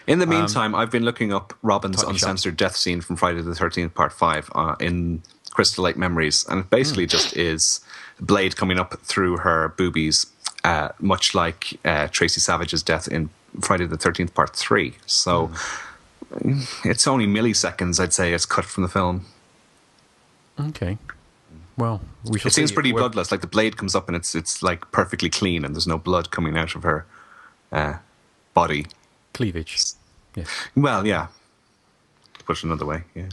In the meantime, I've been looking up Robin's uncensored death scene from Friday the 13th, Part 5 in Crystal Lake Memories. And it basically just is blade coming up through her boobies, much like Tracy Savage's death in Friday the 13th, Part 3. So it's only milliseconds, I'd say, it's cut from the film. Okay. Well, we shall It seems pretty bloodless. Like the blade comes up and it's like perfectly clean and there's no blood coming out of her body. Cleavage. Yes. Well, yeah. To put it another way, yeah.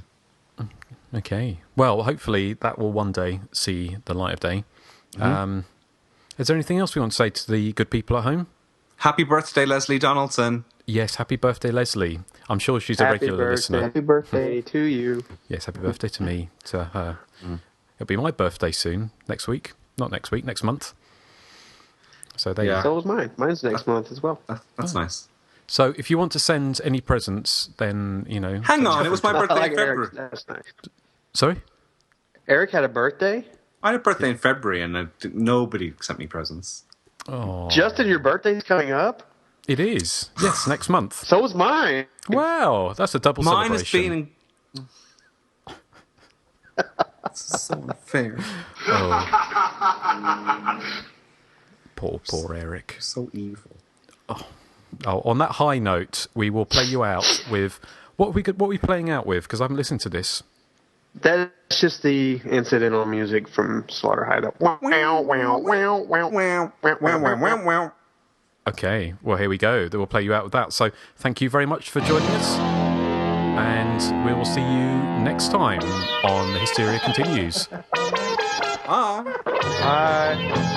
Okay. Well, hopefully that will one day see the light of day. Mm-hmm. Is there anything else we want to say to the good people at home? Happy birthday, Leslie Donaldson. Yes, happy birthday, Leslie. I'm sure she's a regular listener. Happy birthday to you. Yes, happy birthday to me, to her. It'll be my birthday soon, next week. Not next week, next month. So there you go. So was mine. Mine's next month as well. That's nice. So if you want to send any presents, then, you know... Hang on, it was my birthday in February. That's nice. Sorry? Eric had a birthday? I had a birthday in February and nobody sent me presents. Oh. Justin, your birthday's coming up? It is. Yes, next month. So is mine. Wow, that's a double celebration. Mine has been... It's so unfair. Oh. Poor Eric. So evil. Oh, on that high note, we will play you out with... What are we playing out with? Because I haven't listened to this. That's just the incidental music from Slaughter Hideout. Okay, well, here we go. We'll play you out with that. So thank you very much for joining us. And we will see you next time on Hysteria Continues. Bye. Bye.